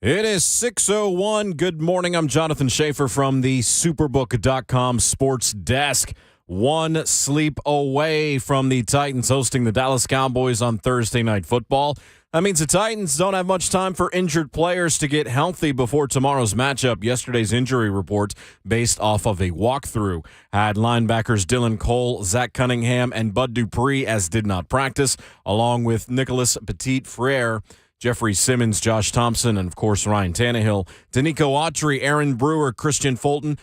It is 6:01. Good morning. I'm Jonathan Schaefer from the Superbook.com sports desk. One sleep away from the Titans hosting the Dallas Cowboys on Thursday Night Football. That means the Titans don't have much time for injured players to get healthy before tomorrow's matchup. Yesterday's injury report, based off of a walkthrough, had linebackers Dylan Cole, Zach Cunningham, and Bud Dupree as did not practice, along with Nicholas Petit-Frere, Jeffrey Simmons, Josh Thompson, and, of course, Ryan Tannehill. Danico Autry, Aaron Brewer, Christian Fulton,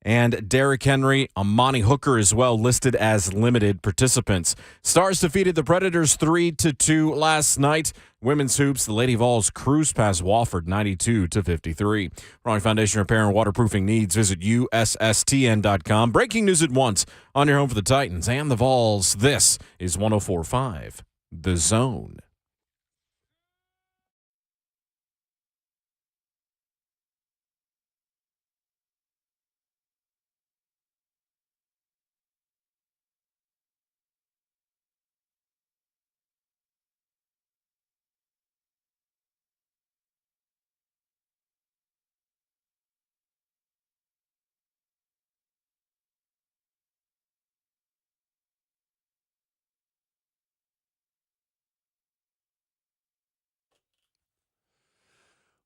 and Derrick Henry, Amani Hooker as well, listed as limited participants. Stars defeated the Predators 3-2 last night. Women's hoops, the Lady Vols cruised past Wofford 92-53. For all your foundation repair and waterproofing needs, visit USSTN.com. Breaking news at once on your home for the Titans and the Vols. This is 104.5 The Zone.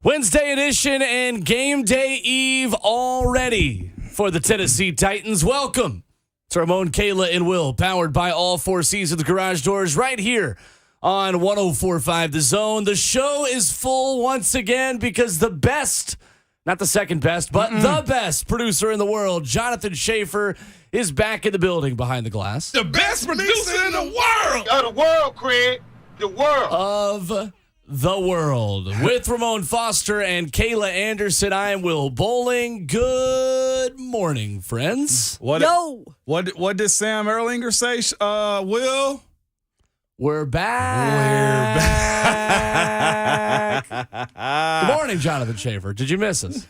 Wednesday edition and game day eve already for the Tennessee Titans. Welcome to Ramon, Kayla, and Will, powered by all four C's of the garage doors right here on 104.5 The Zone. The show is full once again because the best, not the second best, but the best producer in the world, Jonathan Schaefer, is back in the building behind the glass. The best producer in the world! Of the world, Craig. The world. Of the world. With Ramon Foster and Kayla Anderson, I am Will Bowling. Good morning, friends. What did Sam Erlinger say, Will? We're back. Good morning, Jonathan Schaefer. Did you miss us?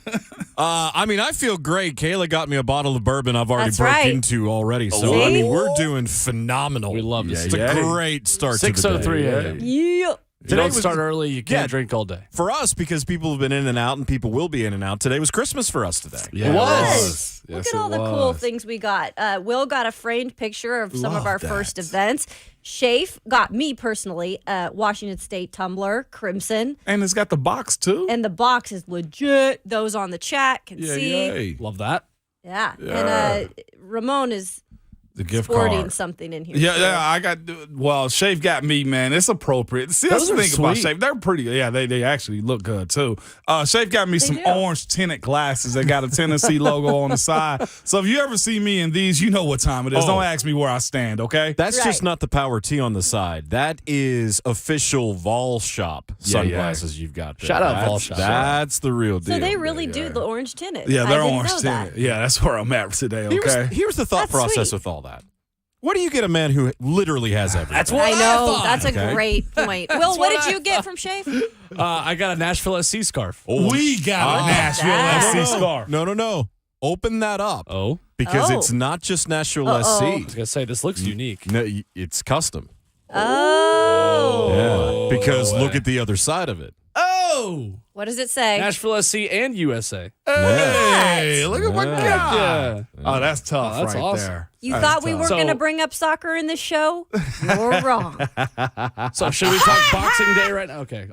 I feel great. Kayla got me a bottle of bourbon I've already That's broke right. into already. So, See? we're doing phenomenal. We love this. It's a great start to the day. 6:03 a.m. Yeah. You don't start early, you can't drink all day. For us, because people have been in and out and people will be in and out, today was Christmas for us today. Yeah, It was. Yes, Look it at all the cool things we got. Will got a framed picture of some of our first events. Shafe got me personally Washington State tumbler, Crimson. And it's got the box, too. And the box is legit. Those on the chat can see. Yay. Love that. Yeah. And Ramon is The gift sporting card. something in here. Yeah, so. yeah, I got, Shafe got me, man. It's appropriate. See, that's Those the are thing about sweet. Shafe. They're pretty, they actually look good, too. Shafe got me some do. orange tinted glasses that got a Tennessee logo on the side. So if you ever see me in these, you know what time it is. Oh. Don't ask me where I stand, okay? That's Right. just not the Power T on the side. That is official Vol Shop sunglasses you've got there. Shout out That's- Vol Shop. That's the real deal. So they really do the orange tinted. Yeah, they're I didn't orange know that. tinted. Yeah, that's where I'm at today, okay? Here's the thought That's process sweet. with all that. What do you get a man who literally has everything? That's what I know. thought. That's a Okay. great point. Will, what did you get from Shafe? I got a Nashville SC scarf. We got a Nashville that. SC scarf. No. Open that up. Oh. Because Oh. it's not just Nashville Uh-oh. SC. I was going to say, this looks unique. No, it's custom. Oh. Yeah. Because look at the other side of it. Oh! What does it say? Nashville SC and USA. Hey, look at my Yeah. guy. Yeah. Oh, that's tough Oh, that's right awesome. there. You That's thought we tough. were So- going to bring up soccer in this show? You're wrong. So should we talk Boxing Day right now? Okay.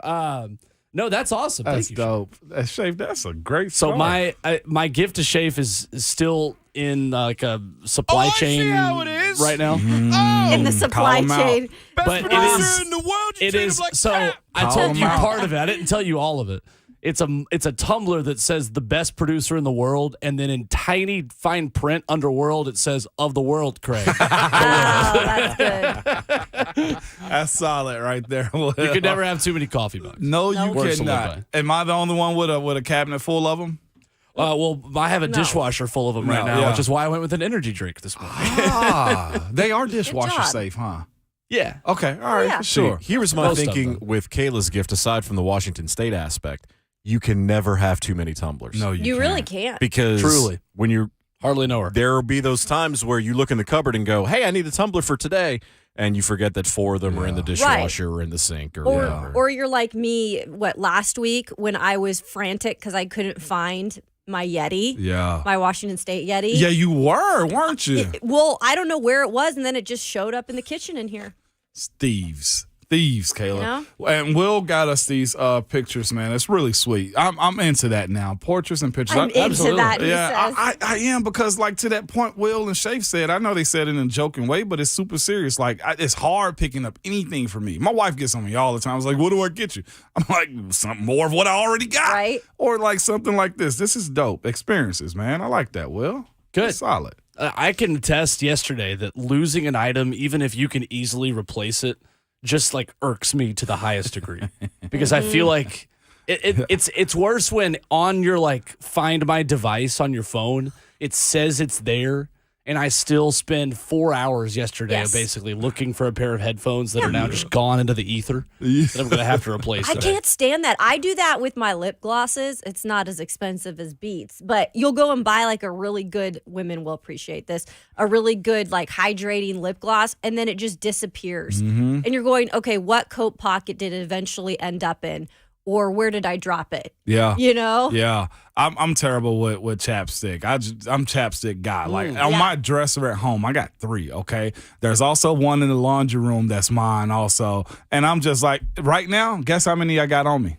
No, that's awesome. That's Thank you. dope. That's Shafe. That's a great So scarf. my gift to Shafe is still in like a supply chain right now. In the supply call 'em out. chain. But it is in the world. it is so I Call told 'em you out. part of it. I didn't tell you all of it. It's a tumbler that says the best producer in the world, and then in tiny fine print under world it says of the world, Craig. Oh, that's good. That's solid right there. You could never have too many coffee mugs. No, you Works to live cannot. Am I the only one with a cabinet full of them? Well, I have a No. dishwasher full of them right No, now, yeah. which is why I went with an energy drink this morning. They are dishwasher job. safe, huh? Yeah. Okay, all right, Yeah. for sure. Here's my Most of thinking them. with Kayla's gift, aside from the Washington State aspect. You can never have too many tumblers. No, You really can't. Because Truly. when you're Hardly know her. There will be those times where you look in the cupboard and go, hey, I need a tumbler for today. And you forget that 4 of them are in the dishwasher or in the sink. Or you're like me, last week when I was frantic because I couldn't find my Yeti. Yeah. My Washington State Yeti. Yeah, you were, weren't you? Well, I don't know where it was, and then it just showed up in the kitchen in here. Thieves, Kayla. You know? And Will got us these pictures, man. It's really sweet. I'm into that now. Portraits and pictures. I'm into that, he Yeah, says. I am, because like to that point Will and Shafe said, I know they said it in a joking way, but it's super serious. Like it's hard picking up anything for me. My wife gets on me all the time. I was like, what do I get you? I'm like, something more of what I already got. Right. Or like something like this. This is dope. Experiences, man. I like that, Will. Good. That's solid. I can attest yesterday that losing an item, even if you can easily replace it, just like irks me to the highest degree, because I feel like it's worse when on your like Find My device on your phone it says it's there, and I still spend 4 hours yesterday basically looking for a pair of headphones that are now just gone into the ether that I'm gonna have to replace. I today. can't stand that. I do that with my lip glosses. It's not as expensive as Beats, but you'll go and buy like a really good, women will appreciate this, a really good like hydrating lip gloss, and then it just disappears. And you're going, okay, what coat pocket did it eventually end up in? Or where did I drop it? Yeah. You know? Yeah. I'm terrible with chapstick. I'm chapstick guy. Like on my dresser at home, I got 3, okay? There's also one in the laundry room that's mine also. And I'm just like, right now, guess how many I got on me?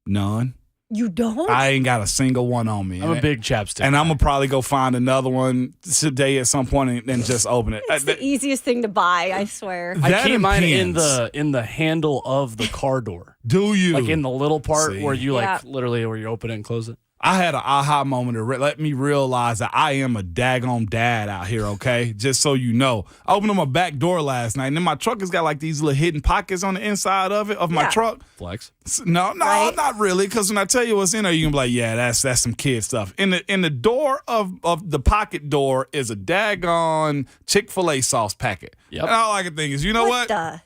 None. You don't? I ain't got a single one on me. I'm a big chapstick And guy. I'm going to probably go find another one today at some point and just open it. It's the easiest thing to buy, I swear. I That keep and mine pens. in the handle of the car door, Do you? like in the little part See. where you like Yeah. literally where you open it and close it. I had an aha moment to let me realize that I am a daggone dad out here, okay? Just so you know. I opened up my back door last night, and then my truck has got like these little hidden pockets on the inside of it, of my truck. Flex. No, Right? not really, because when I tell you what's in there, you can be like, yeah, that's some kid stuff. In the door of the pocket door is a daggone Chick-fil-A sauce packet. Yep. And all I can think is, you know what? the?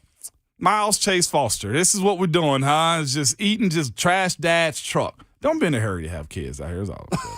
Miles Chase Foster, this is what we're doing, huh? It's just eating just trash dad's truck. Don't be in a hurry to have kids out here. Is all I'm saying.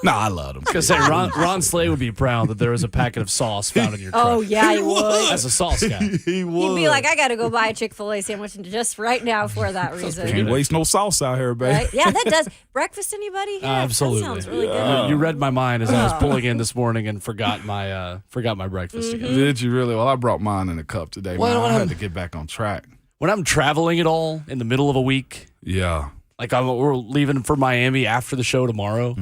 No, I love them. Because say Ron Slay would be proud that there was a packet of sauce found in your truck. Oh, yeah, he would. As a sauce guy. He would. He'd be like, I got to go buy a Chick-fil-A sandwich just right now for that reason. Can't waste no sauce out here, baby. Right? Yeah, that does. Breakfast, anybody? Yeah, Absolutely. That sounds really good. You read my mind as I was pulling in this morning and forgot my breakfast again. Did you really? Well, I brought mine in a cup today. Well, man. I when had to get back on track. When I'm traveling at all in the middle of a week, Yeah. like we're leaving for Miami after the show tomorrow,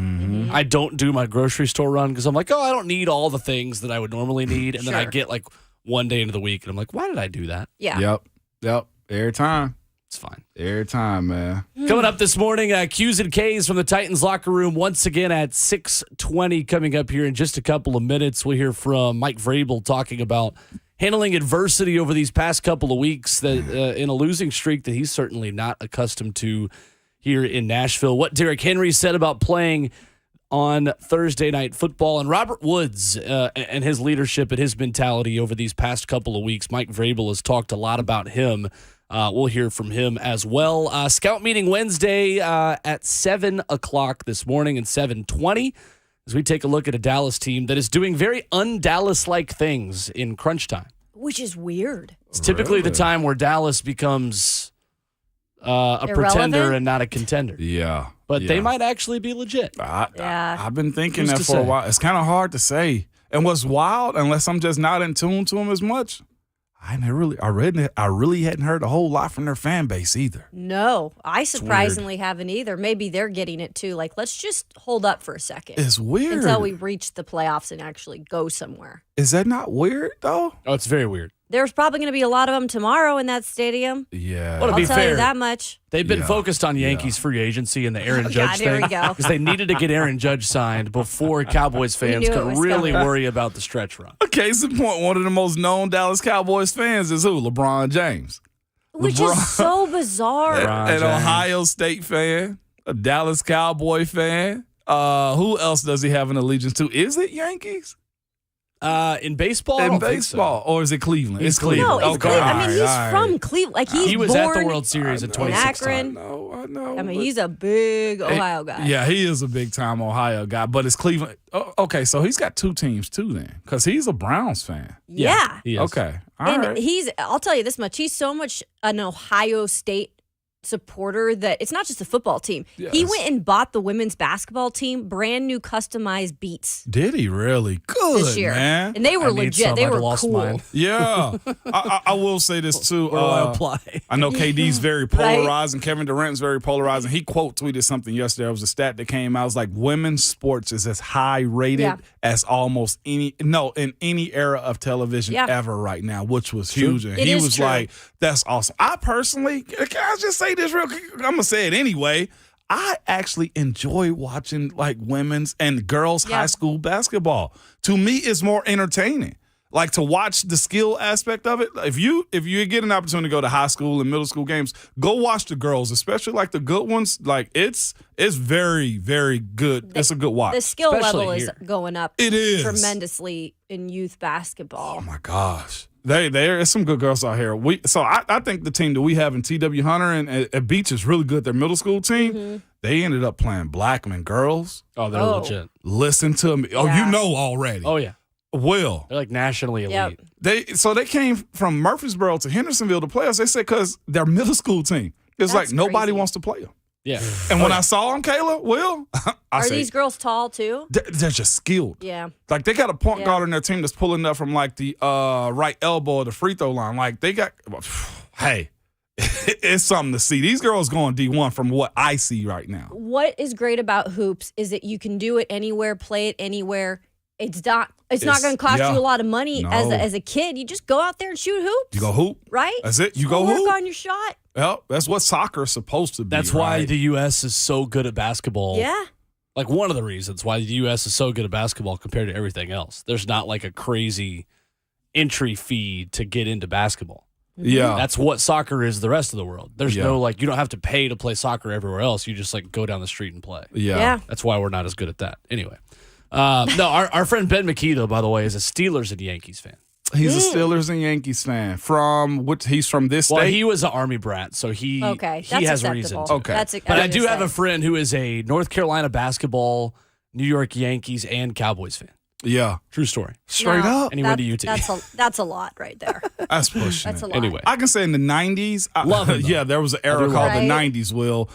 I don't do my grocery store run because I'm like, oh, I don't need all the things that I would normally need. And then I Sure. get like one day into the week and I'm like, why did I do that? Yeah. Yep. Every time. It's fine. Every time, man. Coming up this morning, Q's and K's from the Titans locker room once again at 6:20. Coming up here in just a couple of minutes, we'll hear from Mike Vrabel talking about handling adversity over these past couple of weeks that in a losing streak that he's certainly not accustomed to here in Nashville. What Derrick Henry said about playing on Thursday Night Football, and Robert Woods and his leadership and his mentality over these past couple of weeks. Mike Vrabel has talked a lot about him. We'll hear from him as well. Scout meeting Wednesday at 7 o'clock this morning and 7:20 as we take a look at a Dallas team that is doing very un-Dallas-like things in crunch time. Which is weird. It's typically the time where Dallas becomes a pretender Irrelevant? and not a contender. Yeah. But they might actually be legit. Yeah. I've been thinking Who's that to for a say? while. It's kind of hard to say. And what's wild, unless I'm just not in tune to them as much, I really hadn't heard a whole lot from their fan base either. No, I surprisingly haven't either. Maybe they're getting it too. Like, let's just hold up for a second. It's weird. Until we reach the playoffs and actually go somewhere. Is that not weird, though? Oh, it's very weird. There's probably going to be a lot of them tomorrow in that stadium. Yeah. Well, to I'll be tell fair, you that much. they've been Yeah. focused on Yankees free agency and the Aaron Oh, Judge God, here thing we go. because they needed to get Aaron Judge signed before Cowboys fans knew it could was really coming. worry about the stretch run. Case in point, one of the most known Dallas Cowboys fans is who? LeBron James. Which LeBron- is so bizarre. LeBron An James. Ohio State fan, a Dallas Cowboy fan. Who else does he have an allegiance to? Is it Yankees? In baseball? I In don't think so. baseball, or is it Cleveland? It's Cleveland. No, it's Okay, Cleveland. I all mean, right, he's all from right. Cleveland. Like he's He was born at the World Series in in 2016. Akron. I know. I mean, he's a big Ohio guy. Yeah, he is a big time Ohio guy, but it's Cleveland. Okay, so he's got two teams too then, because he's a Browns fan. Yeah. He is. Okay, all And right. I'll tell you this much, he's so much an Ohio State supporter that it's not just the football team. He Yes. went and bought the women's basketball team brand new customized beats Did he really? Good, this year. man. And they were I need legit. some. They I'd were lost cool. mine. Yeah, I will say this too. Where do I apply? I know KD's very Right. polarizing. Kevin Durant's very polarizing. He quote tweeted something yesterday. It was a stat that came out. It was like women's sports is as high rated Yeah. as almost in any era of television Yeah. ever right now, which was huge. And It he is was true. like, "That's awesome." I personally, can I just say this real quick? I'm gonna say it anyway. I actually enjoy watching like women's and girls Yeah. high school basketball. To me, it's more entertaining. Like to watch the skill aspect of it. If you get an opportunity to go to high school and middle school games, go watch the girls, especially like the good ones. Like it's very, very good. It's a good watch. The skill Especially level is here. going up It is. tremendously in youth basketball. Oh my gosh. There's some good girls out here. I think the team that we have in TW Hunter and at Beach is really good. Their middle school team, Mm-hmm. they ended up playing Blackman girls. Oh, they're Oh. legit. Listen to me. Oh, Yeah. you know already. Oh, yeah. Will. They're like nationally elite. Yep. They came from Murfreesboro to Hendersonville to play us. They said because their middle school team. It's like That's nobody crazy. wants to play them. Yeah. And when I saw them, Kayla, Will, I Are said, these girls tall too? they're just skilled. Yeah. Like they got a point Yeah. guard on their team that's pulling up from like the right elbow of the free throw line. Like they got, hey, it's something to see. These girls going D1 from what I see right now. What is great about hoops is that you can do it anywhere, play it anywhere. It's not It's- going to cost yeah. you a lot of money No. as a kid. You just go out there and shoot hoops. You go hoop. right? That's it. You Just go work hoop. on your shot. Well, that's what soccer is supposed to be. That's why right? the U.S. is so good at basketball. Yeah. Like one of the reasons why the U.S. is so good at basketball compared to everything else. There's not like a crazy entry fee to get into basketball. Yeah. That's what soccer is the rest of the world. There's Yeah. no like, you don't have to pay to play soccer everywhere else. You just like go down the street and play. Yeah. That's why we're not as good at that. Anyway. No, our friend Ben McKee, though, by the way, is a Steelers and Yankees fan. He's a Steelers and Yankees fan. He's from this Well, state. he was an Army brat, so he Okay. he That's has acceptable. reason to. Okay. That's, But I was do gonna have a say. friend who is a North Carolina basketball, New York Yankees, and Cowboys fan. Yeah. True story. Straight No, up. And he went to UT. That's a lot right there. That's pushing That's a it. lot. Anyway. I can say in the 90s. Love him, though. Yeah, there was an era do called love the him. 90s, Will.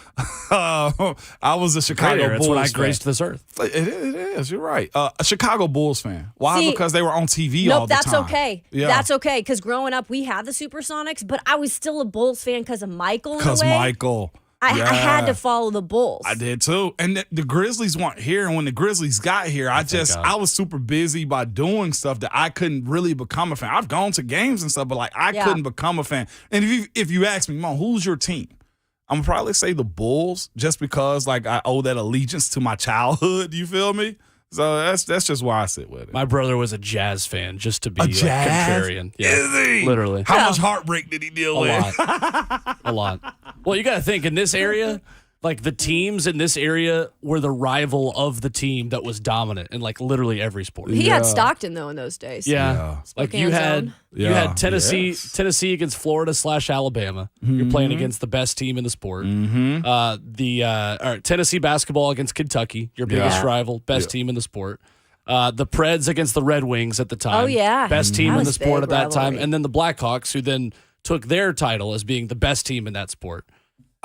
I was a Chicago Great era. Bulls That's when I fan. graced this earth. It is. You're right. A Chicago Bulls fan. Why? See, Because they were on TV all Nope, the that's time. okay. Yeah. That's okay. Because growing up, we had the Supersonics, but I was still a Bulls fan because of Michael. Because in a way. Michael. I had Yeah. to follow the Bulls. I did too. And the Grizzlies weren't here. And when the Grizzlies got here, I was super busy by doing stuff that I couldn't really become a fan. I've gone to games and stuff, but like I Yeah. couldn't become a fan. And if you ask me, Mom, who's your team? I'm gonna probably say the Bulls just because like I owe that allegiance to my childhood. You feel me? So that's just why I sit with it. My brother was a Jazz fan just to be A like, Jazz? contrarian. Yeah, Is he? literally. How much heartbreak did he deal A with? lot. A lot. Well, you got to think in this area, like the teams in this area were the rival of the team that was dominant in like literally every sport. he Yeah. had Stockton though in those days. Yeah. Like you Spokane's had own. you Yeah. had Tennessee Yes. Tennessee against Florida / Alabama. You're playing against the best team in the sport. Tennessee basketball against Kentucky, your biggest Yeah. rival, best team in the sport. The Preds against the Red Wings at the time. Oh, yeah. Best team That in the was sport big at that time. rivalry. And then the Blackhawks, who then took their title as being the best team in that sport.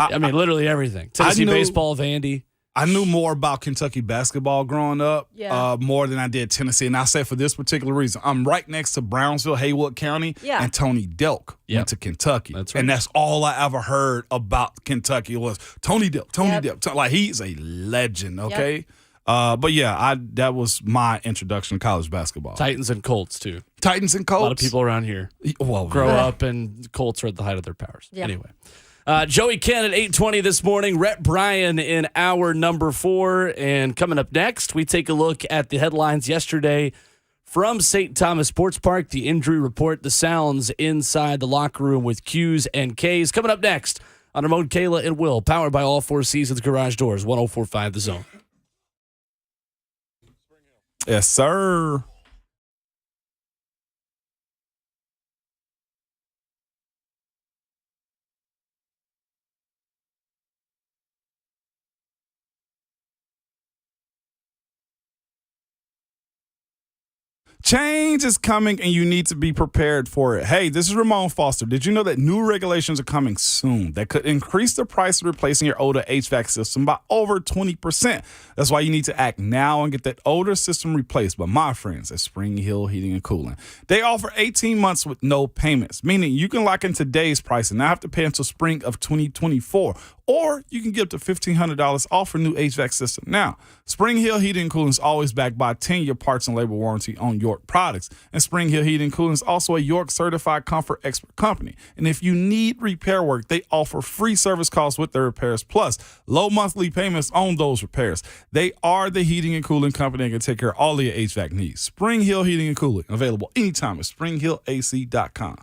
I mean, literally everything. Tennessee knew- baseball, Vandy. I knew more about Kentucky basketball growing up, Yeah. more than I did Tennessee. And I say for this particular reason, I'm right next to Brownsville, Haywood County, Yeah. and Tony Delk Yep. went to Kentucky. That's right. And that's all I ever heard about Kentucky was Tony Delk, Tony Yep. Delk. Like he's a legend, okay? But yeah, that was my introduction to college basketball. Titans and Colts, too. Titans and Colts. A lot of people around here well, grow yeah. up, and Colts are at the height of their powers. Yeah. Anyway. Joey Ken at 8:20 this morning. Rhett Bryan in hour number 4. And coming up next, we take a look at the headlines yesterday from St. Thomas Sports Park, the injury report, the sounds inside the locker room with Q's and K's. Coming up next on Ramon, Kayla, and Will, powered by All Four Seasons Garage Doors, 104.5 The Zone. Yes, sir. Change is coming and you need to be prepared for it. Hey, this is Ramon Foster. Did you know that new regulations are coming soon that could increase the price of replacing your older HVAC system by over 20%? That's why you need to act now and get that older system replaced by my friends at Spring Hill Heating and Cooling. They offer 18 months with no payments, meaning you can lock in today's price and not have to pay until spring of 2024. Or you can get up to $1,500 off for new HVAC system. Now, Spring Hill Heating and Cooling is always backed by a 10-year parts and labor warranty on York products. And Spring Hill Heating and Cooling is also a York certified comfort expert company. And if you need repair work, they offer free service calls with their repairs, plus low monthly payments on those repairs. They are the heating and cooling company that can take care of all of your HVAC needs. Spring Hill Heating and Cooling, available anytime at springhillac.com.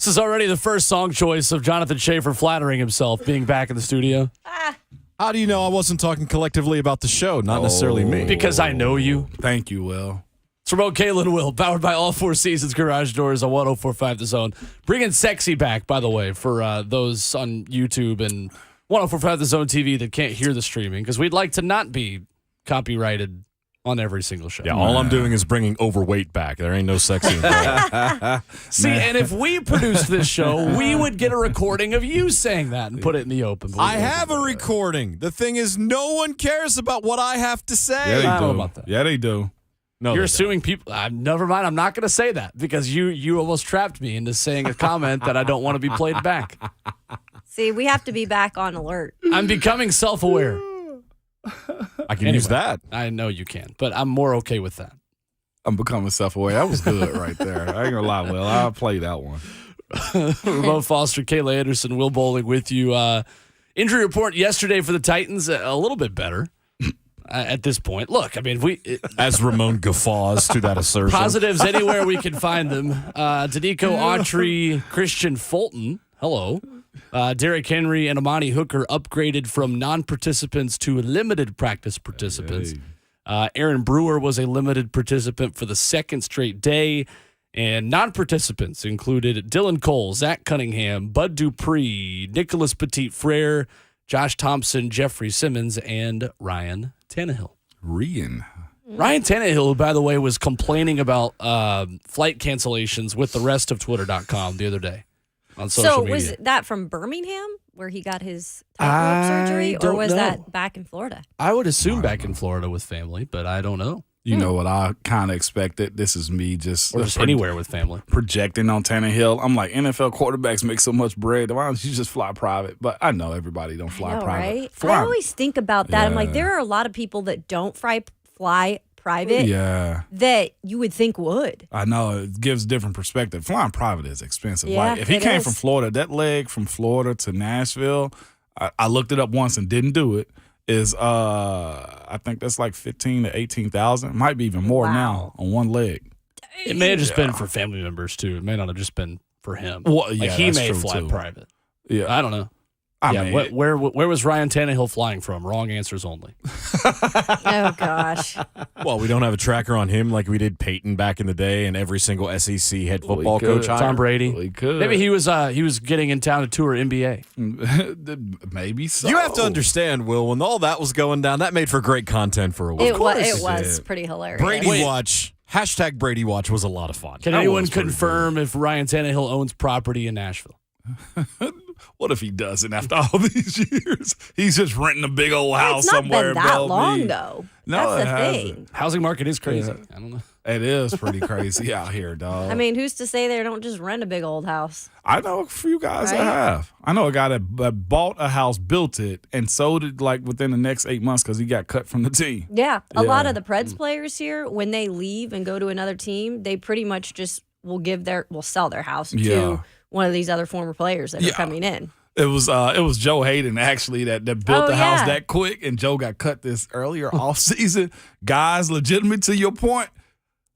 This is already the first song choice of Jonathan Schaefer flattering himself being back in the studio. How do you know I wasn't talking collectively about the show, not necessarily me? Because I know you. Thank you, Will. It's Ramon, Kayla, and Will, powered by All Four Seasons Garage Doors on 104.5 The Zone. Bringing Sexy back, by the way, for those on YouTube and 104.5 The Zone TV that can't hear the streaming, because we'd like to not be copyrighted on every single show. Yeah, all I'm doing is bringing overweight back. There ain't no sexy involved. See, and if we produced this show, we would get a recording of you saying that and put it in the open. I have a recording. The thing is, no one cares about what I have to say. Yeah, they I don't do. know about that. Yeah, they do. No, You're they assuming people. Never mind. I'm not going to say that because you almost trapped me into saying a comment that I don't want to be played back. See, we have to be back on alert. I'm becoming self-aware. I can use that. I know you can, but I'm more okay with that. I'm becoming self-aware. That was good right there. I ain't gonna lie, Will. I'll play that one. Ramon Foster, Kayla Anderson, Will Bowling with you. Injury report yesterday for the Titans, a little bit better at this point. Look, I mean, As Ramon guffaws to that assertion. positives anywhere we can find them. Danico Autry, Christian Fulton, hello. Derrick Henry and Amani Hooker upgraded from non-participants to limited practice participants. Aaron Brewer was a limited participant for the second straight day. And non-participants included Dylan Cole, Zach Cunningham, Bud Dupree, Nicholas Petit-Frere, Josh Thompson, Jeffrey Simmons, and Ryan Tannehill. Ryan Tannehill, who, by the way, was complaining about flight cancellations with the rest of Twitter.com the other day on social So media. was that from Birmingham where he got his top rope surgery, or don't was know. that back in Florida? I would assume back in Florida with family, but I don't know. You know what I kind of expected? This is me just, Or just anywhere with family. projecting on Tannehill. I'm like, NFL quarterbacks make so much bread. Why don't you just fly private? But I know everybody don't fly I know, private. right? Fly- I always think about that. I'm like, Yeah. there are a lot of people that don't fly private Yeah, that you would think would. I know. It gives different perspective. Flying private is expensive. Yeah, like if he it came is. from Florida, that leg from Florida to Nashville, I looked it up once and didn't do it. Is I think that's like 15 to 18,000. Might be even more Wow. now on one leg. It may have just been for family members, too. It may not have just been for him. Well, Like, yeah, he that's may true, fly too. private. Yeah, I don't know. I yeah, mean, where was Ryan Tannehill flying from? Wrong answers only. Oh gosh. Well, we don't have a tracker on him like we did Peyton back in the day and every single SEC head Well, we football could. coach. Tom hired. Brady. we could. Maybe he was getting in town to tour NBA. Maybe so. You have to understand, Will, when all that was going down, that made for great content for a week. It was it did. pretty hilarious. Brady Wait. Watch, hashtag Brady Watch was a lot of fun. Can That anyone was pretty confirm if Ryan Tannehill owns property in Nashville? What if he doesn't after all these years? He's just renting a big old house It's not somewhere been in that Bellevue. long though. No, That's it the hasn't. thing. Housing market is crazy. Yeah. I don't know. It is pretty crazy out here, dog. I mean, who's to say they don't just rent a big old house? I know a few guys that Right? have. I know a guy that bought a house, built it, and sold it like within the next 8 months because he got cut from the team. Yeah. A lot Yeah. of the Preds players here, when they leave and go to another team, they pretty much just will sell their house Yeah. to one of these other former players that are Yeah. coming in. It was Joe Hayden actually that built Oh, the house yeah. that quick, and Joe got cut this earlier off season. Guys, legitimate to your point,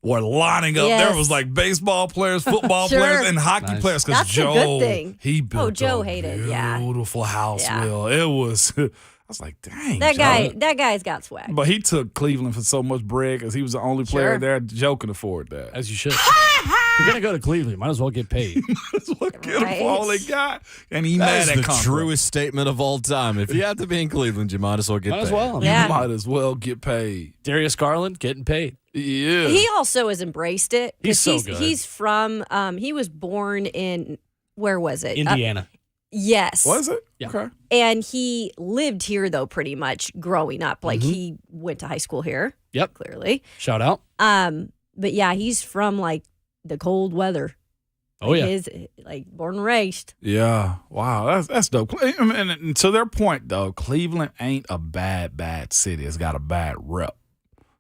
were lining up. Yes. There was like baseball players, football Sure. players, and hockey Nice. players. Because That's a Joe, good thing. he built Joe a Hayden, yeah. beautiful house. Yeah. Will it was? I was like, dang, That Joe. that guy's got swag. But he took Cleveland for so much bread because he was the only player Sure. there. Joe can afford that. As you should. If you're going to go to Cleveland, you might as well get paid. That's what get him Right. for all they got. And he That mad is at the Conklin. truest statement of all time. If you have to be in Cleveland, you might as well get Might as paid. well. Yeah. You might as well get paid. Darius Garland getting paid. Yeah. He also has embraced it. 'cause He's so good. He's from he was born in where was it? Indiana. Yes. Was it? Yeah. Okay. And he lived here though pretty much growing up. Like Mm-hmm. he went to high school here, Yep. clearly. Shout out. But yeah, he's from like the cold weather. Oh, yeah. His like born and raised. Yeah. Wow. That's dope. And to their point, though, Cleveland ain't a bad city. It's got a bad rep.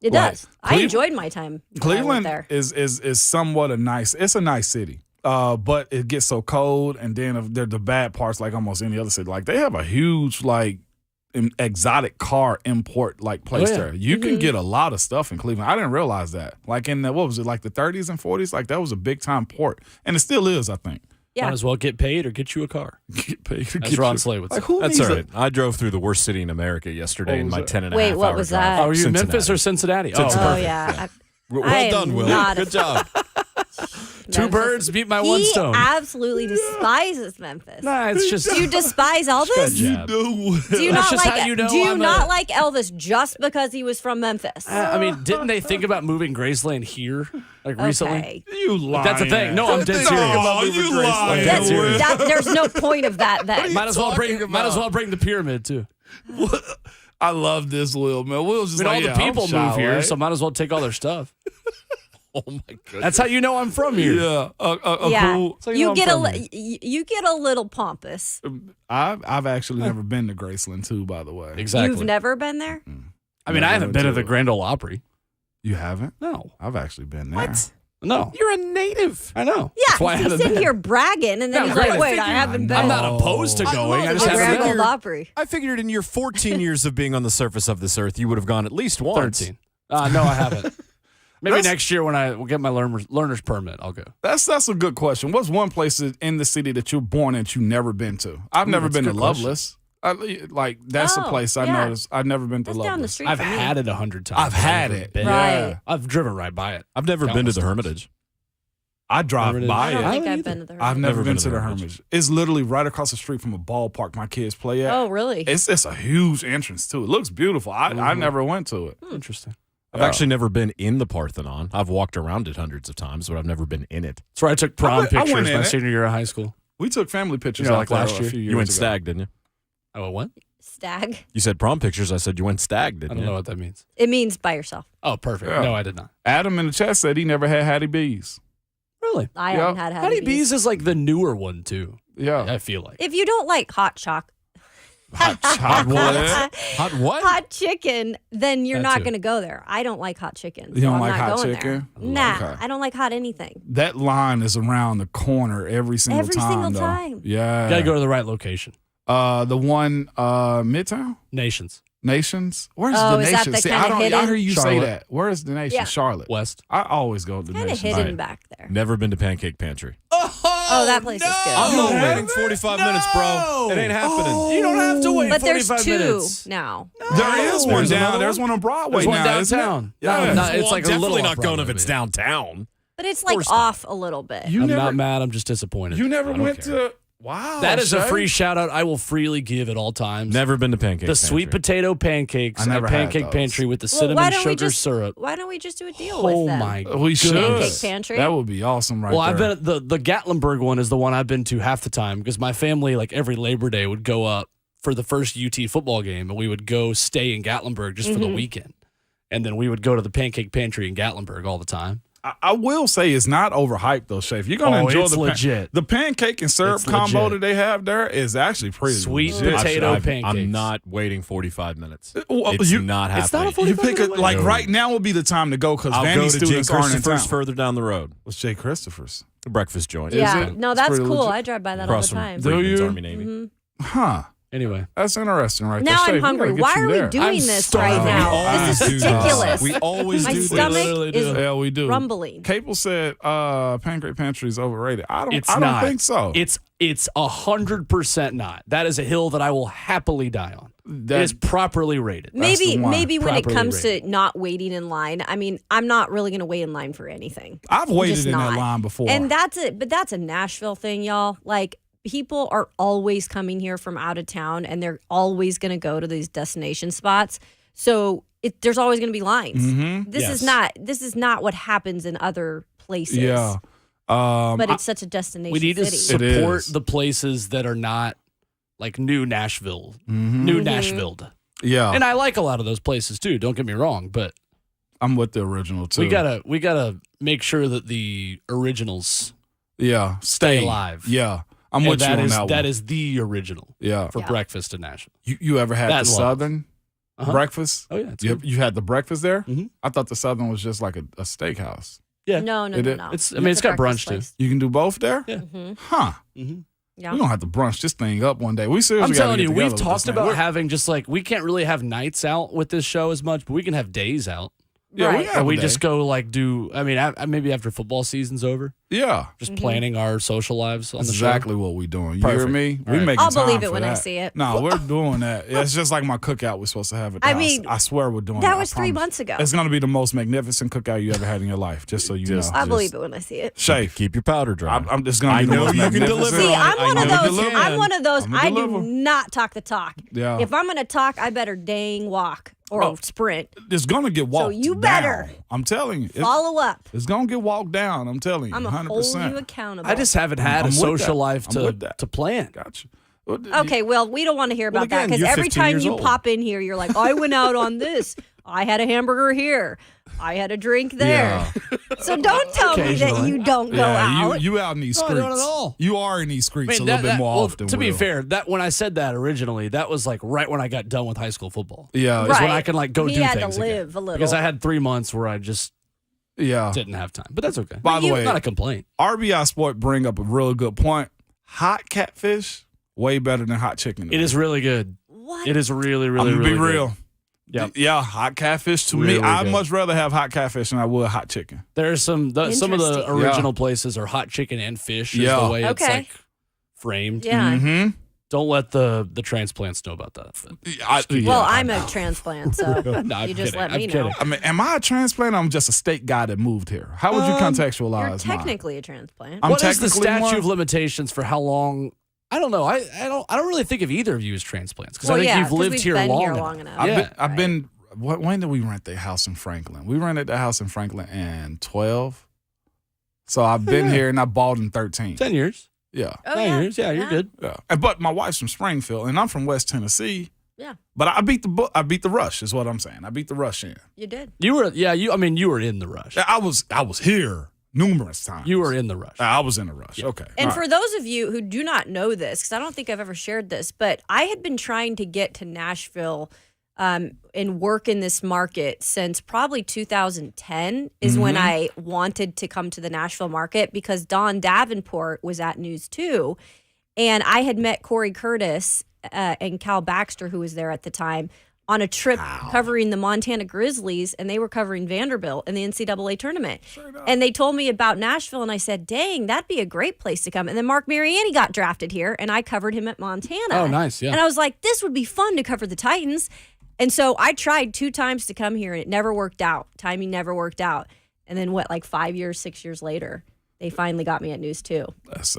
It Like, does. I enjoyed my time when I Cleveland went there. is somewhat it's a nice city. But it gets so cold, and then if they're the bad parts, like almost any other city. Like they have a huge exotic car import place Oh, yeah. there. You can get a lot of stuff in Cleveland. I didn't realize that. Like in the, what was it, like the 30s and 40s? Like that was a big time port, and it still is, I think. Yeah. Might as well get paid or get you a car. Get paid. As Ron Slay would say. Like, who That's needs all right. I drove through the worst city in America yesterday in my 10 Wait, what was that? Oh, were you in Memphis Cincinnati. or Cincinnati? Oh, Perfect. yeah. Well I am done, Will. not a Good job. Two Memphis. birds beat my one stone. He absolutely despises Memphis. Nah, it's just. Do you despise Elvis? jab. Do you That's not just like how you know Do you I'm not a- like Elvis just because he was from Memphis? I mean, didn't they think about moving Graceland here recently? Okay. You lying. That's the thing. No, I'm dead serious. No, you lying. Dead serious. There's no point of that then. Might as well bring the pyramid too. I love this Will, man. Will's just I mean, like, all the people I'm move here, Chalet. so might as well take all their stuff. Oh my goodness. That's how you know I'm from here. Yeah, Yeah, cool. So you know get I'm a from you get a little pompous. I've actually never been to Graceland too, by the way. Exactly. You've never been there? I mean, I haven't been to the Grand Ole Opry. You haven't? No. I've actually been there. What? No. You're a native. I know. Yeah, That's why I he's haven't sitting been. here bragging, and then Yeah, he's right. like, "Wait, I figured- haven't been." I'm not opposed to going. I just to haven't Grand been. Ole Opry. I figured in your 14 years of being on the surface of this earth, you would have gone at least once. 13. No, I haven't. Maybe That's- next year when I will get my learner's permit, I'll go. That's a good question. What's one place in the city that you're born in that you've never been to? I've never that's a been to good question. Loveless. That's a Oh, place I yeah. noticed. I've never been to That's Loveless. down the street. I've from me. had it 100 times. I've had never it. been. Right. Yeah. I've driven right by it. I've never been to Countless the times. Hermitage. I drive Hermitage. by I don't it. think I I've don't been to the. I've never Never been to the Hermitage. It's literally right across the street from a ballpark my kids play at. Oh, really? It's a huge entrance too. It looks beautiful. I never went to it. Interesting. I've actually never been in the Parthenon. I've walked around it hundreds of times, but I've never been in it. That's where I took prom I went pictures in my it. senior year of high school. We took family pictures You know, out like there last a year? few years You went ago. stag, didn't you? Oh, what? Stag. You said prom pictures. I said you went stag, I didn't don't you? know what that means. It means by yourself. Oh, perfect. Yeah. No, I did not. Adam in the chat said he never had Hattie B's. Really? I Yeah. haven't had Hattie B's is like the newer one, too. Yeah. I feel like. If you don't like hot chocolate, Hot chocolate. Hot what? hot chicken, then you're That not too. going to go there. I don't like hot chicken. You don't I'm like not hot going chicken? There. Nah, Okay. I don't like hot anything. That line is around the corner every single Every time. single though. time. Yeah. Gotta go to the right location. The one Midtown Nations. Nations. Where's Oh, the is that Nations? the See, kinda I don't. I hidden? hear you say Charlotte. that. Where is the Nations? Yeah. Charlotte. West. I always go to the Kind of Nations. hidden back there. Never been to Pancake Pantry. Oh, that place is good. I'm You not haven't? waiting 45 minutes, bro. It ain't happening. You don't have to wait But there's 45 two minutes. now. There is one There's down. another There's one on Broadway There's one now. isn't it? downtown. Yeah. No, it's Well, like I'm a little definitely not off going if Broadway, it's but- downtown. But it's like course not. off a little bit. You I'm never. not mad. I'm just disappointed. You never I don't went care. to. Wow. That is a Shay. free shout out I will freely give at all times. Never been to Pancake The Pantry. sweet potato pancakes I never at had Pancake those. Pantry with the Well, cinnamon why don't we sugar just syrup. Why don't we just do a deal Oh with them? my We should. Pancake Pantry? That would be awesome, right Well, there. I've been at the Gatlinburg one is the one I've been to half the time because my family, like every Labor Day, would go up for the first UT football game and we would go stay in Gatlinburg just for the weekend. And then we would go to the Pancake Pantry in Gatlinburg all the time. I will say it's not overhyped though, Shay. If you're gonna enjoy it's legit. the pancake and syrup It's combo legit. that they have there is actually pretty Sweet legit. potato I'm pancakes. not waiting 45 minutes. Well, It's you- not happening. it's not a You 45 pick it minute like No. right now would be the time to go because I'll Vandy go to Jay students aren't in Christopher's town. further down the road. What's Jay Christopher's? The breakfast joint. Yeah, it? no, It's that's pretty cool. legit. I drive by that Across all the from time. Do Freedman's you? Army Navy. Huh. Anyway, That's interesting, right Now there. Shay, I'm hungry. gotta get Why you are we there. doing I'm this starving. right We now? always This is do this. ridiculous. We always My do stomach this. is Yeah, we do. rumbling. Capel said Pancake Pantry is overrated. I don't it's not. think so. It's 100% not. That is a hill that I will happily die on. It is properly rated. Maybe the one. maybe when it Properly comes rated. to not waiting in line, I mean, I'm not really going to wait in line for anything. I've I'm waited just in that not. line before. And that's it. But that's a Nashville thing, y'all. Like, people are always coming here from out of town and they're always going to go to these destination spots. So there's always going to be lines. Mm-hmm. This is not what happens in other places. Yeah. But it's such a destination We need to city. It support is. the places that are not like new Nashville, Mhm. new Nashville. Yeah. And I like a lot of those places too. Don't get me wrong, but I'm with the original too. we gotta make sure that the originals stay alive. Yeah. I'm and with you that on is that one. that is the original Yeah. for Yeah. breakfast in Nashville. You ever had That the love. Southern Uh-huh. breakfast? Oh yeah, it's You, good. you had the breakfast there? Mhm. I thought the Southern was just like a steakhouse. Yeah. No. It is- no. It's got a breakfast brunch too. place. You can do both there? Yeah. Mhm. Huh. Mm-hmm. Yeah. We're going to have to brunch this thing up one day. We seriously I'm gotta telling get you, together we've with talked this thing. about We're- having just like we can't really have nights out with this show as much, but we can have days out. Yeah, Right. we have And a we day. just go like do. I mean, maybe after football season's over, Yeah. just planning our social lives on That's the show. exactly what we doing. You Perfect. hear me? All We right. making I'll believe time it for when I that. see it. No, we're doing that. It's just like my cookout we're supposed to have at the I house. mean, I swear we're doing that it. I was 3 promise. months ago. It's going to be the most magnificent cookout you ever had in your life, just so you know. I believe it when I see it. Shafe. Keep your powder dry. I'm just going to I be the know most you can magnificent. deliver See, on it. I'm I one of know those. you can. I'm one of those. I'ma I do deliver. not talk the talk. Yeah. If I'm going to talk, I better dang walk or sprint. It's going to get walked you down. better I'm telling you. Follow up. It's going to get walked down. I'm telling you. I'm 100%. going to hold you accountable. I just haven't had I'm a with social that. life I'm with that. to plan. Gotcha. Okay, well, we don't want to hear Well, about that again, because you're every 15 time years you old. pop in here, you're like, I went out on this. I had a hamburger here. I had a drink there. So don't tell me that Occasionally. you don't go Yeah, out. you out in these No, streets. not at all. You are in these streets I mean, a little bit more well, often. to be Will. fair, that when I said that originally, that was like right when I got done with high school football. Yeah. That's when Right. I can like go He do had to things live again. a little. Because I had 3 months where I just Yeah. didn't have time. But that's okay. By the you- way, Not a complaint. RBI Sport bring up a real good point. Hot catfish, way better than hot chicken. It is really good. What? It is really, I'm really, gonna really be good. real. Yep. Yeah, hot catfish to Really me. I'd good. much rather have hot catfish than I would hot chicken. There's some of the Interesting. original places are hot chicken and fish is Yeah. the way it's Okay. like framed. Yeah. Mm-hmm. Don't let the transplants know about that. But- Well, I'm a transplant, so No, I'm you just kidding. let I'm me know. kidding. I mean, am I a transplant? Or I'm just a state guy that moved here. How would you contextualize You're mine? technically a transplant. I'm What is the technically statute one. of limitations for how long? I don't know. I don't really think of either of you as transplants because Well, I think yeah, you've 'cause lived we've here been long here enough. long enough. I've Right. been. When did we rent the house in Franklin? We rented the house in Franklin in 12. So I've been here and I bought in 13. 10 years. Yeah. Oh, 9 years. Yeah, you're Yeah. good. Yeah. But my wife's from Springfield and I'm from West Tennessee. Yeah, But I beat the rush is what I'm saying. I beat the rush in. you did. You were, you were in the rush. I was here numerous times. You were in the rush. I was in a rush. Okay. And All for right. those of you who do not know this, because I don't think I've ever shared this, but I had been trying to get to Nashville and work in this market since probably 2010 is when I wanted to come to the Nashville market because Don Davenport was at News 2. And I had met Corey Curtis and Cal Baxter, who was there at the time, on a trip covering the Montana Grizzlies, and they were covering Vanderbilt in the NCAA tournament. And they told me about Nashville, and I said, dang, that'd be a great place to come. And then Mark Mariani got drafted here, and I covered him at Montana. Oh, nice, yeah. And I was like, this would be fun to cover the Titans. And so I tried 2 times to come here, and it never worked out. Timing never worked out. And then like 5 years, 6 years later, they finally got me at News 2.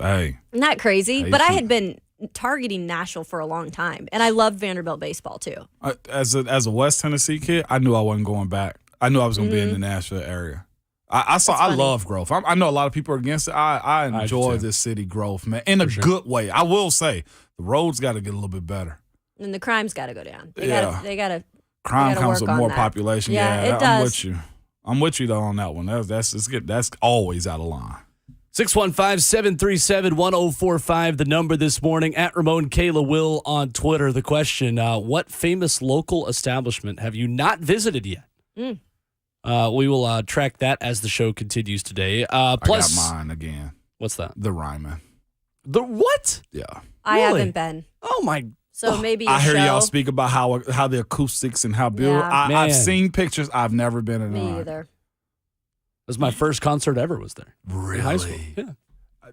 Hey. Isn't that crazy? Hey, But I she- had been targeting Nashville for a long time, and I loved Vanderbilt baseball too. As a West Tennessee kid, I knew I wasn't going back. I knew I was going to be in the Nashville area. I funny. love growth. I know a lot of people are against it. I do enjoy too. this city growth, man, in a good way. I will say the roads got to get a little bit better. And the crime's got to go down. They Yeah. gotta, they gotta. Crime gotta comes work with on more that. population. Yeah, it I'm does. with you. I'm with you though on that one. That's always out of line. 615-737-1045, the number this morning. At Ramon Kayla Will on Twitter. The question, what famous local establishment have you not visited yet? We will track that as the show continues today. Plus, I got mine again. what's that? The Ryman. The what? Yeah. I Really? haven't been, Oh, my. so maybe a I hear show. y'all speak about how the acoustics and how beautiful. Yeah. Man. I've seen pictures. I've never been in Me one. either. It was my first concert ever was there. In high school. Really? Yeah.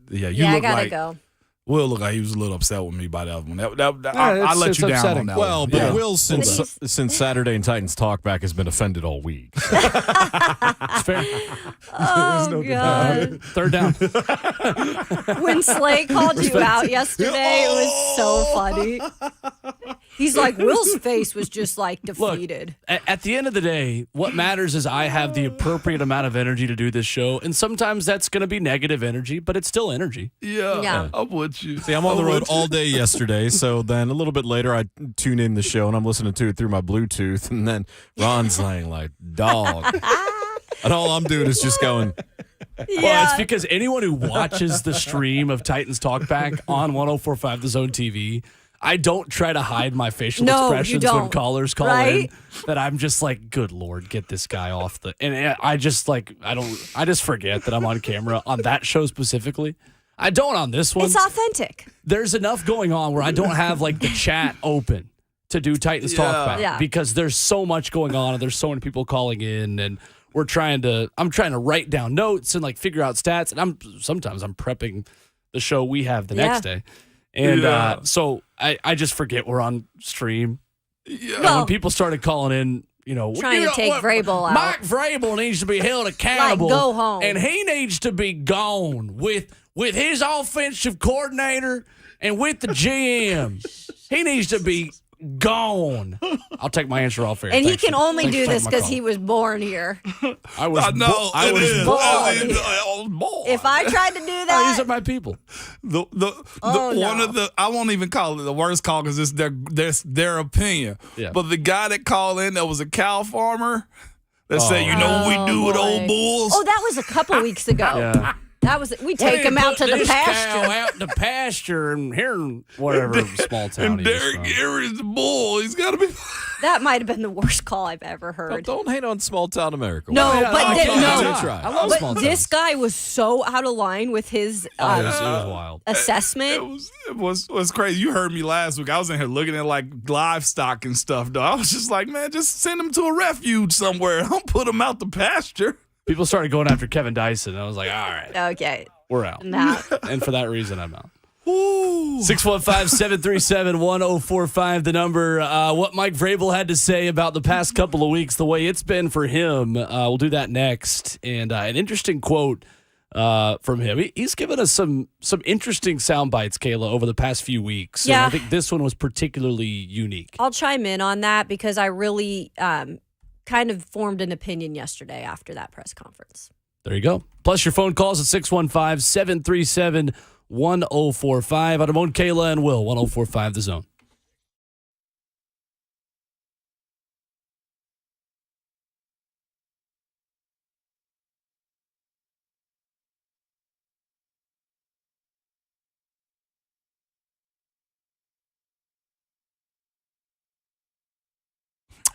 Yeah, you Yeah, I look gotta like go. Will looked like he was a little upset with me by that one. I let it's you down upsetting. on that Well, one. but Yeah. Will, since But since Saturday and Titans Talkback has been offended all week. It's fair. Oh God! Third down. When Slay called you out yesterday, it was so funny. He's like, Will's face was just like defeated. At the end of the day, what matters is I have the appropriate amount of energy to do this show. And sometimes that's going to be negative energy, but it's still energy. Yeah. I'm with you. See, I'm on the road all day yesterday, so then a little bit later I tune in the show and I'm listening to it through my Bluetooth, and then Ron's laying like dog. And all I'm doing is just going, Well, it's because anyone who watches the stream of Titans Talkback on 104.5 The Zone TV, I don't try to hide my facial No, you expressions when don't. callers call in. Right? That I'm just like, good Lord, get this guy off the. And I just like, I just forget that I'm on camera on that show specifically. I don't on this one. It's authentic. There's enough going on where I don't have like the chat open to do Titans Talk back Yeah. because there's so much going on and there's so many people calling in and I'm trying to write down notes and like figure out stats and sometimes I'm prepping the show we have the next day. And so I just forget we're on stream. Yeah. And Well, when people started calling in, trying to take Vrabel out. Mike Vrabel needs to be held accountable. Like, go home. And he needs to be gone with his offensive coordinator and with the GM. He needs to be gone. I'll take my answer off air. And Thanks he can for- only thanks do for this taking my because call. he was born here. I was I know. I it was is. born. I mean, oh, boy. If I tried to do These that, are my people. One of the I won't even call it the worst call because it's their opinion. Yeah. But the guy that called in that was a cow farmer that said, you know what we do with boy. old bulls? Oh, that was a couple weeks ago. Yeah. That was we take him out to the Cow pasture. out to pasture and here in whatever small town and he is Derek from. Gary's the bull. He's got to be. That might have been the worst call I've ever heard. Don't hate on small town America. No, Why? but I they- can't no. give it a try. I love But small this towns. guy was so out of line with his It was wild. assessment. It was crazy. You heard me last week. I was in here looking at like livestock and stuff. Though I was just like, man, just send them to a refuge somewhere. Don't put them out the pasture. People started going after Kevin Dyson. And I was like, all right, Okay. we're out. Nah. And for that reason, I'm out. Ooh. 615-737-1045, the number. What Mike Vrabel had to say about the past couple of weeks, the way it's been for him. We'll do that next. And an interesting quote from him. He's given us some interesting sound bites, Kayla, over the past few weeks. And Yeah. I think this one was particularly unique. I'll chime in on that because I really kind of formed an opinion yesterday after that press conference. There you go. Plus your phone calls at 615-737-1045. On Ramon, Kayla, and Will, 1045 The Zone.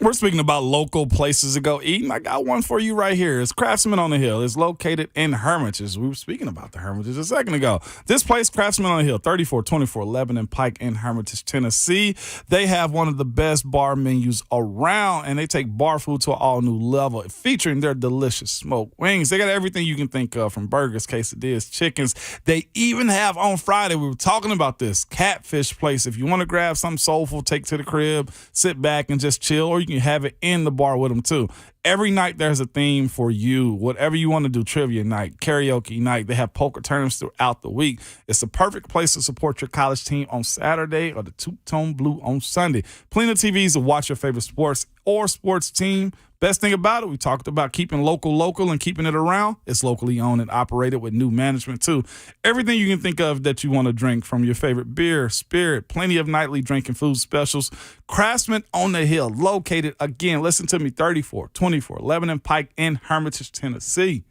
We're speaking about local places to go eat, and I got one for you right here. It's Craftsman on the Hill. It's located in Hermitage. We were speaking about the Hermitage a second ago. This place, Craftsman on the Hill, 3424 Lebanon Pike in Hermitage, Tennessee. They have one of the best bar menus around, and they take bar food to an all-new level, featuring their delicious smoked wings. They got everything you can think of, from burgers, quesadillas, chickens. They even have, on Friday, we were talking about this, catfish place. If you want to grab something soulful, take to the crib, sit back and just chill, or you can have it in the bar with them too. Every night there's a theme for you. Whatever you want to do, trivia night, karaoke night. They have poker tournaments throughout the week. It's the perfect place to support your college team on Saturday or the two-tone blue on Sunday. Plenty of TVs to watch your favorite sports or sports team. Best thing about it, we talked about keeping local and keeping it around. It's locally owned and operated with new management too. Everything you can think of that you want to drink, from your favorite beer, spirit, plenty of nightly drinking food specials. Craftsman on the Hill, located, again, listen to me, 3424 Lebanon Pike in Hermitage, Tennessee.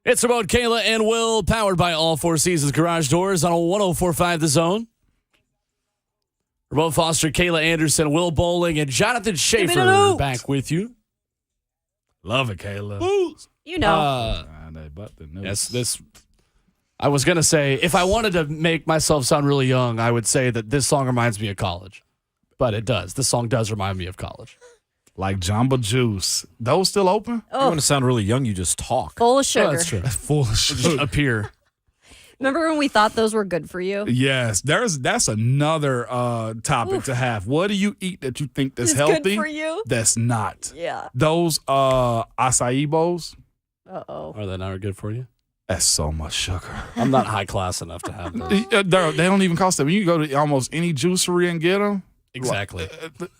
It's Ramon, Kayla, and Will, powered by All Four Seasons Garage Doors on 104.5 The Zone. Ramon Foster, Kayla Anderson, Will Bowling, and Jonathan Schaefer back with you. Love it, Kayla. You know. Yes, I was going to say, if I wanted to make myself sound really young, I would say that this song reminds me of college. But it does. This song does remind me of college. Like Jamba Juice. Those still open? You want to sound really young, you just talk. Full of sugar. Oh, that's true. Full of Just appear. Remember when we thought those were good for you? Yes, that's another topic to have. What do you eat that you think that's It's healthy? good for you? That's not. Yeah. Those acai bowls, Uh-oh. Are they not good for you? that's so much sugar. I'm not high class enough to have those. They don't even cost that. When you go to almost any juicery and get them, Exactly.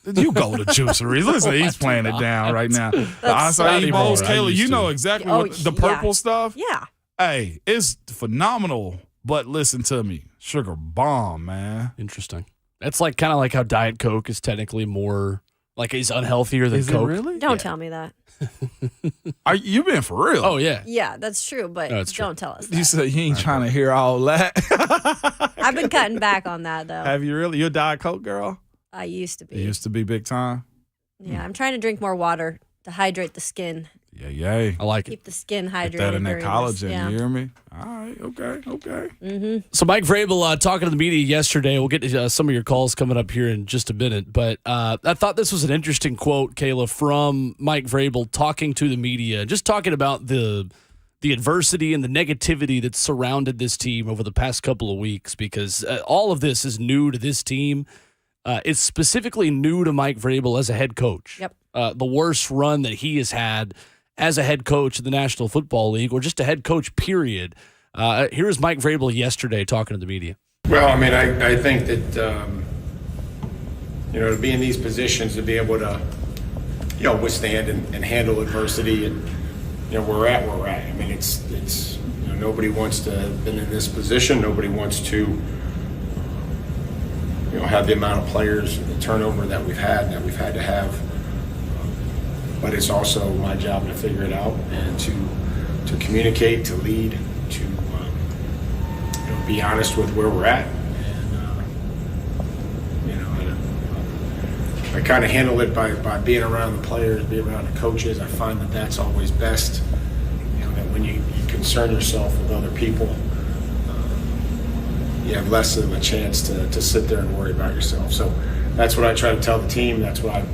you go to juiceries. Listen, he's playing it down right now. The That's acai not bowls, anymore. I Kayla, used you to. know exactly Oh, what the purple stuff. Yeah. Hey, it's phenomenal. But listen to me, sugar bomb, man. Interesting. It's like kind of like how Diet Coke is technically more like is unhealthier than Is Coke. it really? Don't tell me that. You been for real? Oh yeah. Yeah, that's true, but No, it's true. don't tell us You that. said you ain't trying to hear all that. I've been cutting back on that, though. Have you really? You're a Diet Coke girl? I used to It be. used to be big time. Yeah, I'm trying to drink more water to hydrate the skin. Yeah, yay. I like it. Keep the skin hydrated. Get that in that during collagen, this. Yeah. you hear me? All right, okay. So Mike Vrabel talking to the media yesterday. We'll get to some of your calls coming up here in just a minute. But I thought this was an interesting quote, Kayla, from Mike Vrabel talking to the media, just talking about the adversity and the negativity that's surrounded this team over the past couple of weeks, because all of this is new to this team. It's specifically new to Mike Vrabel as a head coach. Yep. The worst run that he has had as a head coach in the National Football League, or just a head coach, period. Here's Mike Vrabel yesterday talking to the media. Well, I mean, I think that, to be in these positions, to be able to, withstand and handle adversity, and, where we're at. I mean, it's nobody wants to have been in this position. Nobody wants to, have the amount of players, the turnover that we've had to have. But it's also my job to figure it out and to communicate, to lead, to be honest with where we're at. And I kind of handle it by being around the players, being around the coaches. I find that that's always best. That when you concern yourself with other people, you have less of a chance to sit there and worry about yourself. So that's what I try to tell the team. That's what I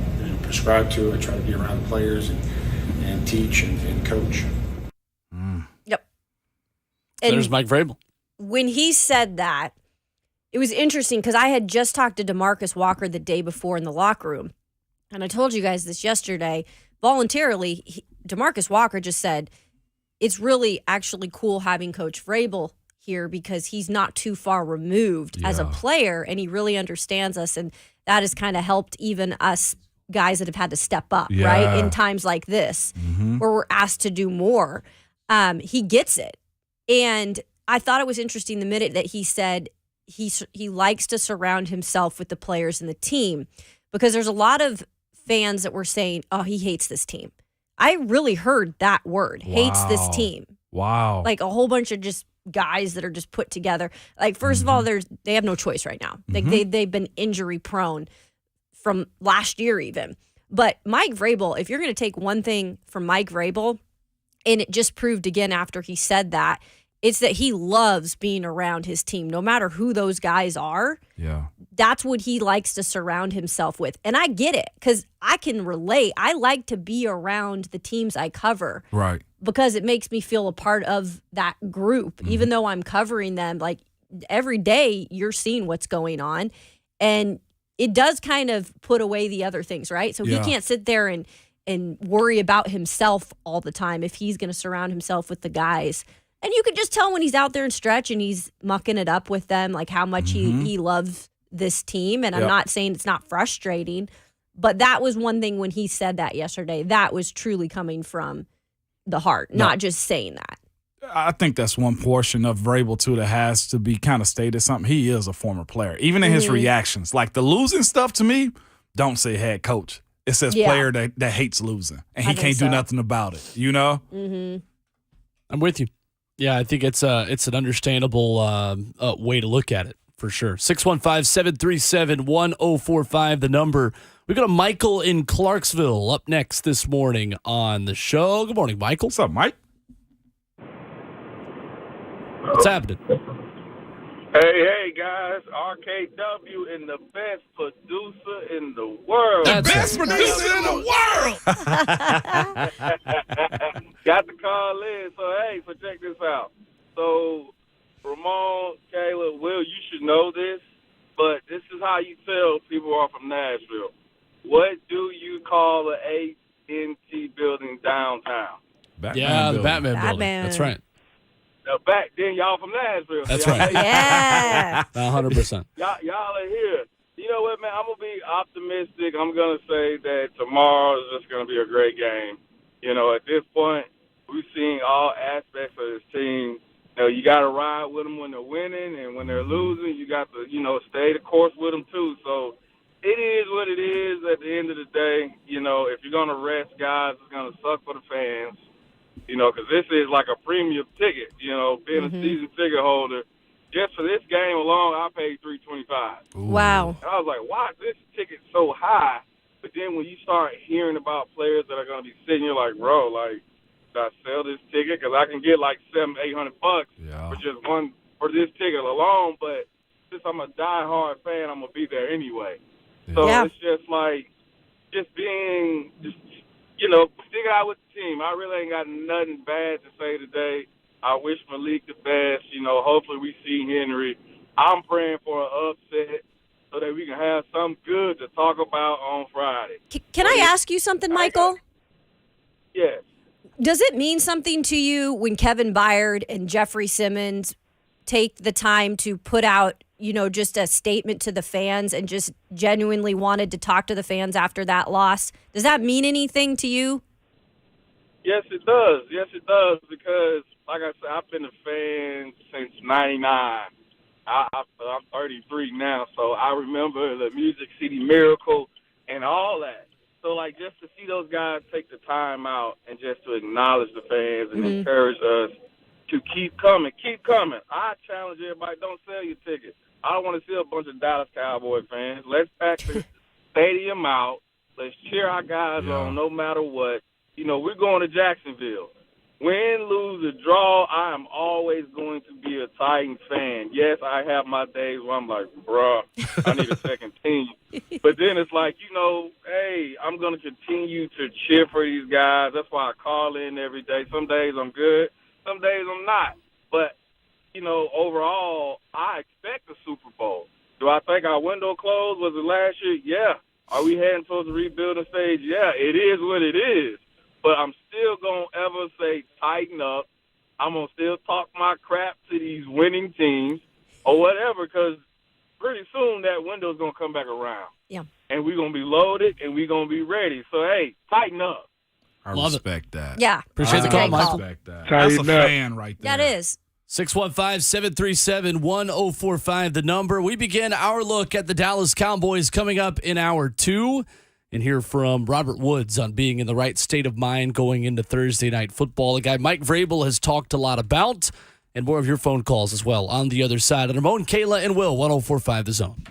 prescribe to. I try to be around the players and teach and coach. Yep. So And there's Mike Vrabel. when he said that, it was interesting because I had just talked to DeMarcus Walker the day before in the locker room. And I told you guys this yesterday. Voluntarily, DeMarcus Walker just said, it's really actually cool having Coach Vrabel here because he's not too far removed as a player, and he really understands us. And that has kind of helped even us guys that have had to step up, right? In times like this, where we're asked to do more. He gets it. And I thought it was interesting the minute that he said he likes to surround himself with the players and the team, because there's a lot of fans that were saying, oh, he hates this team. I really heard that word, hates this team. Wow. Like a whole bunch of just guys that are just put together. Like, first of all, they have no choice right now. Like they've been injury prone from last year even. But Mike Vrabel, if you're going to take one thing from Mike Vrabel, and it just proved again after he said that, it's that he loves being around his team, no matter who those guys are. Yeah. That's what he likes to surround himself with. And I get it, because I can relate. I like to be around the teams I cover. Right. Because it makes me feel a part of that group, even though I'm covering them. Like, every day you're seeing what's going on, and it does kind of put away the other things, right? So he can't sit there and worry about himself all the time if he's going to surround himself with the guys. And you can just tell when he's out there and stretch and he's mucking it up with them, like how much he loves this team. And I'm not saying it's not frustrating, but that was one thing when he said that yesterday. That was truly coming from the heart, not just saying that. I think that's one portion of Vrabel, too, that has to be kind of stated something. He is a former player. Even in his reactions. Like the losing stuff, to me, don't say head coach. It says player that hates losing. And he can't do nothing about it, you know? I'm with you. Yeah, I think it's an understandable way to look at it for sure. 615-737-1045, the number. We got a Michael in Clarksville up next this morning on the show. Good morning, Michael. What's up, Mike? What's happening? Hey, guys. RKW and the best producer in the world. That's right. producer in the world. Got the call in. So check this out. So, Ramon, Kayla, Will, you should know this, but this is how you tell people are from Nashville. What do you call the AT&T building downtown? Yeah, the Batman building. That's right. Back then, y'all from Nashville. That's so right. Yeah. 100%. Y'all are here. You know what, man? I'm going to be optimistic. I'm going to say that tomorrow is just going to be a great game. You know, at this point, we've seen all aspects of this team. You know, you got to ride with them when they're winning, and when they're losing, you got to, stay the course with them, too. So it is what it is at the end of the day. You know, if you're going to rest guys, it's going to suck for the fans. You know, because this is like a premium ticket. You know, being a season ticket holder, just for this game alone, I paid $325. Wow. And I was like, why is this ticket so high? But then when you start hearing about players that are going to be sitting, you're like, bro, like, should I sell this ticket? Because I can get like $700-800 for just one for this ticket alone. But since I'm a diehard fan, I'm gonna be there anyway. So it's just like being sticking out with the team. I really ain't got nothing bad to say today. I wish Malik the best. You know, hopefully we see Henry. I'm praying for an upset so that we can have something good to talk about on Friday. Can I ask you something, Michael? Yes. Does it mean something to you when Kevin Byard and Jeffrey Simmons take the time to put out, just a statement to the fans and just genuinely wanted to talk to the fans after that loss? Does that mean anything to you? Yes, it does. Yes, it does. Because, like I said, I've been a fan since '99. I'm 33 now, so I remember the Music City Miracle and all that. So, like, just to see those guys take the time out and just to acknowledge the fans and encourage us to keep coming. Keep coming. I challenge everybody, don't sell your tickets. I don't want to see a bunch of Dallas Cowboy fans. Let's pack the stadium out. Let's cheer our guys on no matter what. We're going to Jacksonville. Win, lose, or draw, I am always going to be a Titans fan. Yes, I have my days where I'm like, bruh, I need a second team. But then it's like, hey, I'm going to continue to cheer for these guys. That's why I call in every day. Some days I'm good. Some days I'm not. But, overall, I expect the Super Bowl. Do I think our window closed? Was it last year? Yeah. Are we heading towards the rebuilding stage? Yeah, it is what it is. But I'm still going to ever say tighten up. I'm going to still talk my crap to these winning teams or whatever, because pretty soon that window's going to come back around. Yeah. And we're going to be loaded and we're going to be ready. So, hey, tighten up. I Love respect that. Yeah. Appreciate the call, Michael. Respect that. That's a fan right there. That is. 615-737-1045, the number. We begin our look at the Dallas Cowboys coming up in hour 2. And hear from Robert Woods on being in the right state of mind going into Thursday Night Football, a guy Mike Vrabel has talked a lot about, and more of your phone calls as well on the other side. And Ramon, Kayla, and Will, 1045 The Zone.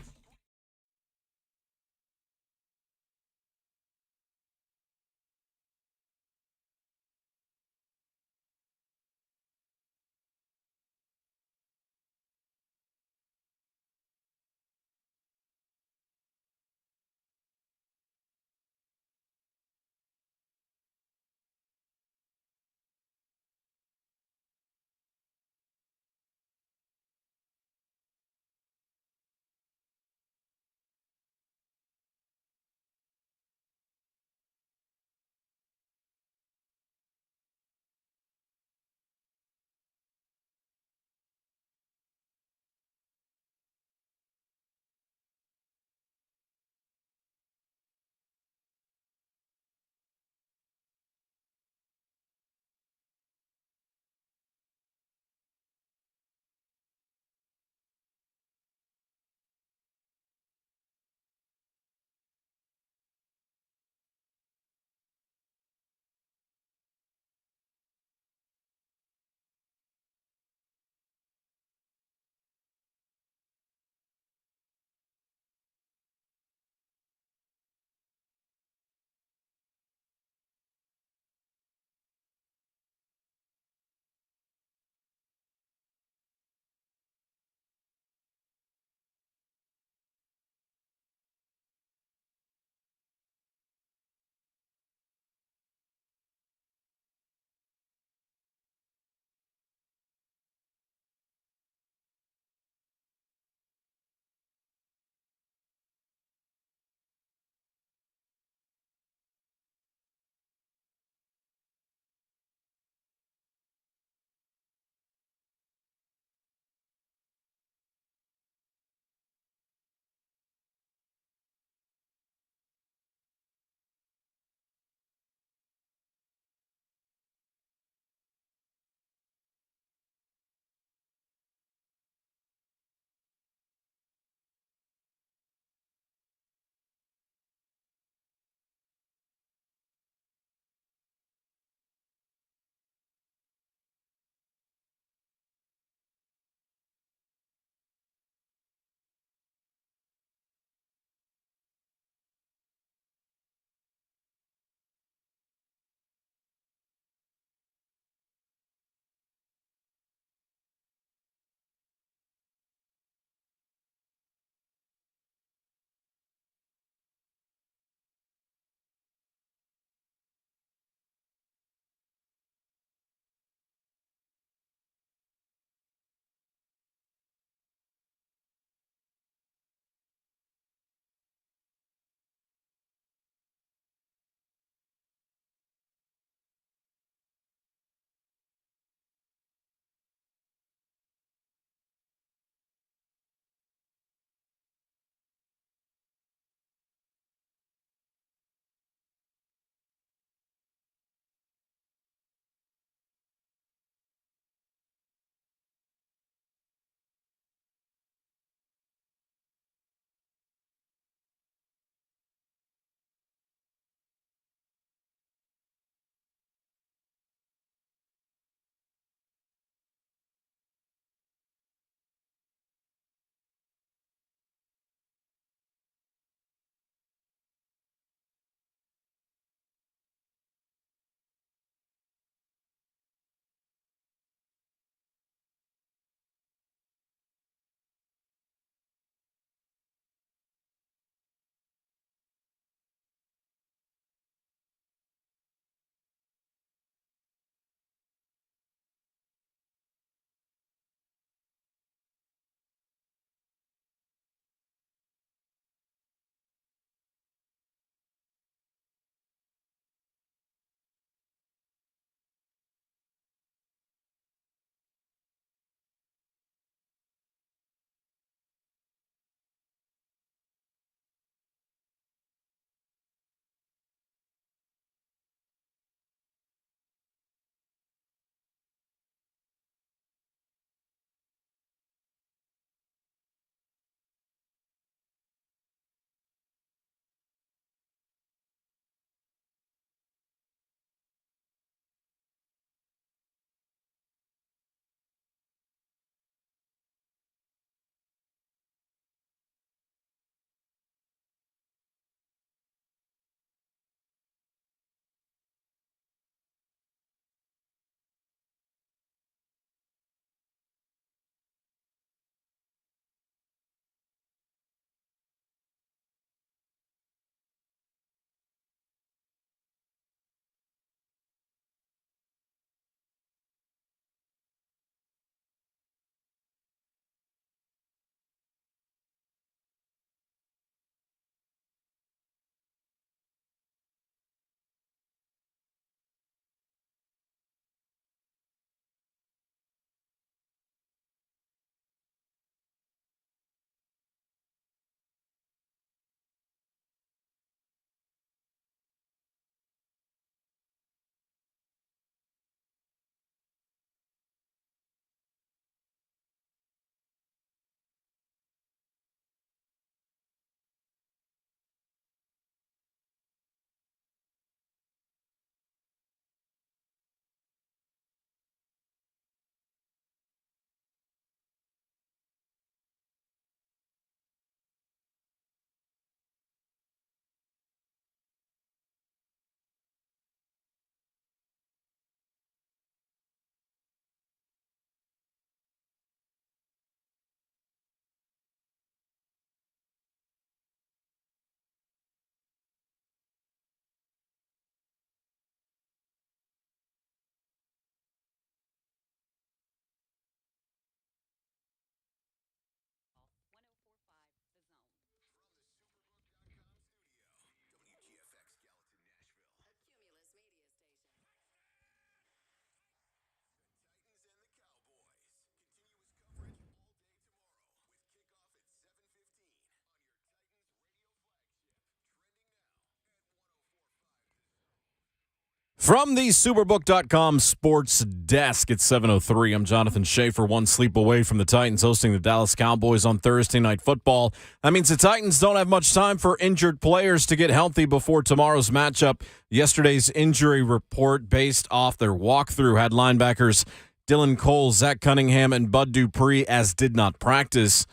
From the Superbook.com sports desk, it's 7:03. I'm Jonathan Schaefer, one sleep away from the Titans hosting the Dallas Cowboys on Thursday Night Football. That means the Titans don't have much time for injured players to get healthy before tomorrow's matchup. Yesterday's injury report, based off their walkthrough, had linebackers Dylan Cole, Zach Cunningham, and Bud Dupree as did not practice.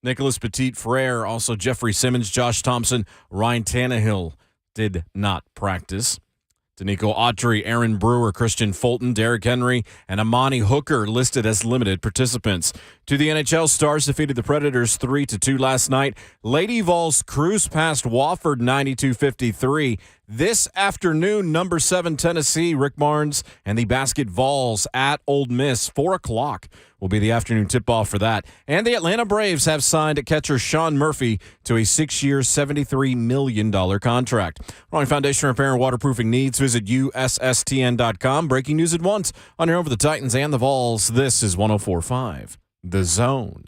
Nicholas Petit-Frere, also Jeffrey Simmons, Josh Thompson, Ryan Tannehill did not practice. Danico Autry, Aaron Brewer, Christian Fulton, Derrick Henry, and Amani Hooker listed as limited participants. To the NHL, Stars defeated the Predators 3-2 last night. Lady Vols cruise past Wofford 92-53. This afternoon, number 7 Tennessee, Rick Barnes, and the Basket Vols at Ole Miss. 4 o'clock will be the afternoon tip-off for that. And the Atlanta Braves have signed catcher Sean Murphy to a 6-year, $73 million contract. Rolling Foundation Repair and Waterproofing needs, visit USSTN.com. Breaking news at once on your home for the Titans and the Vols. This is 104.5 The Zone.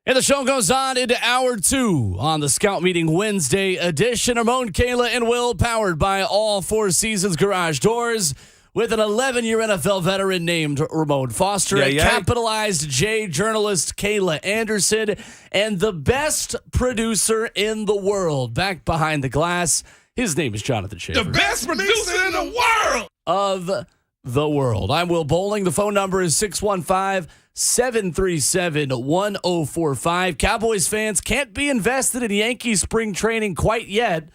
And the show goes on into hour 2 on the Scout Meeting Wednesday edition. Ramon, Kayla, and Will, powered by All Four Seasons Garage Doors, with an 11-year NFL veteran named Ramon Foster, a capitalized J journalist Kayla Anderson, and the best producer in the world back behind the glass. His name is Jonathan Schaefer. The best producer in the world of the world. I'm Will Bowling. The phone number is 615-737-1045. Cowboys fans can't be invested in Yankees spring training quite yet.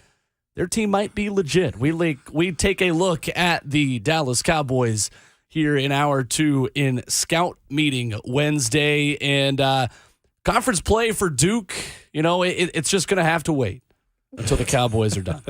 Their team might be legit. We take a look at the Dallas Cowboys here in hour 2 in Scout Meeting Wednesday. And conference play for Duke, it's just going to have to wait until the Cowboys are done.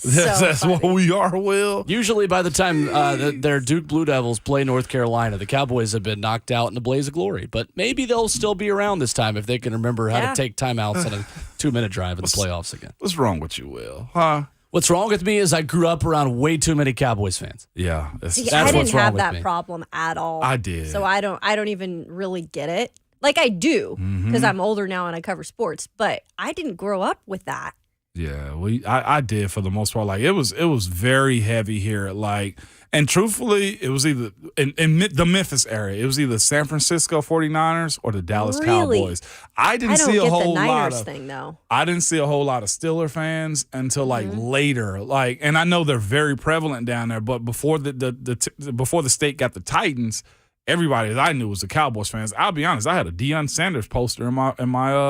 That's what we are, Will. Usually by the time their Duke Blue Devils play North Carolina, the Cowboys have been knocked out in a blaze of glory. But maybe they'll still be around this time if they can remember how to take timeouts on a 2-minute drive in the playoffs again. What's wrong with you, Will? Huh? What's wrong with me is I grew up around way too many Cowboys fans. Yeah. See, I didn't have that problem at all. I did. So I don't even really get it. Like I do, because I'm older now and I cover sports, but I didn't grow up with that. Yeah, I did for the most part. Like it was very heavy here. Like, and truthfully, it was either in the Memphis area, it was either San Francisco 49ers or the Dallas Cowboys. I didn't see a whole lot of thing though. I didn't see a whole lot of Steeler fans until like later. Like, and I know they're very prevalent down there, but before before the state got the Titans, everybody that I knew was the Cowboys fans. I'll be honest, I had a Deion Sanders poster in my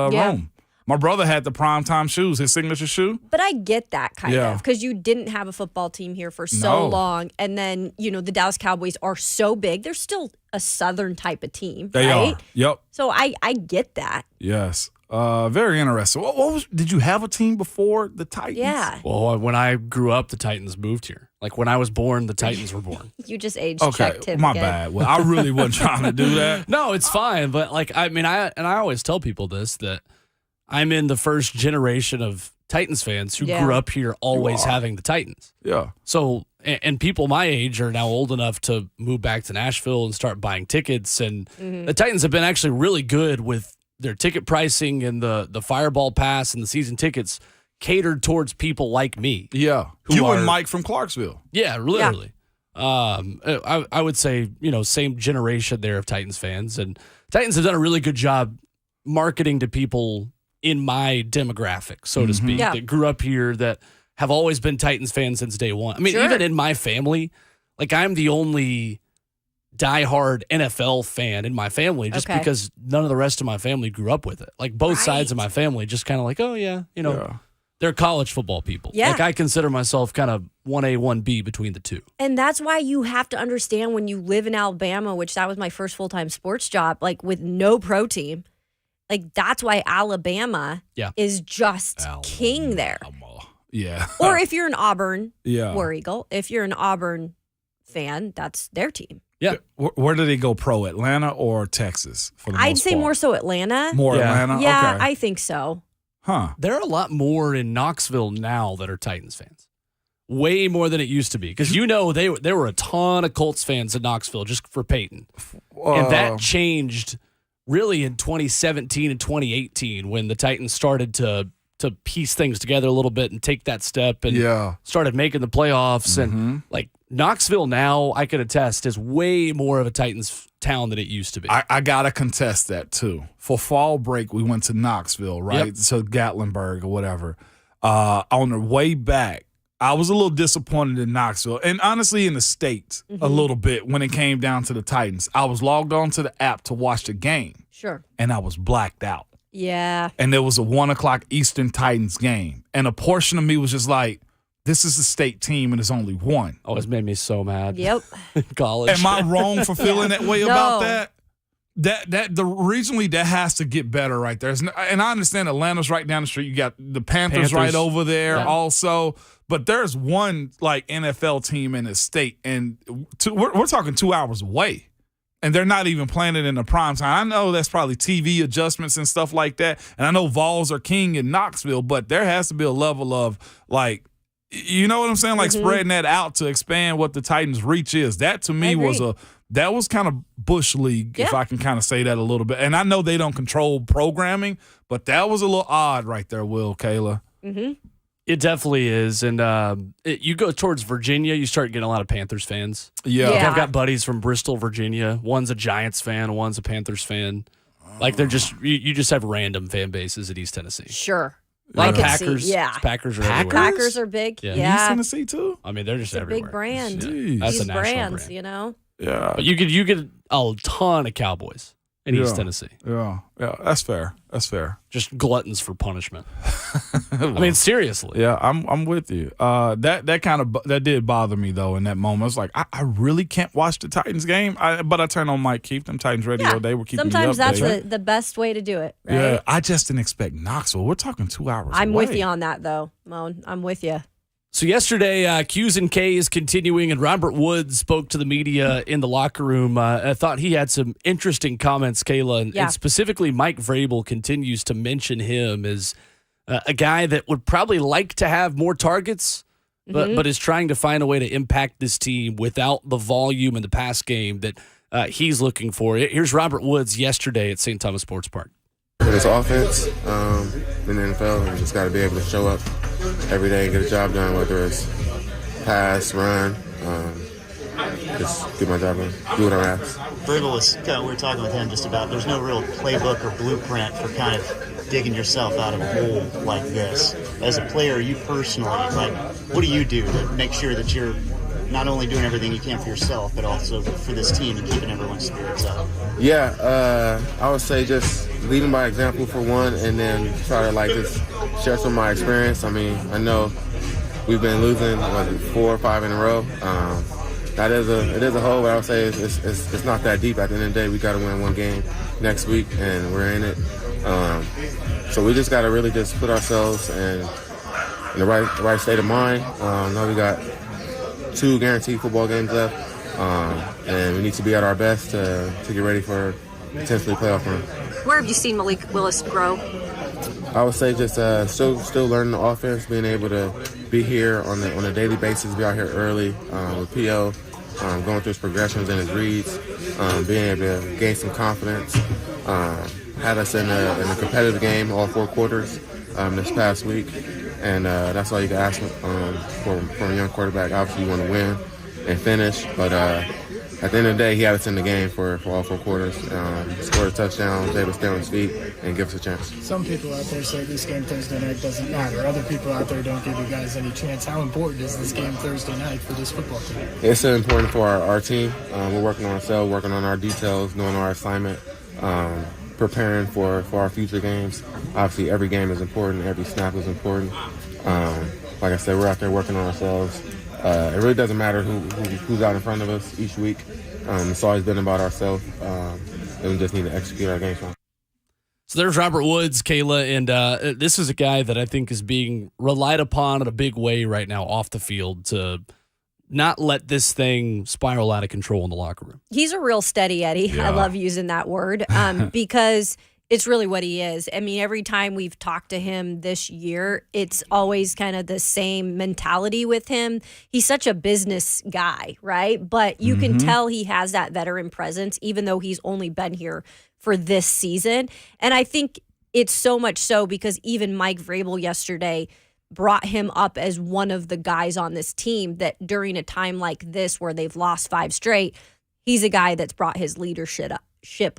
room. My brother had the primetime shoes, his signature shoe. But I get that kind of, because you didn't have a football team here for so long. And then, the Dallas Cowboys are so big. They're still a Southern type of team, They right? are. Yep. So I get that. Yes. Very interesting. Did you have a team before the Titans? Yeah. Well, when I grew up, the Titans moved here. Like when I was born, the Titans were born. You just age-checked him my again. bad. Well, I really wasn't trying to do that. No, it's fine. But I always tell people this, that I'm in the first generation of Titans fans who grew up here always having the Titans. Yeah. So, and people my age are now old enough to move back to Nashville and start buying tickets. And the Titans have been actually really good with their ticket pricing and the Fireball Pass and the season tickets catered towards people like me. Yeah. And Mike from Clarksville. Yeah, literally. Yeah. I would say, same generation there of Titans fans. And Titans have done a really good job marketing to people in my demographic, so to speak, that grew up here, that have always been Titans fans since day one. I mean, even in my family, like I'm the only diehard NFL fan in my family just because none of the rest of my family grew up with it. Like both sides of my family just kind of like, oh yeah, they're college football people. Yeah. Like I consider myself kind of 1A, 1B between the two. And that's why you have to understand when you live in Alabama, which that was my first full-time sports job, like with no pro team. Like, that's why Alabama is just king there. Yeah. Or if you're an Auburn Yeah. War Eagle, if you're an Auburn fan, that's their team. Yeah. Where did they go pro? Atlanta or Texas? For the I'd most say part? more so Atlanta. More Yeah. Atlanta? Yeah, Okay. I think so. Huh. There are a lot more in Knoxville now that are Titans fans. Way more than it used to be. Because there were a ton of Colts fans in Knoxville just for Peyton. And that changed really in 2017 and 2018 when the Titans started to piece things together a little bit and take that step and started making the playoffs. And like Knoxville now, I can attest, is way more of a Titans town than it used to be. I got to contest that, too. For fall break, we went to Knoxville, right? Yep. So Gatlinburg or whatever. On the way back, I was a little disappointed in Knoxville. And honestly, in the States, a little bit when it came down to the Titans. I was logged on to the app to watch the game, Sure. and I was blacked out. Yeah. And there was a 1 o'clock Eastern Titans game. And a portion of me was just like, this is the state team, and it's only one. Oh, it's made me so mad. Yep. In college. Am I wrong for feeling that way No. about that? Regionally that has to get better right there. And I understand Atlanta's right down the street. You got the Panthers right over there also. But there's one like NFL team in the state, and we're talking 2 hours away. And they're not even playing it in the prime time. I know that's probably TV adjustments and stuff like that. And I know Vols are king in Knoxville, but there has to be a level of like, you know what I'm saying? Like spreading that out to expand what the Titans' reach is. That to me was kind of Bush League, if I can kind of say that a little bit. And I know they don't control programming, but that was a little odd right there, Kayla. Mm-hmm. It definitely is. And you go towards Virginia, you start getting a lot of Panthers fans. Yeah. I've got buddies from Bristol, Virginia. One's a Giants fan, one's a Panthers fan. Like they're just you just have random fan bases at East Tennessee. Sure. A lot I of can Packers. see, yeah. Packers are Packers? everywhere. Packers are big. Yeah. Yeah. East Tennessee too? I mean, they're just It's a everywhere. big brand. Jeez. That's These a national brands, brand. you know? Yeah. But you get a ton of Cowboys in East Tennessee. Yeah. That's fair. Just gluttons for punishment. I mean, seriously. Yeah, I'm with you. That did bother me though in that moment. I was like, I really can't watch the Titans game. But I turned on Mike Keith, them Titans radio. Yeah. They were keeping Sometimes me that's updated. the best way to do it, right? Yeah, I just didn't expect Knoxville. We're talking 2 hours. I'm away. with you on that, though, Moan. I'm with you. So yesterday, Q's and K's continuing, and Robert Woods spoke to the media in the locker room. I thought he had some interesting comments, Kayla, and specifically Mike Vrabel continues to mention him as a guy that would probably like to have more targets, but is trying to find a way to impact this team without the volume in the pass game that he's looking for. Here's Robert Woods yesterday at St. Thomas Sports Park. It's offense in the NFL. You just got to be able to show up every day and get a job done, whether it's pass, run, just do my job and do what I'm asked. Vrabel was we were talking with him just about there's no real playbook or blueprint for kind of digging yourself out of a hole like this. As a player, you personally, like, what do you do to make sure that you're not only doing everything you can for yourself, but also for this team and keeping everyone's spirits up? Yeah, I would say just leading by example for one, and then try to just share some of my experience. I mean, I know we've been losing 4 or 5 in a row. It is a hole, but I would say it's not that deep. At the end of the day, we got to win one game next week, and we're in it. So we just got to really just put ourselves in the right state of mind. Now we got 2 guaranteed football games left, and we need to be at our best to get ready for potentially playoff run. Where have you seen Malik Willis grow? I would say just still learning the offense, being able to be here on a daily basis, be out here early with P.O., going through his progressions and his reads, being able to gain some confidence. Had us in a competitive game all 4 quarters this past week, and that's all you can ask for a young quarterback. Obviously, you want to win and finish, but at the end of the day, he had us in the game for all 4 quarters. Scored a touchdown, was able to stay on his feet and give us a chance. Some people out there say this game Thursday night doesn't matter. Other people out there don't give you guys any chance. How important is this game Thursday night for this football team? It's important for our team. We're working on ourselves, working on our details, knowing our assignment, preparing for our future games. Obviously, every game is important. Every snap is important. Like I said, we're out there working on ourselves. It really doesn't matter who's out in front of us each week. It's always been about ourselves, and we just need to execute our game plan. So there's Robert Woods, Kayla, and this is a guy that I think is being relied upon in a big way right now off the field to not let this thing spiral out of control in the locker room. He's a real steady Eddie. Yeah. I love using that word because it's really what he is. I mean, every time we've talked to him this year, it's always kind of the same mentality with him. He's such a business guy, right? But you can tell he has that veteran presence, even though he's only been here for this season. And I think it's so much so because even Mike Vrabel yesterday brought him up as one of the guys on this team that during a time like this where they've lost 5 straight, he's a guy that's brought his leadership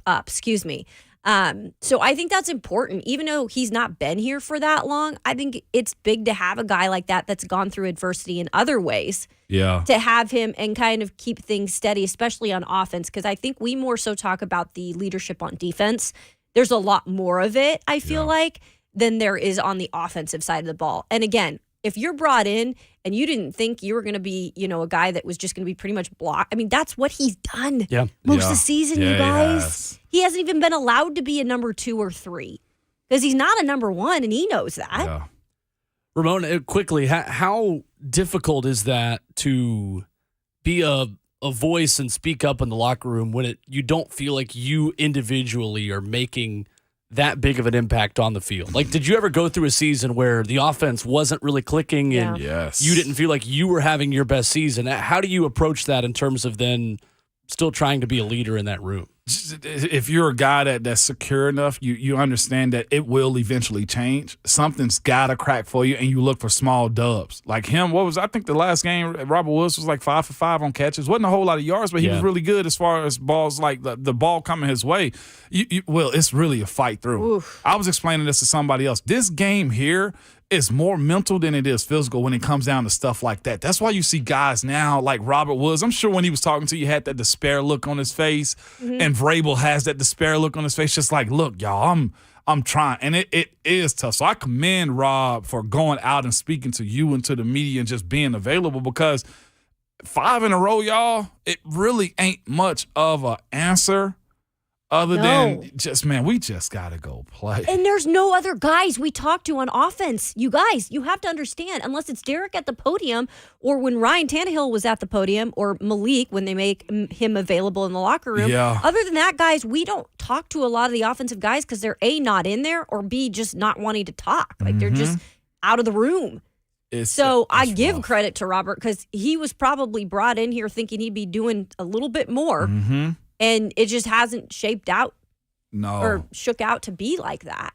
up. So I think that's important. Even though he's not been here for that long, I think it's big to have a guy like that that's gone through adversity in other ways. Yeah. To have him and kind of keep things steady, especially on offense, because I think we more so talk about the leadership on defense. There's a lot more of it, I feel like, than there is on the offensive side of the ball. And again, if you're brought in and you didn't think you were going to be, a guy that was just going to be pretty much blocked, I mean, that's what he's done most of the season, you guys. He hasn't even been allowed to be a number 2 or 3 because he's not a number 1, and he knows that. Yeah. Ramon, quickly, how difficult is that to be a voice and speak up in the locker room when you don't feel like you individually are making that big of an impact on the field? Like, did you ever go through a season where the offense wasn't really clicking and you didn't feel like you were having your best season? How do you approach that in terms of then still trying to be a leader in that room? If you're a guy that's secure enough, you understand that it will eventually change. Something's got to crack for you, and you look for small dubs. Like him, I think the last game, Robert Woods was like 5 for 5 on catches. Wasn't a whole lot of yards, but he was really good as far as balls, like the ball coming his way. It's really a fight through. Oof. I was explaining this to somebody else. This game here is more mental than it is physical when it comes down to stuff like that. That's why you see guys now like Robert Woods. I'm sure when he was talking to you, had that despair look on his face, and Vrabel has that despair look on his face, just like, look, y'all, I'm trying. And it is tough. So I commend Rob for going out and speaking to you and to the media and just being available, because 5 in a row, y'all, it really ain't much of an answer. Other than we just got to go play. And there's no other guys we talk to on offense. You guys, you have to understand, unless it's Derek at the podium or when Ryan Tannehill was at the podium or Malik when they make him available in the locker room. Yeah. Other than that, guys, we don't talk to a lot of the offensive guys because they're A, not in there, or B, just not wanting to talk. Like they're just out of the room. I give credit to Robert because he was probably brought in here thinking he'd be doing a little bit more. And it just hasn't shaped out or shook out to be like that.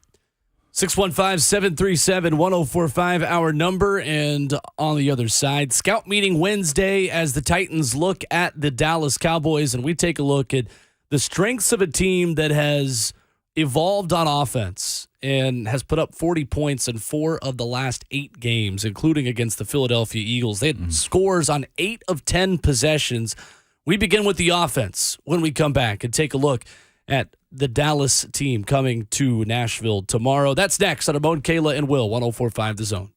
615-737-1045, our number. And on the other side, scout meeting Wednesday as the Titans look at the Dallas Cowboys. And we take a look at the strengths of a team that has evolved on offense and has put up 40 points in 4 of the last 8 games, including against the Philadelphia Eagles. They had scores on 8 of 10 possessions. We begin with the offense when we come back and take a look at the Dallas team coming to Nashville tomorrow. That's next on Ramon, Kayla, and Will, 104.5 The Zone.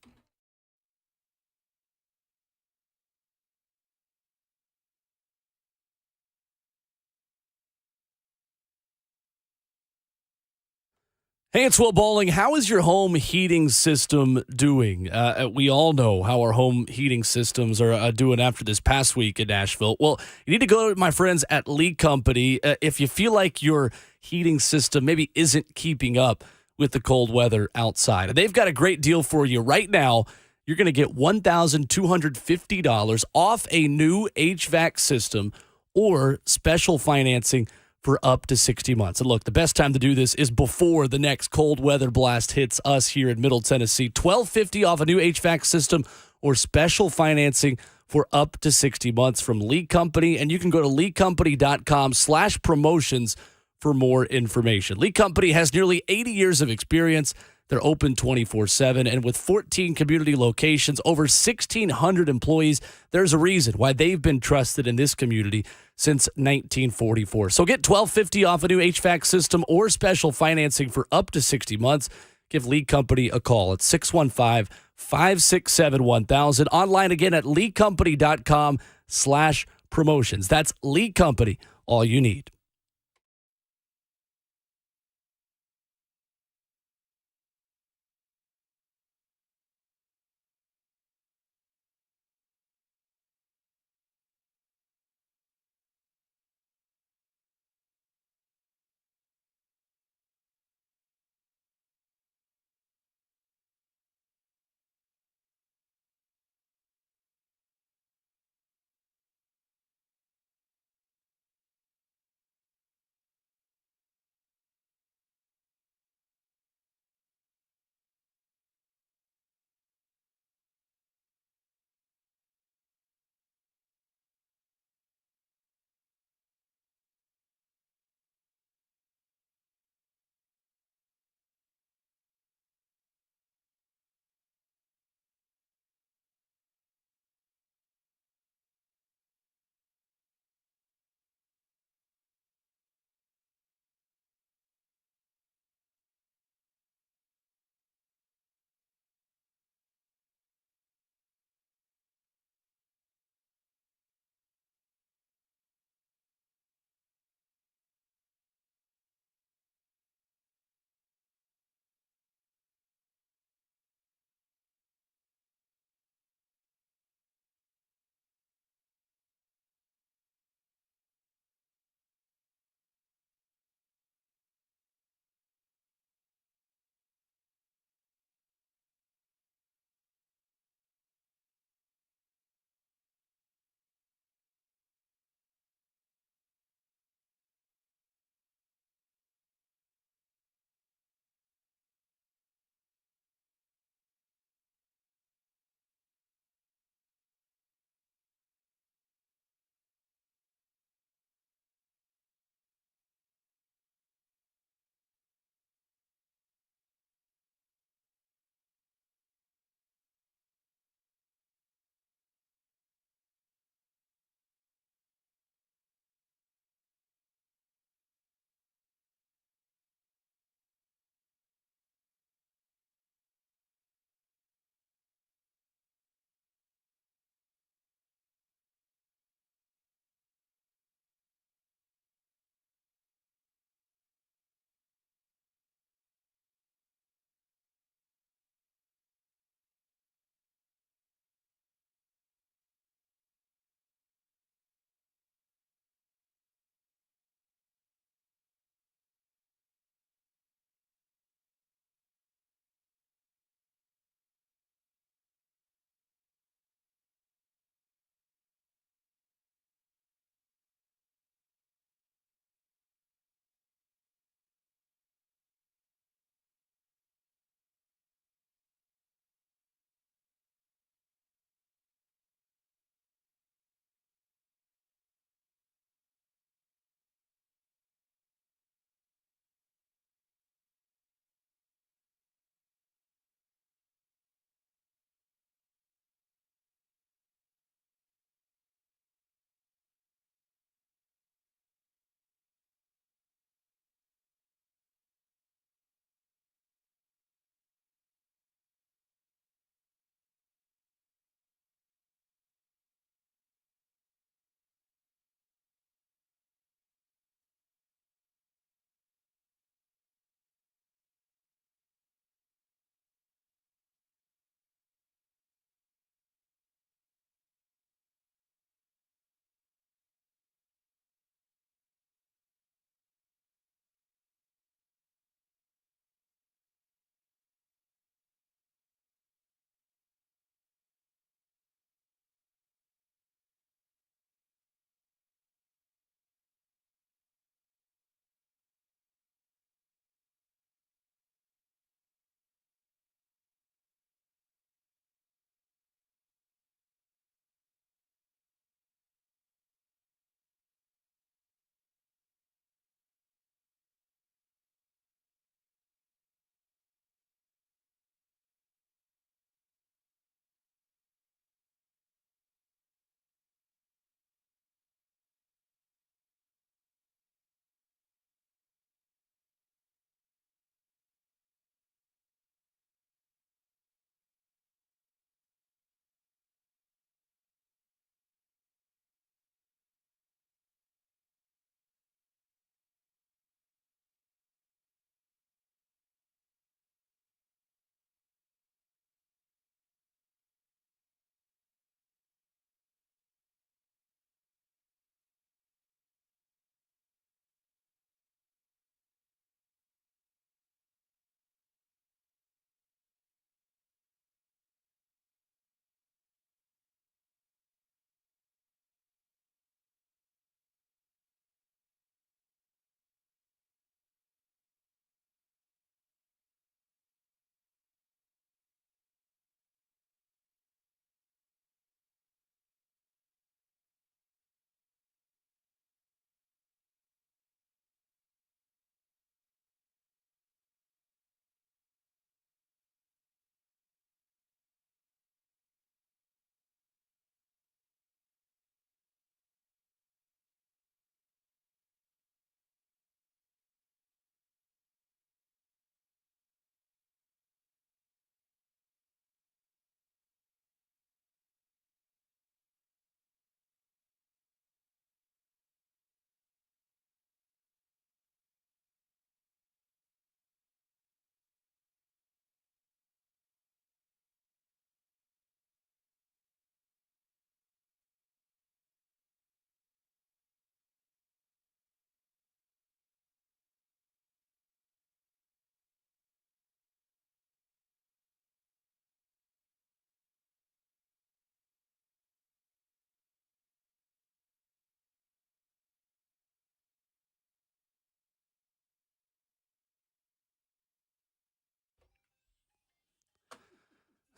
Hey, it's Will Bowling. How is your home heating system doing? We all know how our home heating systems are doing after this past week in Nashville. Well, you need to go to my friends at Lee Company. If you feel like your heating system maybe isn't keeping up with the cold weather outside, and they've got a great deal for you right now. You're going to get $1,250 off a new HVAC system or special financing for up to 60 months. And look, the best time to do this is before the next cold weather blast hits us here in Middle Tennessee. $1,250 off a new HVAC system or special financing for up to 60 months from Lee Company. And you can go to leecompany.com/promotions for more information. Lee Company has nearly 80 years of experience. They're open 24/7, and with 14 community locations, over 1,600 employees, there's a reason why they've been trusted in this community since 1944. So get $1,250 off a new HVAC system or special financing for up to 60 months. Give Lee Company a call at 615-567-1000. Online again at leecompany.com/promotions. That's Lee Company, all you need.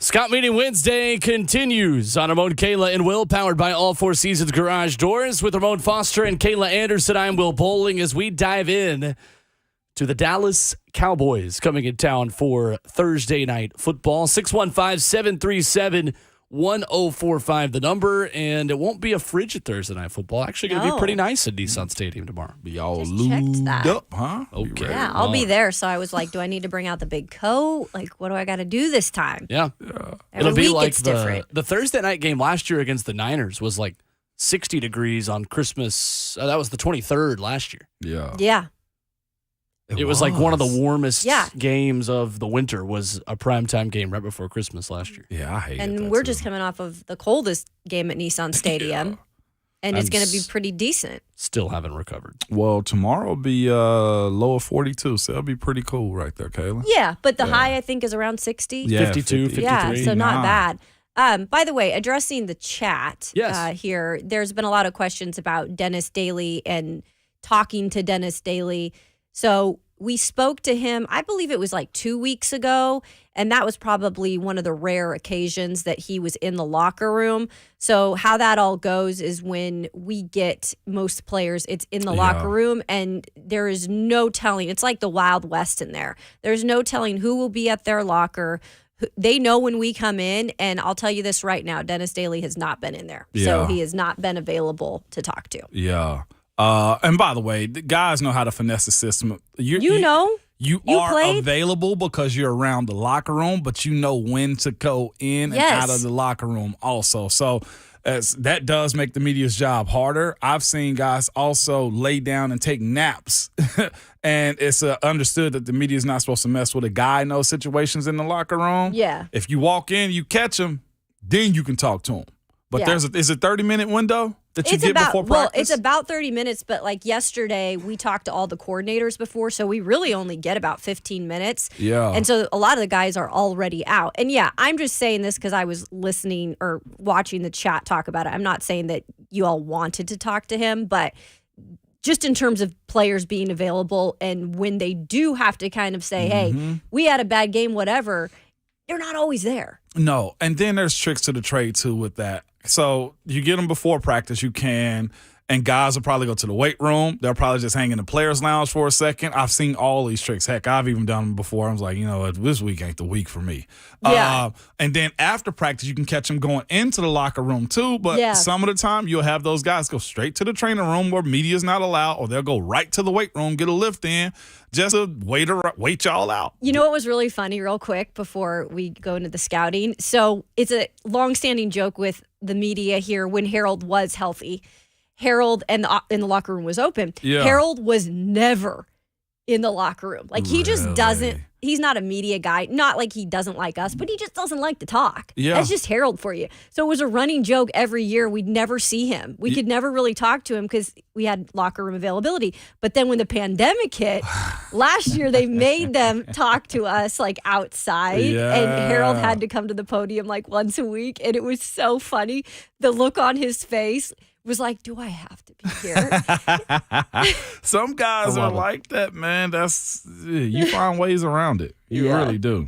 Scott Meeting Wednesday continues on Ramon, Kayla, and Will, powered by All Four Seasons Garage Doors. With Ramon Foster and Kayla Anderson, I'm Will Bowling as we dive in to the Dallas Cowboys coming in town for Thursday night football. 615-737-1045 the number, and it won't be a frigid Thursday night football. Actually going to be pretty nice at Nissan Stadium tomorrow. Be all Just lubed checked that. up, huh? Okay. Yeah, I'll be there. So I was like, do I need to bring out the big coat? Like, what do I got to do this time? Yeah. Every It'll be week like it's different. the Thursday night game last year against the Niners was like 60 degrees on Christmas. That was the 23rd last year. Yeah. Yeah. It was like one of the warmest Yeah. games of the winter was a primetime game right before Christmas last year. Yeah, I hate it. And we're just coming off of the coldest game at Nissan Stadium. And it's going to be pretty decent. Still haven't recovered. Well, tomorrow will be low of 42, so it'll be pretty cool right there, Kayla. Yeah, but the high, I think, is around 60. Yeah, 52, 53. Yeah, so not 59. bad. By the way, addressing the chat Yes. here, there's been a lot of questions about Dennis Daly and talking to Dennis Daly. So we spoke to him, I believe it was like 2 weeks ago, and that was probably one of the rare occasions that he was in the locker room. So how that all goes is when we get most players, it's in the locker room, and there is no telling. It's like the Wild West in there. There's no telling who will be at their locker. They know when we come in, and I'll tell you this right now, Dennis Daly has not been in there. So Yeah. he has not been available to talk to. Yeah. And by the way, the guys know how to finesse the system. You know. You are played? available because you're around the locker room, but you know when to go in and Yes. out of the locker room also. So that does make the media's job harder. I've seen guys also lay down and take naps. And it's understood that the media is not supposed to mess with a guy in those situations in the locker room. Yeah. If you walk in, you catch him, then you can talk to him. But Yeah. is a 30-minute window that you get before practice? Well, it's about 30 minutes, but like yesterday, we talked to all the coordinators before, so we really only get about 15 minutes. Yeah. And so a lot of the guys are already out. And yeah, I'm just saying this because I was listening or watching the chat talk about it. I'm not saying that you all wanted to talk to him, but just in terms of players being available and when they do have to kind of say, hey, we had a bad game, whatever, they're not always there. No, and then there's tricks to the trade too with that. So you get them before practice, you can, and guys will probably go to the weight room. They'll probably just hang in the players' lounge for a second. I've seen all these tricks. Heck, I've even done them before. I was like, you know what, this week ain't the week for me. Yeah. And then after practice, you can catch them going into the locker room too. But some of the time, you'll have those guys go straight to the training room where media's not allowed, or they'll go right to the weight room, get a lift in, just to wait y'all out. You know what was really funny, real quick, before we go into the scouting? So it's a longstanding joke with the media here when Harold was healthy. Harold and the locker room was open. Yeah. Harold was never in the locker room. Like, he just doesn't, he's not a media guy. Not like he doesn't like us, but he just doesn't like to talk. Yeah. That's just Harold for you. So it was a running joke every year. We'd never see him. We could never really talk to him because we had locker room availability. But then when the pandemic hit, last year they made them talk to us like outside. Yeah. And Harold had to come to the podium like once a week. And it was so funny. The look on his face was like, do I have to be here? Some guys are like that, man. You find ways around it. You really do.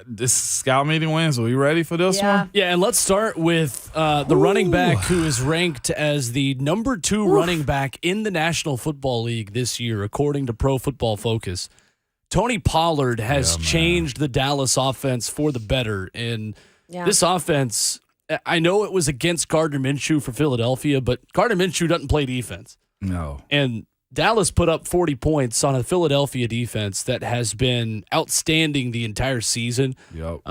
This scout meeting wins. Are we ready for this one? Yeah, and let's start with the running back who is ranked as the number 2 running back in the National Football League this year, according to Pro Football Focus. Tony Pollard has changed the Dallas offense for the better. And this offense, I know it was against Gardner Minshew for Philadelphia, but Gardner Minshew doesn't play defense. No. And Dallas put up 40 points on a Philadelphia defense that has been outstanding the entire season. Yep.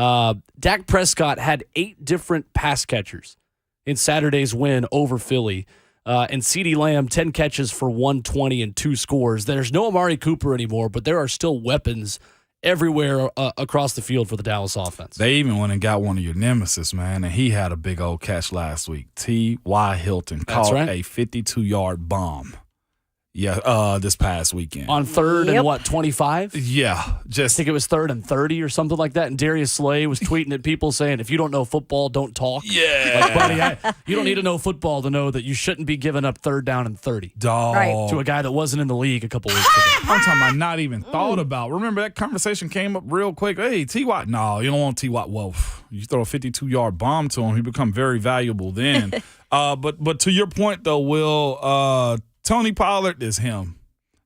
Dak Prescott had 8 different pass catchers in Saturday's win over Philly. And CeeDee Lamb, 10 catches for 120 and 2 scores. There's no Amari Cooper anymore, but there are still weapons everywhere across the field for the Dallas offense. They even went and got one of your nemesis, man, and he had a big old catch last week. T.Y. Hilton caught a 52-yard bomb. this past weekend. On third and what, 25? Yeah, I just think it was third and 30 or something like that. And Darius Slay was tweeting at people saying, if you don't know football, don't talk. Yeah. Like, buddy, you don't need to know football to know that you shouldn't be giving up third down and 30 dog to a guy that wasn't in the league a couple weeks ago. I'm talking about not even thought about. Remember that conversation came up real quick. Hey, T.Y. No, you don't want T.Y. Well, you throw a 52-yard bomb to him, he become very valuable then. But to your point, though, Will, Tony Pollard is him.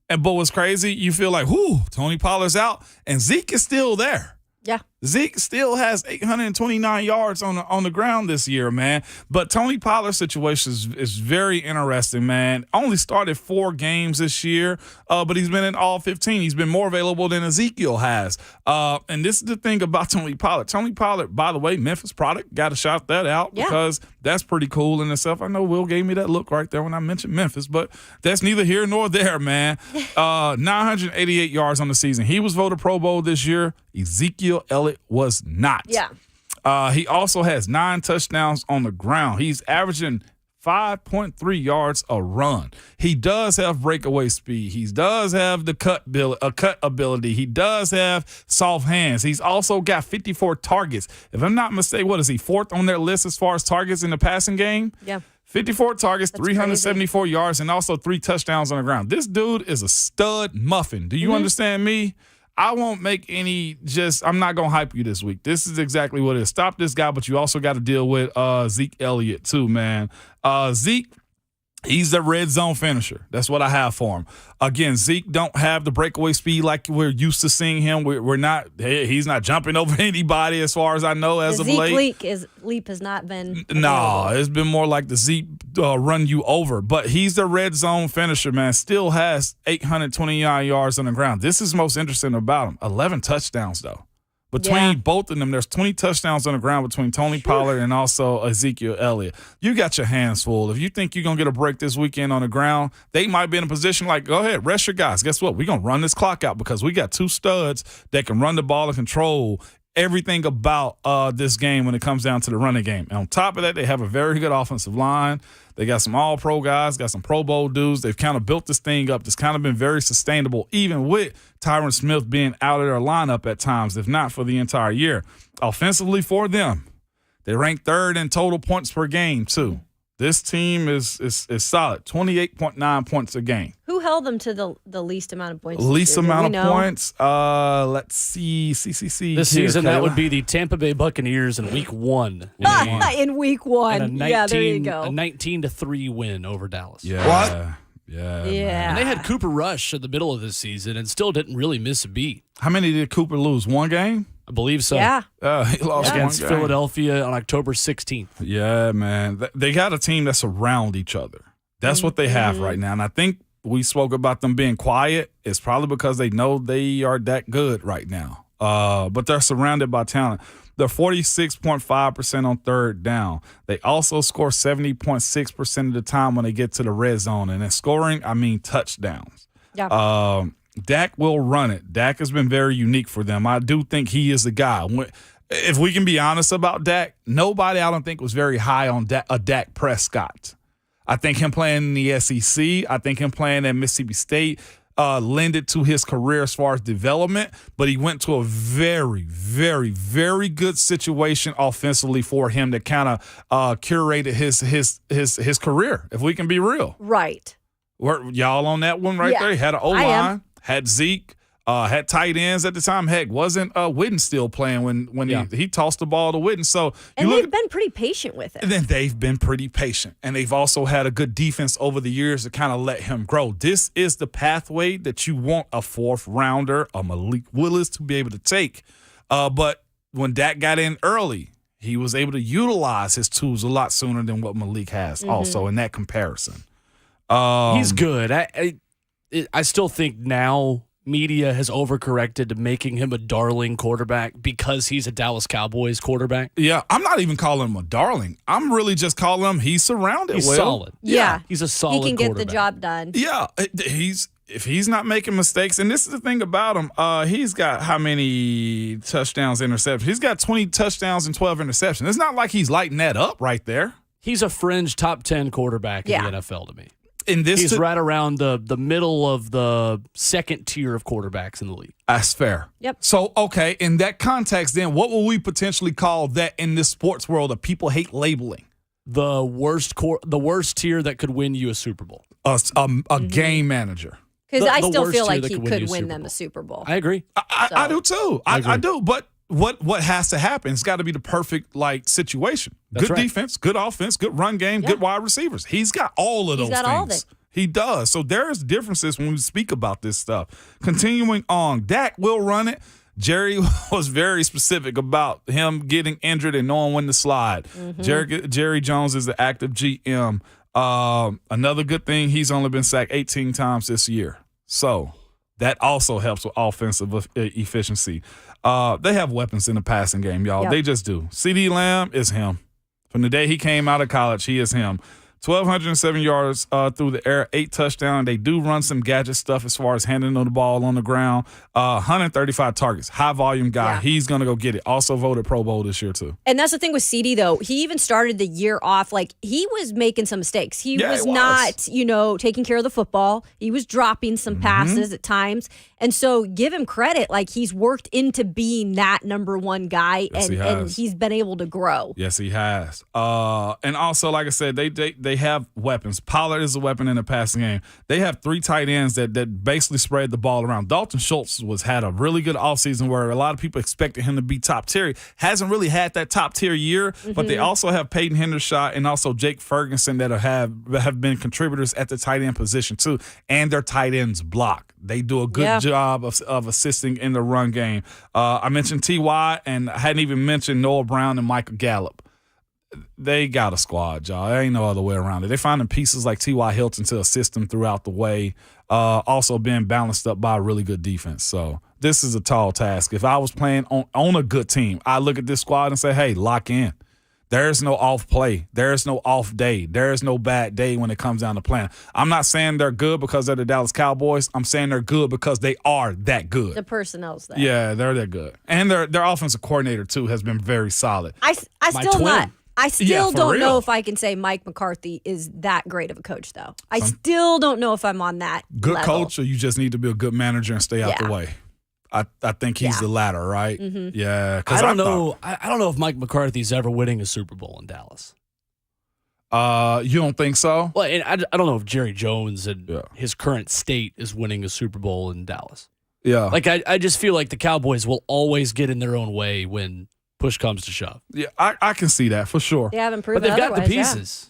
But what's crazy, you feel like, whoo, Tony Pollard's out, and Zeke is still there. Yeah. Zeke still has 829 yards on the ground this year, man. But Tony Pollard's situation is very interesting, man. Only started 4 games this year, but he's been in all 15. He's been more available than Ezekiel has. And this is the thing about Tony Pollard. Tony Pollard, by the way, Memphis product, got to shout that out because that's pretty cool in itself. I know Will gave me that look right there when I mentioned Memphis, but that's neither here nor there, man. 988 yards on the season. He was voted Pro Bowl this year. Ezekiel Elliott was not. Yeah. He also has 9 touchdowns on the ground. He's averaging 5.3 yards a run. He does have breakaway speed. He does have the cut ability. He does have soft hands. He's also got 54 targets. If I'm not mistaken, what is he, 4th on their list as far as targets in the passing game? Yeah. 54 targets, That's 374 crazy. yards, and also 3 touchdowns on the ground. This dude is a stud muffin. Do you understand me? I won't make I'm not going to hype you this week. This is exactly what it is. Stop this guy, but you also got to deal with Zeke Elliott too, man. Zeke, he's the red zone finisher. That's what I have for him. Again, Zeke don't have the breakaway speed like we're used to seeing him. We're not. He's not jumping over anybody as far as I know as of late. Leap has not been. No, it's been more like the Zeke run you over. But he's the red zone finisher, man. Still has 829 yards on the ground. This is most interesting about him. 11 touchdowns though. Between both of them, there's 20 touchdowns on the ground between Tony Pollard and also Ezekiel Elliott. You got your hands full. If you think you're going to get a break this weekend on the ground, they might be in a position like, go ahead, rest your guys. Guess what? We're going to run this clock out because we got 2 studs that can run the ball and control everything about this game when it comes down to the running game. And on top of that, they have a very good offensive line. They got some all-pro guys, got some Pro Bowl dudes. They've kind of built this thing up. It's kind of been very sustainable, even with Tyron Smith being out of their lineup at times, if not for the entire year. Offensively for them, they rank 3rd in total points per game, too. This team is solid, 28.9 points a game. Who held them to the least amount of points? Least amount of points? Let's see. CCC. This season, that would be the Tampa Bay Buccaneers in Week 1. In Week 1. And There you go. A 19-3 win over Dallas. Yeah. What? Yeah. And they had Cooper Rush at the middle of this season and still didn't really miss a beat. How many did Cooper lose? 1 game? I believe so. Yeah. He lost Against 1 game. Philadelphia on October 16th. Yeah, man. They got a team that's around each other. That's what they have right now. And I think we spoke about them being quiet. It's probably because they know they are that good right now. But they're surrounded by talent. They're 46.5% on 3rd down. They also score 70.6% of the time when they get to the red zone. And in scoring, I mean touchdowns. Yeah. Dak will run it. Dak has been very unique for them. I do think he is the guy. If we can be honest about Dak, nobody I don't think was very high on Dak Prescott. I think him playing in the SEC, I think him playing at Mississippi State lended to his career as far as development, but he went to a very, very, very good situation offensively for him that kind of curated his career, if we can be real. Right. Were y'all on that one right there? He had an O-line, had Zeke, had tight ends at the time. Heck, wasn't Witten still playing when he tossed the ball to Witten? So they've been pretty patient with him. Then they've been pretty patient, and they've also had a good defense over the years to kind of let him grow. This is the pathway that you want a 4th rounder, a Malik Willis, to be able to take. But when Dak got in early, he was able to utilize his tools a lot sooner than what Malik has. Also in that comparison. He's good. I still think now media has overcorrected to making him a darling quarterback because he's a Dallas Cowboys quarterback. Yeah, I'm not even calling him a darling. I'm really just calling him he's surrounded. He's solid. Yeah. He's a solid He can get the quarterback. job done. Yeah, if he's not making mistakes, and this is the thing about him, he's got how many touchdowns, interceptions? He's got 20 touchdowns and 12 interceptions. It's not like he's lighting that up right there. He's a fringe top 10 quarterback in the NFL to me. He's right around the middle of the second tier of quarterbacks in the league. That's fair. Yep. So, okay, in that context, then what will we potentially call that in this sports world that people hate labeling? The worst tier that could win you a Super Bowl. A game manager. Because I still worst feel tier like that he could win could you a win Super them Bowl. a Super Bowl. I agree. I do too. I do. But what has to happen? It's got to be the perfect situation. That's Good right. defense, good offense, good run game, good wide receivers. He's got all of those got things. all of it. He does. So there's differences when we speak about this stuff. Continuing on, Dak will run it. Jerry was very specific about him getting injured and knowing when to slide. Mm-hmm. Jerry Jones is the active GM. Another good thing, he's only been sacked 18 times this year. So that also helps with offensive efficiency. They have weapons in the passing game, y'all. Yep. They just do. CeeDee Lamb is him. From the day he came out of college, he is him. 1,207 yards through the air, 8 touchdowns. They do run some gadget stuff as far as handling the ball on the ground. 135 targets, high volume guy. Yeah. He's going to go get it. Also voted Pro Bowl this year too. And that's the thing with CD, though. He even started the year off like he was making some mistakes. He was not, taking care of the football. He was dropping some passes at times. And so give him credit. Like he's worked into being that number one guy, Yes, and he's been able to grow. Yes, he has. And also, like I said, they have weapons. Pollard is a weapon in the passing game. They have 3 tight ends that basically spread the ball around. Dalton Schultz had a really good offseason where a lot of people expected him to be top tier. Hasn't really had that top tier year, but they also have Peyton Hendershot and also Jake Ferguson that have been contributors at the tight end position too, and their tight ends block. They do a good job of assisting in the run game. I mentioned T.Y. and I hadn't even mentioned Noah Brown and Michael Gallup. They got a squad, y'all. There ain't no other way around it. They're finding pieces like T.Y. Hilton to assist them throughout the way, also being balanced up by a really good defense. So this is a tall task. If I was playing on a good team, I look at this squad and say, hey, lock in. There's no off play. There's no off day. There's no bad day when it comes down to playing. I'm not saying they're good because they're the Dallas Cowboys. I'm saying they're good because they are that good. The personnel's there. Yeah, they're that good. And their offensive coordinator, too, has been very solid. I still don't know real. if I can say Mike McCarthy is that great of a coach, though. I still don't know if I'm on that Good level. coach, or you just need to be a good manager and stay out the way. I think he's the latter, right? Mm-hmm. Yeah. I don't know. I don't know if Mike McCarthy's ever winning a Super Bowl in Dallas. You don't think so? Well, and I don't know if Jerry Jones in his current state is winning a Super Bowl in Dallas. Yeah. Like I just feel like the Cowboys will always get in their own way when push comes to shove. Yeah, I can see that for sure. They haven't proven But they've got the otherwise, pieces.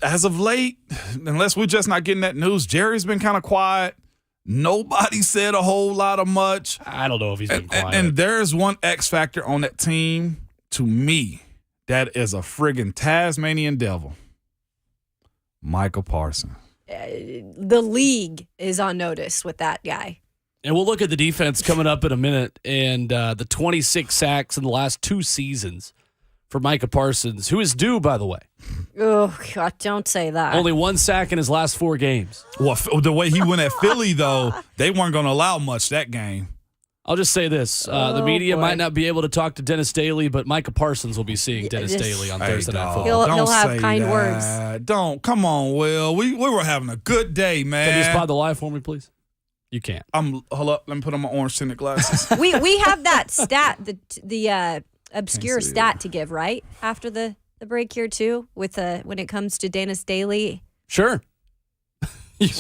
As of late, unless we're just not getting that news, Jerry's been kind of quiet. Nobody said a whole lot of much. I don't know if he's been quiet. And there's one X factor on that team, to me, that is a friggin' Tasmanian devil. Michael Parsons. The league is on notice with that guy. And we'll look at the defense coming up in a minute. And the 26 sacks in the last 2 seasons for Micah Parsons, who is due, by the way. Oh, God, don't say that. Only 1 sack in his last 4 games. Well, the way he went at Philly, though, they weren't going to allow much that game. I'll just say this. The media might not be able to talk to Dennis Daly, but Micah Parsons will be seeing Dennis Daly on Thursday Night Football. He'll have kind that. words. Don't. Come on, Will. We were having a good day, man. Can you spot the live for me, please? You can't. Hold up. Let me put on my orange tinted glasses. we have that stat, the obscure stat to give, right? After the break here, too, with when it comes to Dennis Daly. Sure.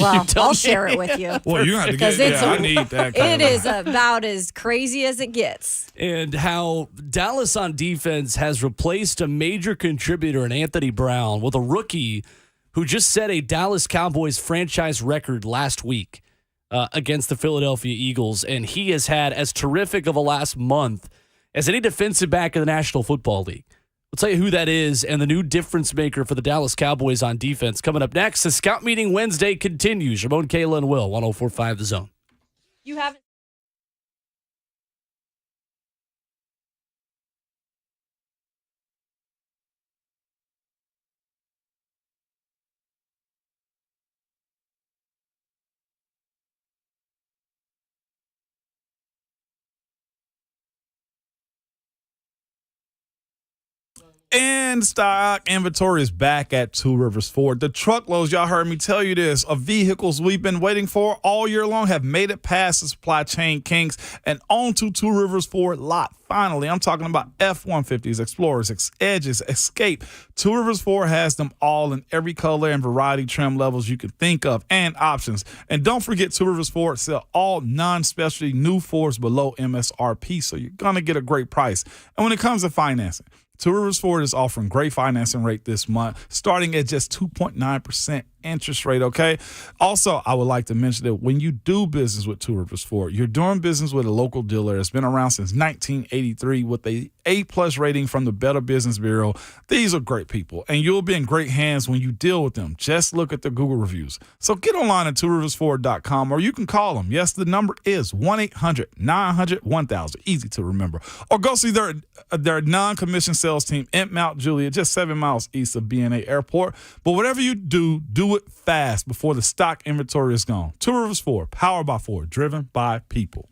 Well, I'll share it with you. Well, you have to get it. I need that. It is about as crazy as it gets. And how Dallas on defense has replaced a major contributor in Anthony Brown with a rookie who just set a Dallas Cowboys franchise record last week against the Philadelphia Eagles. And he has had as terrific of a last month as any defensive back in the National Football League. We'll tell you who that is and the new difference maker for the Dallas Cowboys on defense. Coming up next, the Scout Meeting Wednesday continues. Ramon, Kayla, and Will, 104.5 The Zone. You haven't. And stock inventory is back at Two Rivers Ford. The truckloads, y'all heard me tell you this, of vehicles we've been waiting for all year long have made it past the supply chain kinks and onto Two Rivers Ford lot. Finally, I'm talking about F-150s, Explorers, Edges, Escape. Two Rivers Ford has them all in every color and variety trim levels you can think of and options. And don't forget, Two Rivers Ford sell all non-specialty new Fords below MSRP, so you're going to get a great price. And when it comes to financing, Two Rivers Ford is offering great financing rate this month, starting at just 2.9% interest rate, okay? Also, I would like to mention that when you do business with Two Rivers Ford, you're doing business with a local dealer that's been around since 1983 with a A+ rating from the Better Business Bureau. These are great people, and you'll be in great hands when you deal with them. Just look at the Google reviews. So get online at tworiversford.com, or you can call them. Yes, the number is 1-800-900-1000. Easy to remember. Or go see their non-commissioned sales team in Mount Juliet, just 7 miles east of BNA Airport. But whatever you do, do it fast before the stock inventory is gone. Two Rivers Ford, powered by Ford, driven by people.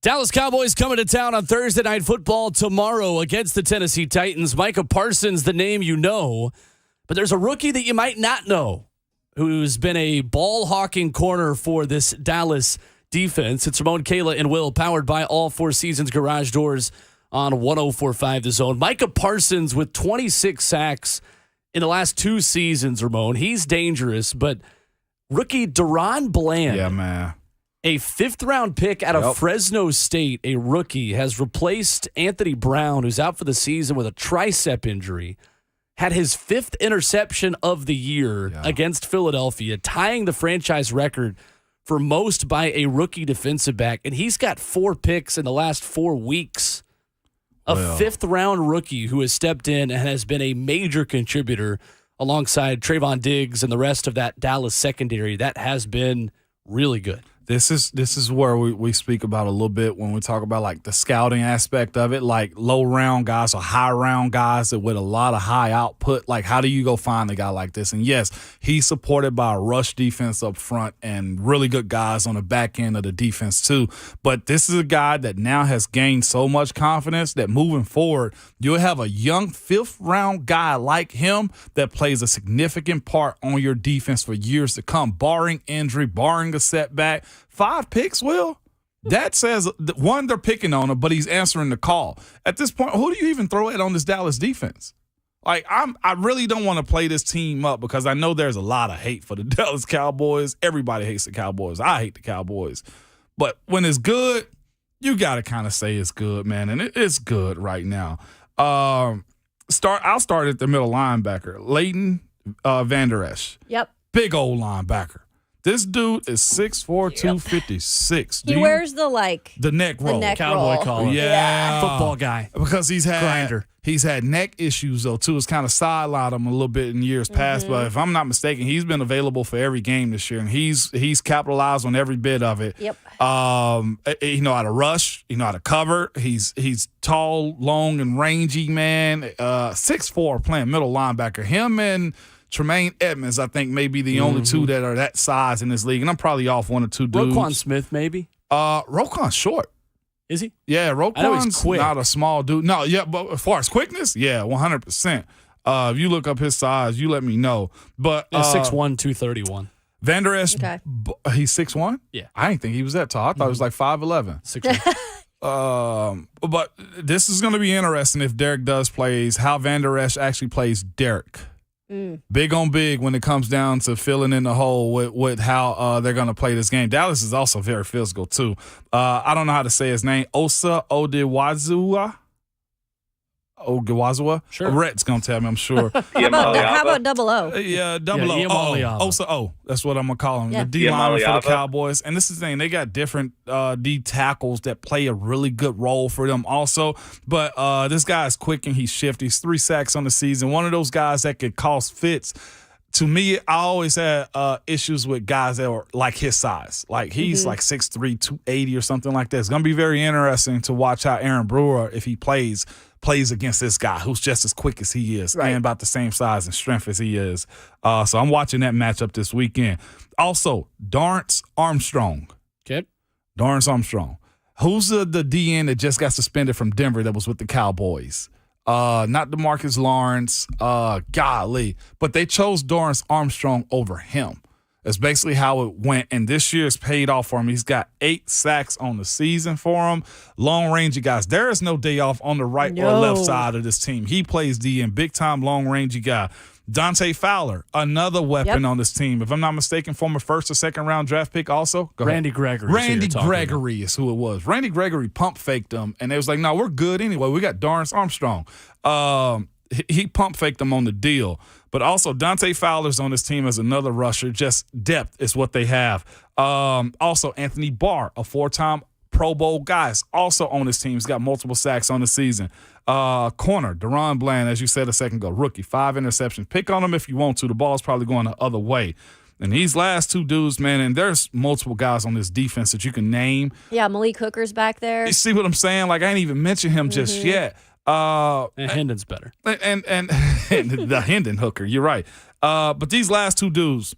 Dallas Cowboys coming to town on Thursday Night Football tomorrow against the Tennessee Titans. Micah Parsons, the name you know, but there's a rookie that you might not know who's been a ball-hawking corner for this Dallas defense. It's Ramon, Kayla, and Will, powered by All Four Seasons Garage Doors on 104.5 The Zone. Micah Parsons with 26 sacks in the last 2 seasons, Ramon. He's dangerous, but rookie Deron Bland. Yeah, man. A 5th-round pick out of Fresno State, a rookie, has replaced Anthony Brown, who's out for the season with a tricep injury. Had his 5th interception of the year against Philadelphia, tying the franchise record for most by a rookie defensive back. And he's got 4 picks in the last 4 weeks. A 5th-round rookie who has stepped in and has been a major contributor alongside Trayvon Diggs and the rest of that Dallas secondary. That has been really good. This is where we speak about a little bit when we talk about like the scouting aspect of it, like low round guys or high round guys that with a lot of high output. Like, how do you go find a guy like this? And yes, he's supported by a rush defense up front and really good guys on the back end of the defense too. But this is a guy that now has gained so much confidence that moving forward, you'll have a young 5th round guy like him that plays a significant part on your defense for years to come, barring injury, barring a setback. 5 picks, Will? That says, one, they're picking on him, but he's answering the call. At this point, who do you even throw it on this Dallas defense? Like, I really don't want to play this team up because I know there's a lot of hate for the Dallas Cowboys. Everybody hates the Cowboys. I hate the Cowboys. But when it's good, you got to kind of say it's good, man, and it's good right now. I'll start at the middle linebacker, Leighton Vander Esch. Yep. Big old linebacker. This dude is 6'4", 256. He wears the neck roll. Cowboy collar. Yeah. Football guy. Because he's Grinder. had neck issues, though, too. It's kind of sidelined him a little bit in years past. But if I'm not mistaken, he's been available for every game this year, and he's capitalized on every bit of it. Yep. He know how to rush. He know how to cover. He's tall, long, and rangy, man. 6'4", playing middle linebacker. Him and Tremaine Edmonds, I think, may be the only 2 that are that size in this league, and I'm probably off 1 or 2 dudes. Roquan Smith, maybe? Roquan's short. Is he? Yeah, Roquan's quick. not a small dude. No, yeah, but as far as quickness, yeah, 100%. If you look up his size, you let me know. But 6'1", 231. Vander Esch, he's 6'1"? Yeah. I didn't think he was that tall. I thought he was like 5'11". 6'1". But this is going to be interesting if Derek does plays, how Vander Esch actually plays Derek. Big on big when it comes down to filling in the hole with how they're going to play this game. Dallas is also very physical, too. I don't know how to say his name. Osa Odewazua? Sure. Rhett's going to tell me, I'm sure. How about Double O? Yeah, Double O. Osa O. That's what I'm going to call him. Yeah. The D-lineman for the Cowboys. And this is the thing. They got different D tackles that play a really good role for them also. But this guy is quick and he's shifty. He's 3 sacks on the season. One of those guys that could cause fits. To me, I always had issues with guys that were like his size. Like he's like 6'3", 280 or something like that. It's going to be very interesting to watch how Aaron Brewer, if he plays against this guy who's just as quick as he is and about the same size and strength as he is. So I'm watching that matchup this weekend. Also, Dorrance Armstrong. Okay. Dorrance Armstrong. Who's the DN that just got suspended from Denver that was with the Cowboys? Not DeMarcus Lawrence. Golly. But they chose Dorrance Armstrong over him. That's basically how it went, and this year's paid off for him. He's got 8 sacks on the season for him. Long-rangey guys. There is no day off on the right or left side of this team. He plays DN, big-time long-rangey guy. Dante Fowler, another weapon on this team. If I'm not mistaken, former 1st or 2nd round draft pick also. Go Randy ahead. Gregory. Randy Gregory is who it was. Randy Gregory pump-faked him, and they was like, no, we're good anyway. We got Dorrance Armstrong. He pump-faked them on the deal. But also, Dante Fowler's on this team as another rusher. Just depth is what they have. Also, Anthony Barr, a 4-time Pro Bowl guy, is also on this team. He's got multiple sacks on the season. Corner, Deron Bland, as you said a second ago, rookie, 5 interceptions. Pick on him if you want to. The ball's probably going the other way. And these last 2 dudes, man, and there's multiple guys on this defense that you can name. Yeah, Malik Hooker's back there. You see what I'm saying? Like, I ain't even mentioned him just yet. And Hendon's better. And the Hendon hooker, you're right. But these last 2 dudes,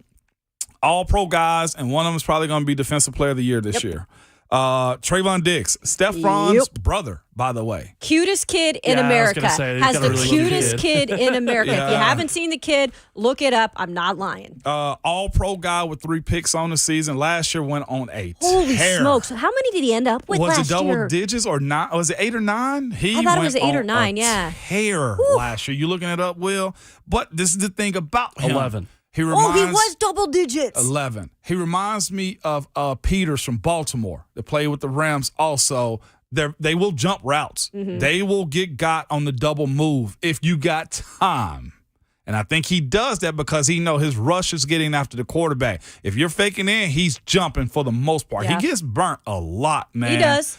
all pro guys, and one of them is probably going to be Defensive Player of the Year this year. Trayvon Diggs, Stephon's brother, by the way. Cutest kid in Yeah, I was America. gonna say, he's Has got the a really cutest cute kid in America. If you Yeah. haven't seen the kid, look it up. I'm not lying. All-pro guy with 3 picks on the season. Last year went on a Holy tear. smokes. How many did he end up with Was last it double year? digits or 9? Was it 8 or 9? I thought it was 8 or 9, yeah. Tear last year. You looking it up, Will? But this is the thing about him. 11. He reminds, he was double digits. 11. He reminds me of Peters from Baltimore that played with the Rams also. They will jump routes. Mm-hmm. They will get got on the double move if you got time. And I think he does that because he know his rush is getting after the quarterback. If you're faking in, he's jumping for the most part. Yeah. He gets burnt a lot, man. He does.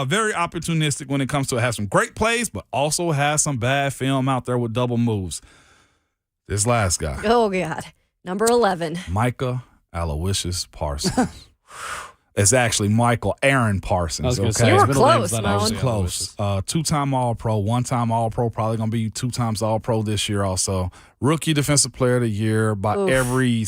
Very opportunistic when it comes to it. Has some great plays, but also has some bad film out there with double moves. This last guy, Oh, God. Number 11. Micah Aloysius Parsons. It's actually Michael Aaron Parsons. I was going to okay? say, You his were middle name's close, not Moan. actually Close. Aloysius. 2-time All-Pro, 1-time All-Pro, probably going to be 2 times All-Pro this year also. Rookie Defensive Player of the Year by every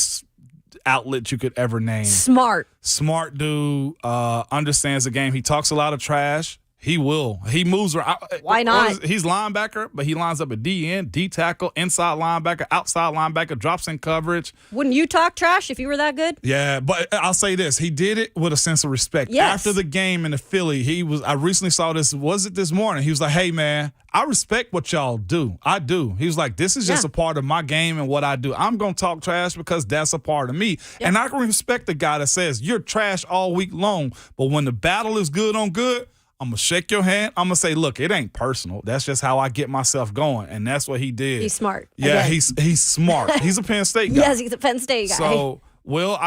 outlet you could ever name. Smart. Smart dude, understands the game. He talks a lot of trash. He will. He moves around. Why not? He's linebacker, but he lines up at DN, D tackle, inside linebacker, outside linebacker, drops in coverage. Wouldn't you talk trash if you were that good? Yeah, but I'll say this. He did it with a sense of respect. Yes. After the game in the Philly, I recently saw this, was it this morning? He was like, hey, man, I respect what y'all do. I do. He was like, this is just a part of my game and what I do. I'm going to talk trash because that's a part of me. And I can respect the guy that says, you're trash all week long, but when the battle is good on good, I'm going to shake your hand. I'm going to say, look, it ain't personal. That's just how I get myself going. And that's what he did. He's smart. Yeah, Again. he's smart. He's a Penn State guy. Yes, he's a Penn State guy. So, Will,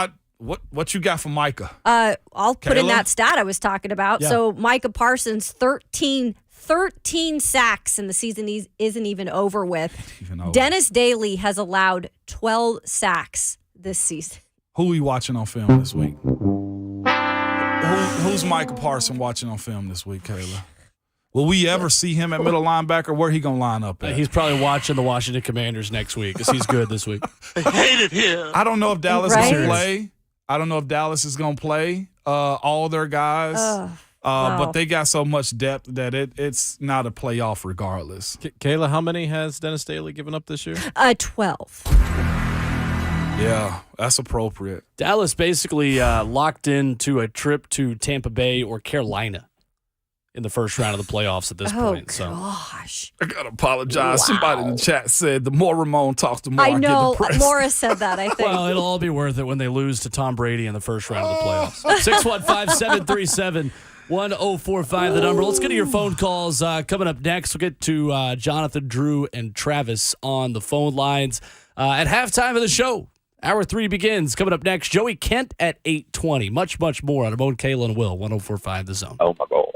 what you got for Micah? I'll put in Kayla? that stat I was talking about. Yeah. So Micah Parsons, 13 sacks, and the season isn't even over with. Dennis Daly has allowed 12 sacks this season. Who are you watching on film this week? Who's Micah Parsons watching on film this week, Kayla? Will we ever see him at middle linebacker? Where he going to line up at? He's probably watching the Washington Commanders next week because he's good this week. I don't know if Dallas Right? is going to play. I don't know if Dallas is going to play all their guys. But they got so much depth that it's not a playoff regardless. Kayla, how many has Dennis Daly given up this year? 12. Yeah, that's appropriate. Dallas basically locked into a trip to Tampa Bay or Carolina in the first round of the playoffs at this point. So Gosh. I got to apologize. Somebody in the chat said the more Ramon talks, the more I know. get depressed. Morris said that, I think. Well, it'll all be worth it when they lose to Tom Brady in the first round of the playoffs. 615-737-1045, the number. Let's get to your phone calls. Coming up next, we'll get to Jonathan, Drew, and Travis on the phone lines. At halftime of the show, Hour 3 begins. Coming up next, Joey Kent at 8:20. Much, much more on Ramon, Kayla, and Will. 1045 The Zone. Oh, my God.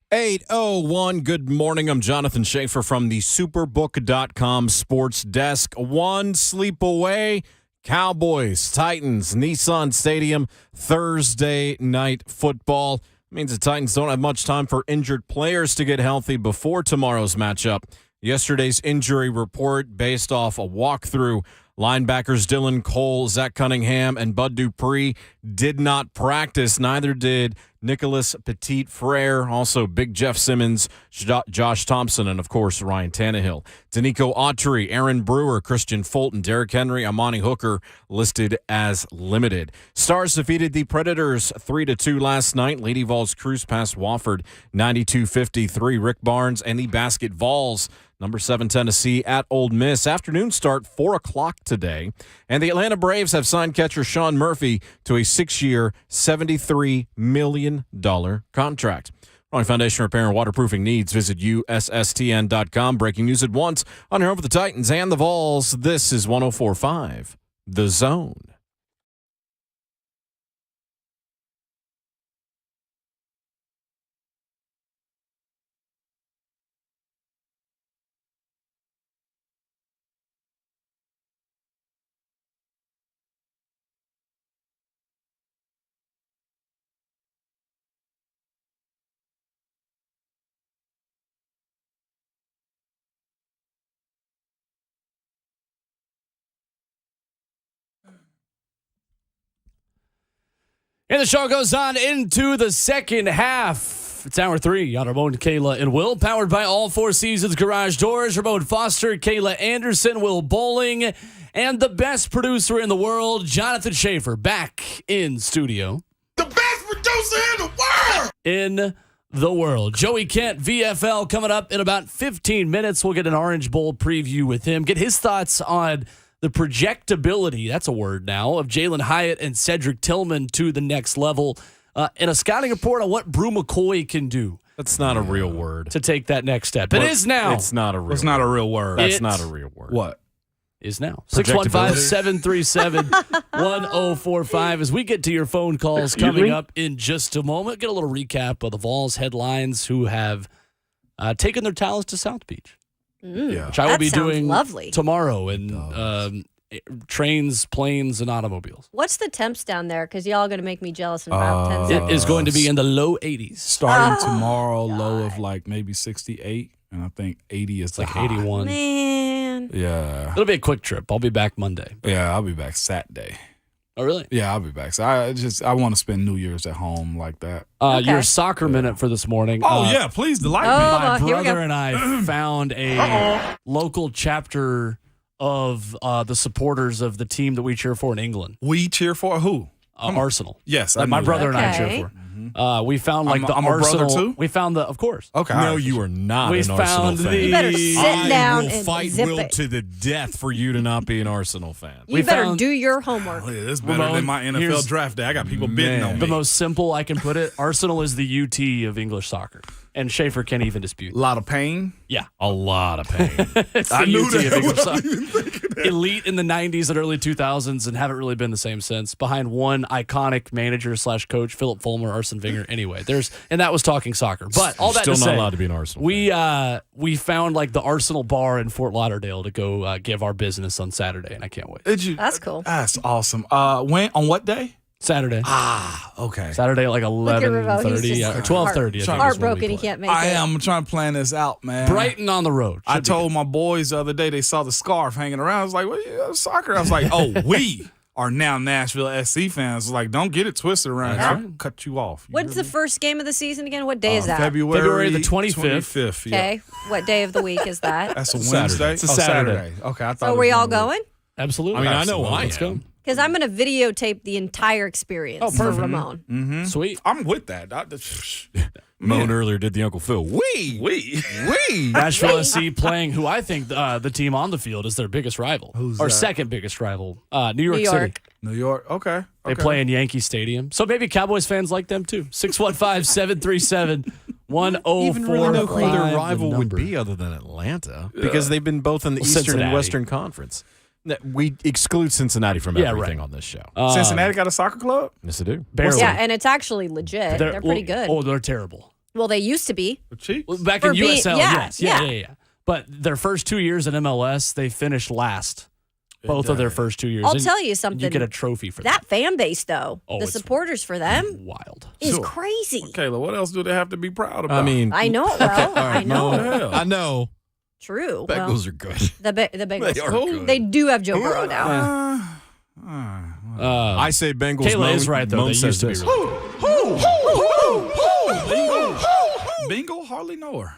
8:01. Good morning. I'm Jonathan Schaefer from the Superbook.com sports desk. One sleep away. Cowboys, Titans, Nissan Stadium, Thursday night football. Means the Titans don't have much time for injured players to get healthy before tomorrow's matchup. Yesterday's injury report based off a walkthrough. Linebackers Dylan Cole, Zach Cunningham, and Bud Dupree did not practice. Neither did Nicholas Petit-Frere, also Big Jeff Simmons, Josh Thompson, and, of course, Ryan Tannehill. Danico Autry, Aaron Brewer, Christian Fulton, Derrick Henry, Amani Hooker listed as limited. Stars defeated the Predators 3-2 last night. Lady Vols cruise past Wofford 92-53. Rick Barnes and the Basket Vols, number 7 Tennessee at Ole Miss. Afternoon start 4 o'clock today. And the Atlanta Braves have signed catcher Sean Murphy to a 6-year, $73 million contract. For foundation repair and waterproofing needs, visit USSTN.com. Breaking news at once on your home for the Titans and the Vols. This is 104.5 The Zone. And the show goes on into the second half. It's hour 3 on Ramon, Kayla, and Will, powered by All Four Seasons Garage Doors. Ramon Foster, Kayla Anderson, Will Bowling, and the best producer in the world, Jonathan Schaefer, back in studio. The best producer in the world! In the world. Joey Kent, VFL, coming up in about 15 minutes. We'll get an Orange Bowl preview with him, get his thoughts on the projectability, that's a word now, of Jalen Hyatt and Cedric Tillman to the next level, and a scouting report on what Brew McCoy can do. That's not a real word. To take that next step. It is now. It's not a real It's not a real word. That's not a real word. What? Is now. 615-737-1045. As we get to your phone calls coming up in just a moment, get a little recap of the Vols headlines who have taken their talents to South Beach. Which I will be doing lovely tomorrow in trains, planes, and automobiles. What's the temps down there? Because y'all are going to make me jealous in about 10 seconds. It is going to be in the low 80s. Starting tomorrow, low of like maybe 68, and I think 80 is like 81. Man. Yeah. It'll be a quick trip. I'll be back Monday. Yeah, I'll be back Saturday. Oh, really? Yeah, I'll be back. So I want to spend New Year's at home like that. Your soccer minute for this morning. Oh, yeah, please delight me. My brother and I found a local chapter of the supporters of the team that we cheer for in England. We cheer for who? Arsenal. Yes, my brother and I cheer for. We found like I'm Arsenal. A brother too? We found of course. Okay. No, you are not We an Arsenal found fan. You better sit down I will and fight zip Will it. to the death for you to not be an Arsenal fan. You better do your homework. Oh, yeah, this is better than my NFL draft day. I got people bidding on me. The most simple I can put it, Arsenal is the UT of English soccer. And Schaefer can't even dispute. A lot of pain. Yeah. A lot of pain. It's the I knew UT that. of English What soccer. Elite in the 90s and early 2000s and haven't really been the same since. Behind one iconic manager / coach, Philip Fulmer, Arsene Wenger. Anyway, and that was talking soccer. But all that Still to not say, allowed to be an Arsenal fan. We found like the Arsenal bar in Fort Lauderdale to go give our business on Saturday, and I can't wait. That's cool. That's awesome. When on what day? Saturday. Okay. Saturday at like 11:30 or 12:30. Heartbroken he can't make I it. am trying to plan this out, man. Brighton on the road. I told my boys the other day they saw the scarf hanging around. I was like, "What? Soccer?" I was like, "Oh, we are now Nashville SC fans." I was like, "Don't get it twisted around. That's I'll right. cut you off." What's the first game of the season again? What day is that? February the 25th. Yeah. Okay. What day of the week is that? That's a Saturday. Wednesday. It's a Saturday. Okay, I thought. So it were was y'all gonna be- going? Absolutely. I mean, I know I Let's am. go. Because I'm going to videotape the entire experience for Ramon. Mm-hmm. Sweet. I'm with that. Moan earlier did the Uncle Phil. We. Nashville SC playing who I think the team on the field is their biggest rival. Who's or that? second biggest rival. New York New City. York. New York. Okay. They play in Yankee Stadium. So maybe Cowboys fans like them too. 615-737-1045. Even really know who their the rival would number. be other than Atlanta because they've been both in the Eastern Cincinnati. and Western Conference. We exclude Cincinnati from everything on this show. Cincinnati got a soccer club? Yes, they do. Barely. Yeah, and it's actually legit. They're pretty good. Oh, they're terrible. Well, they used to be. The Chiefs? Well, back For in being- USL, yeah, yes. Yeah. But their first 2 years in MLS, they finished last. Both of their first 2 years. I'll And tell you something. You get a trophy for that fan base, though. Oh, the it's supporters for them wild. is crazy. Kayla, what else do they have to be proud about? I mean, I know it well. I know. hell. I know. True. Bengals Well, are good. the Bengals. They are good. They do have Joe Burrow now. I say Bengals. Kayla is right, though. Moan They says used to be this. Bingo, hardly know her.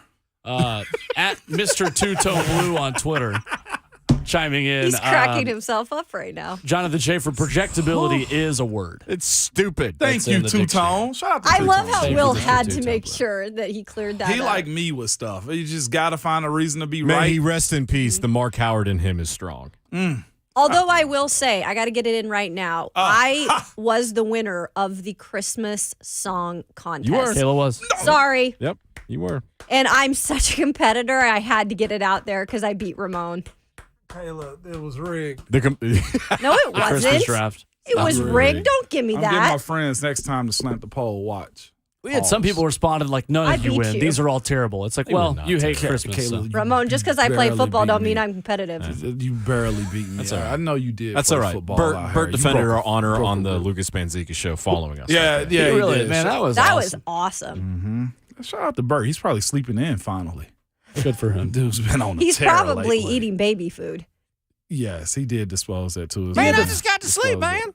At Mr. Two-Tone Blue on Twitter, chiming in. He's cracking himself up right now. Jonathan Schaefer, projectability is a word. It's stupid. Thank That's you, in the Two-Tone. Shout out to I Two-Tone. love how Thank you Will for the had to two-tone make play. sure that he cleared that He up. like me with stuff. You just got to find a reason to be May right. he rest in peace. The Mark Howard in him is strong. Although I will say, I got to get it in right now. I was the winner of the Christmas song contest. You were. Kayla was. Sorry. Yep, you were. And I'm such a competitor. I had to get it out there because I beat Ramon. Kayla, it was rigged. No, it wasn't. Christmas draft. It was rigged. Don't give me I'm getting my that. friends next time to slant the pole. Watch. We had some people responded like, none I of you beat win. you. These are all terrible. It's like, They were well, not you hate terrible. Christmas. so. you Ramon, just because I play barely football beat don't me. mean I'm competitive. You barely beat me. That's all right. I know you did. That's play all right. Football Bert, out Bert here. You defended broke our a- honor broke on a the rule. Lucas Banzika show following us. Yeah, right there. yeah, He he really, did. man, that was That awesome. was awesome. Shout out to Bert. He's probably sleeping in finally. Good for him. Dude's been on. He's a tear probably lately. eating baby food. Yes, he did dispose that too. Man, I just got to sleep, man.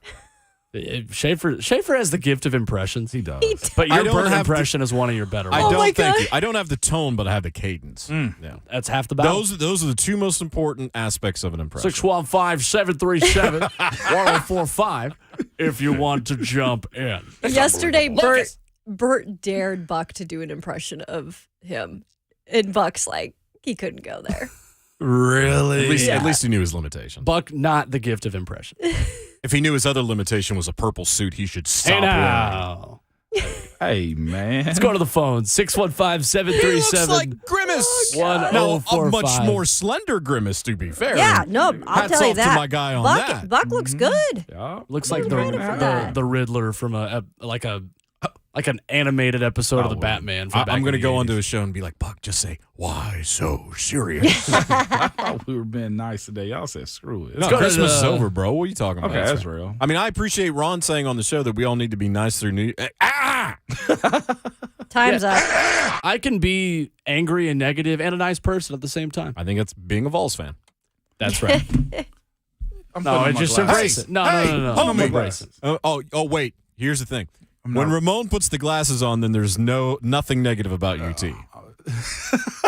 Schaefer has the gift of impressions. He does. He does. But I your don't Bert have impression is one of your better I ones. Oh my don't thank God. you. I don't have the tone, but I have the cadence. Yeah. That's half the battle. Those are the two most important aspects of an impression. 615-737-1045 if you want to jump in. Yesterday, Lucas. Bert dared Buck to do an impression of him. And Buck's like, he couldn't go there. Really? At least he knew his limitation. Buck, not the gift of impression. If he knew his other limitation was a purple suit, he should stop Hey wearing it. now. Hey man. Let's go to the phone. He looks 615-737. like Grimace. God. Now, a 1045. much more slender Grimace, to be fair. Yeah, no, I'll Hats tell you off that. to my guy on Buck, that. Buck looks good. Yeah. Looks like credit for that. the Riddler from like an animated episode of the Batman. From back I'm in going to the go 80s. onto a show and be like, Buck, just say, why so serious? I thought we were being nice today. Y'all said screw it. No, go to Christmas is the- over, bro. What are you talking about? Okay, that's real. I mean, I appreciate Ron saying on the show that we all need to be nice through New Time's up. I can be angry and negative and a nice person at the same time. I think that's being a Vols fan. That's right. I'm No, putting on my just glasses. embrace it. No, no. homie. Embrace it. Oh, wait. Here's the thing. When not- Ramon puts the glasses on, then there's nothing negative about UT.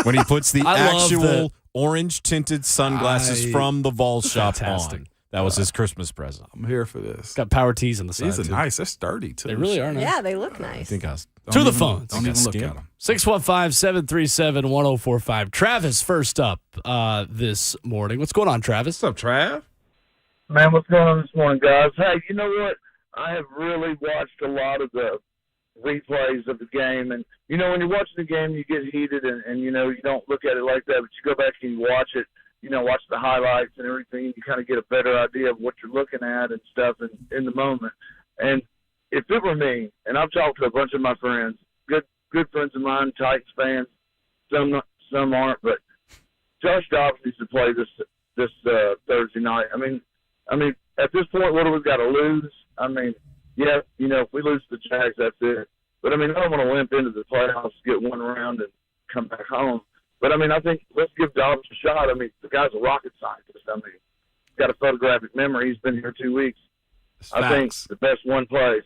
When he puts the I love actual that- orange tinted sunglasses from the Vols shop Fantastic. on, that was his Christmas present. I'm here for this. Got power tees on the side. These are too. nice. They're sturdy too. They really are nice. Yeah, they look I nice. think I was. To the phones. Don't even look Skin. at them. 615-737-1045. Travis first up this morning. What's going on, Travis? What's up, Trav? Man, what's going on this morning, guys? Hey, you know what? I have really watched a lot of the replays of the game. And, you know, when you're watching the game, you get heated and you know, you don't look at it like that, but you go back and you watch it, you know, watch the highlights and everything, and you kind of get a better idea of what you're looking at and stuff in the moment. And if it were me, and I've talked to a bunch of my friends, good friends of mine, Titans fans, some aren't, but Josh Dobbs needs to play this Thursday night. I mean, at this point, what do we got to lose? I mean, yeah, you know, if we lose to the Jags, that's it. But, I mean, I don't want to limp into the playoffs, get one round, and come back home. But, I mean, I think let's give Dobbs a shot. I mean, the guy's a rocket scientist. I mean, he's got a photographic memory. He's been here 2 weeks. I think the best one plays.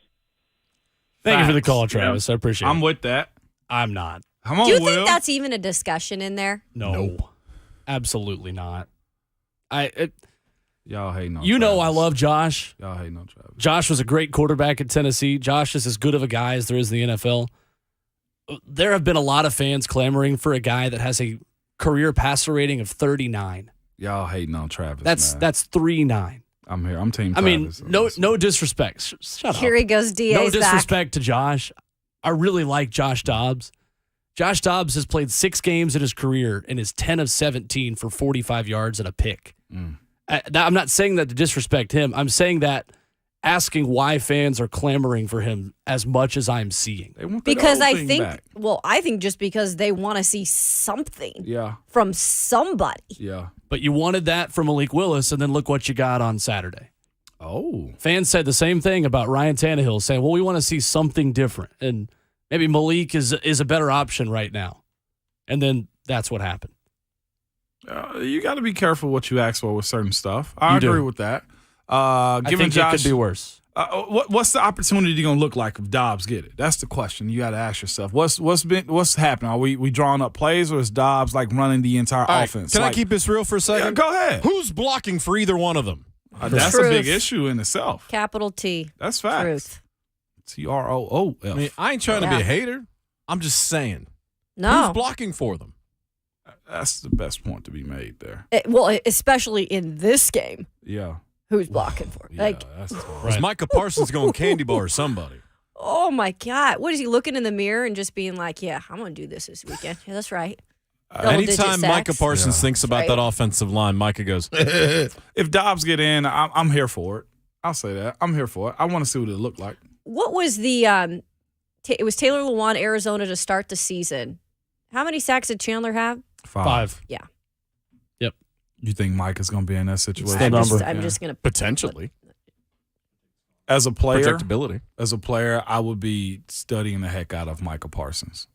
Thank you for the Facts. call, Travis. I appreciate it. I'm with that. I'm not. Come on, Do you Will. think that's even a discussion in there? No. Absolutely not. Y'all hating on You know Travis. I love Josh. Y'all hating on Travis. Josh was a great quarterback at Tennessee. Josh is as good of a guy as there is in the NFL. There have been a lot of fans clamoring for a guy that has a career passer rating of 39. Y'all hating on Travis. That's man. 3.9. I'm here. I'm team I mean, Travis. no disrespect. Shut Here up. he goes, DA's No back. disrespect to Josh. I really like Josh Dobbs. Josh Dobbs has played 6 games in his career and is 10 of 17 for 45 yards and a pick. I'm not saying that to disrespect him. I'm saying that asking why fans are clamoring for him as much as I'm seeing. They want Because the old I thing think, back. I think just because they want to see something Yeah. from somebody. Yeah. But you wanted that from Malik Willis, and then look what you got on Saturday. Oh. Fans said the same thing about Ryan Tannehill, saying, well, we want to see something different. And maybe Malik is a better option right now. And then that's what happened. You got to be careful what you ask for with certain stuff. I You do. agree with that. I think it could be worse. What's the opportunity going to look like if Dobbs get it? That's the question you got to ask yourself. What's happening? Are we drawing up plays, or is Dobbs like running the entire All right, offense? can Like, I keep this real for a second? Yeah, go ahead. Who's blocking for either one of them? That's a Truth. big issue in itself. Capital T. That's facts. Truth. TROOF. I mean, I ain't trying to be Yeah. a hater. I'm just saying. No. Who's blocking for them? That's the best point to be made there. Especially in this game, Yeah. who's blocking for? Yeah, Like, that's tough. Is Micah Parsons going candy bar or somebody? oh my God. What is he looking in the mirror and just being like, yeah, I'm going to do this weekend? Yeah, that's right. Double-digit Anytime sacks. Micah Parsons thinks about Right. that offensive line, Micah goes, If Dobbs get in, I'm here for it. I'll say that. I'm here for it. I want to see what it looked like. What was the it was Taylor Lewan, Arizona, to start the season. How many sacks did Chandler have? 5. Yeah. Yep. You think Mike is going to be in that situation? the number. I'm just going to potentially. As a player, Projectability. I would be studying the heck out of Micah Parsons.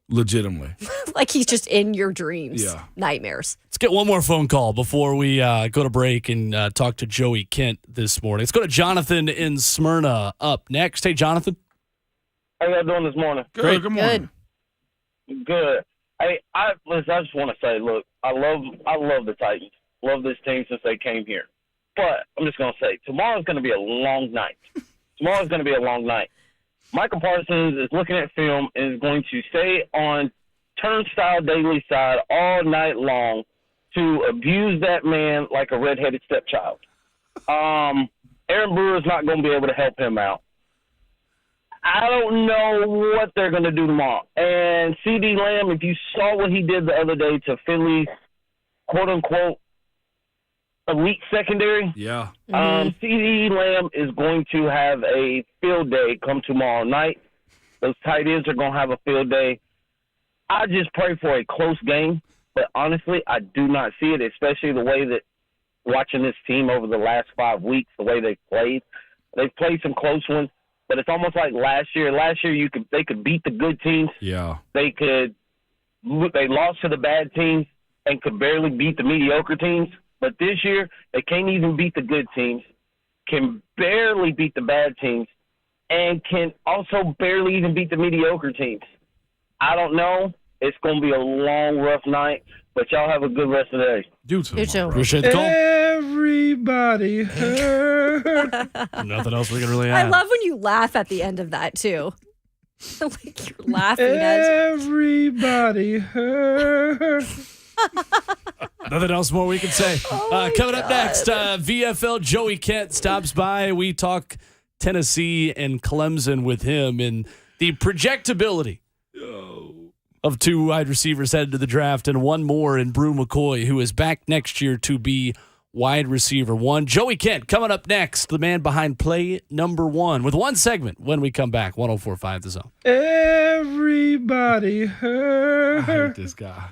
Legitimately. like he's just in your dreams. Yeah. Nightmares. Let's get one more phone call before we go to break and talk to Joey Kent this morning. Let's go to Jonathan in Smyrna up next. Hey, Jonathan. How y'all doing this morning? Good morning. Good. Hey, I just want to say, look, I love the Titans. Love this team since they came here. But I'm just going to say, tomorrow's going to be a long night. Michael Parsons is looking at film and is going to stay on Turnstile Daily side all night long to abuse that man like a redheaded stepchild. Aaron Brewer's not going to be able to help him out. I don't know what they're going to do tomorrow. And C.D. Lamb, if you saw what he did the other day to Philly's quote-unquote elite secondary, Yeah. C.D. Lamb is going to have a field day come tomorrow night. Those tight ends are going to have a field day. I just pray for a close game, but honestly, I do not see it, especially the way that watching this team over the last 5 weeks, the way they've played. They've played some close ones. But it's almost like last year. Last year, they could beat the good teams. Yeah. They lost to the bad teams and could barely beat the mediocre teams. But this year, they can't even beat the good teams, can barely beat the bad teams, and can also barely even beat the mediocre teams. I don't know. It's going to be a long, rough night. But y'all have a good rest of the day. You too. You too. Appreciate the call. Everybody hurt. Nothing else we can really I add. love when you laugh at the end of that, too. like you're laughing at Everybody hurt. Nothing else more we can say. Oh Coming up next, VFL Joey Kent stops by. We talk Tennessee and Clemson with him and the projectability of 2 wide receivers headed to the draft and one more in Brew McCoy, who is back next year to be wide receiver 1. Joey Kent coming up next, the man behind play number 1, with one segment when we come back. 104.5 The Zone. Everybody hurt. I hate this guy.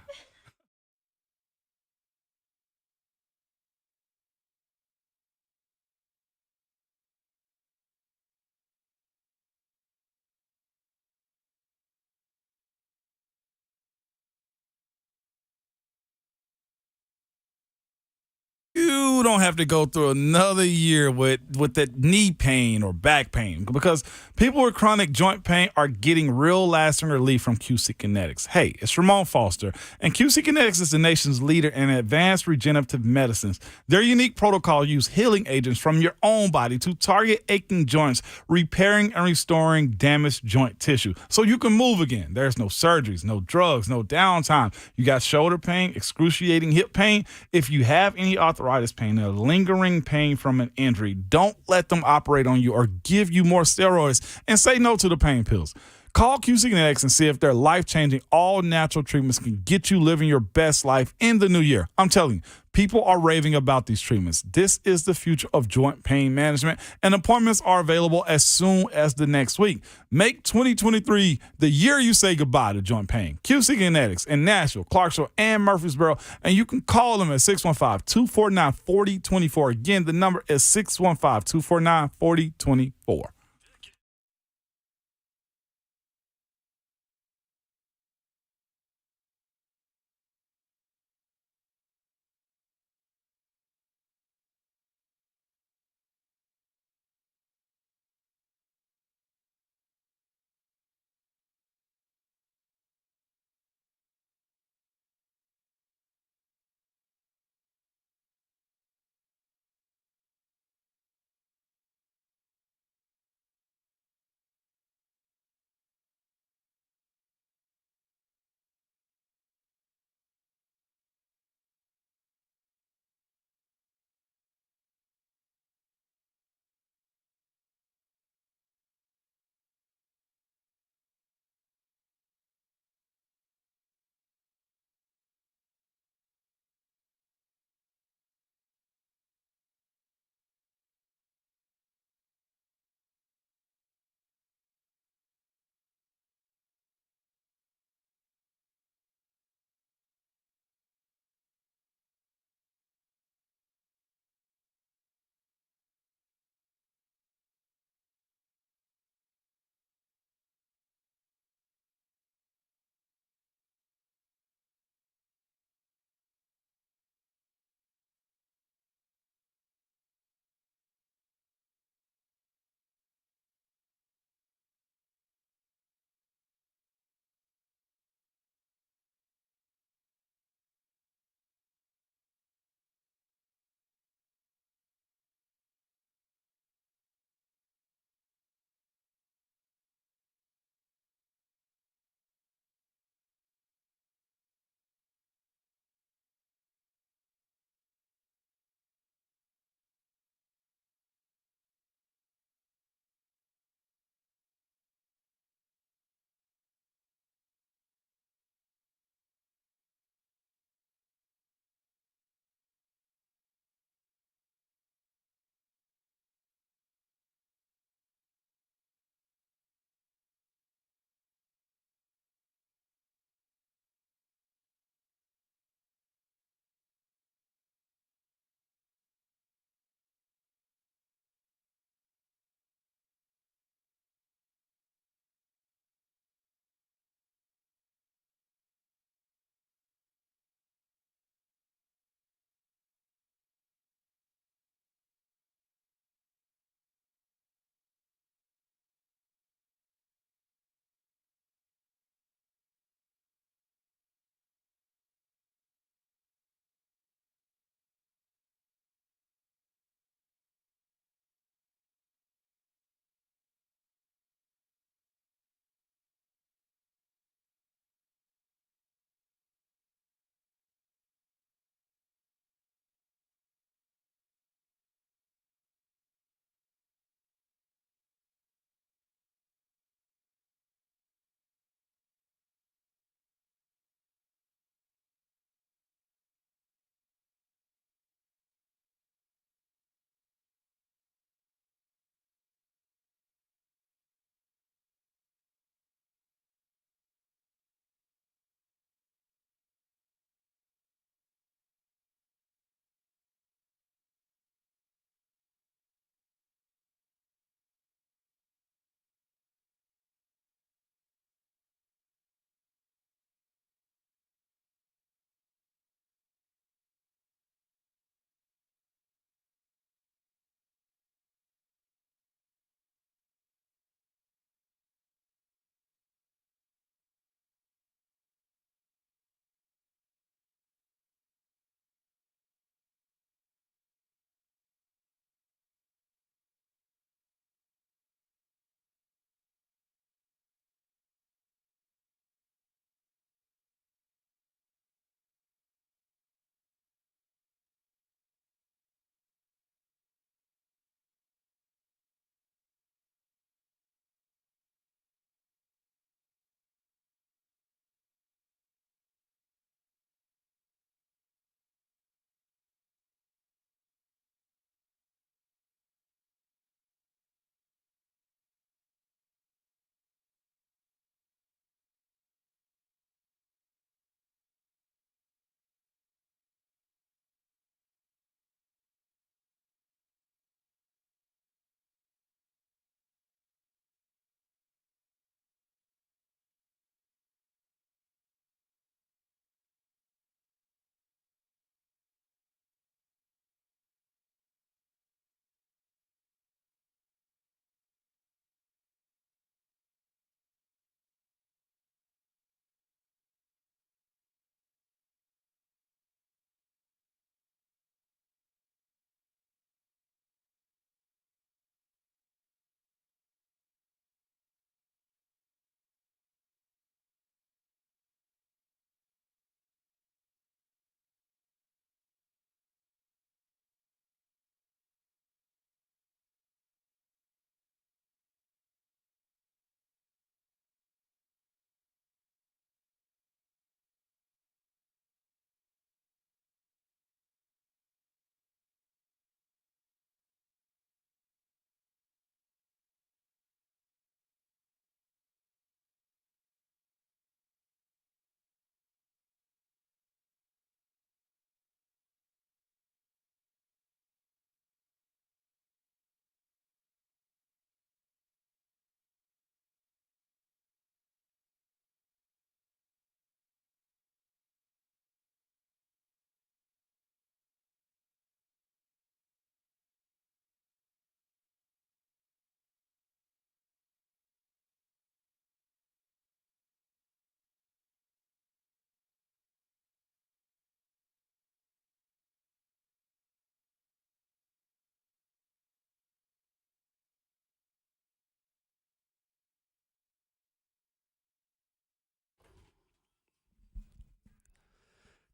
You don't have to go through another year with that knee pain or back pain, because people with chronic joint pain are getting real lasting relief from QC Kinetics. Hey, it's Ramon Foster, and QC Kinetics is the nation's leader in advanced regenerative medicines. Their unique protocol uses healing agents from your own body to target aching joints, repairing and restoring damaged joint tissue so you can move again. There's no surgeries, no drugs, no downtime. You got shoulder pain, excruciating hip pain. If you have any arthritis pain, or lingering pain from an injury, don't let them operate on you or give you more steroids, and say no to the pain pills. Call QC Kinetics and see if their life-changing, all-natural treatments can get you living your best life in the new year. I'm telling you, people are raving about these treatments. This is the future of joint pain management, and appointments are available as soon as the next week. Make 2023 the year you say goodbye to joint pain. QC Kinetics in Nashville, Clarksville, and Murfreesboro, and you can call them at 615-249-4024. Again, the number is 615-249-4024.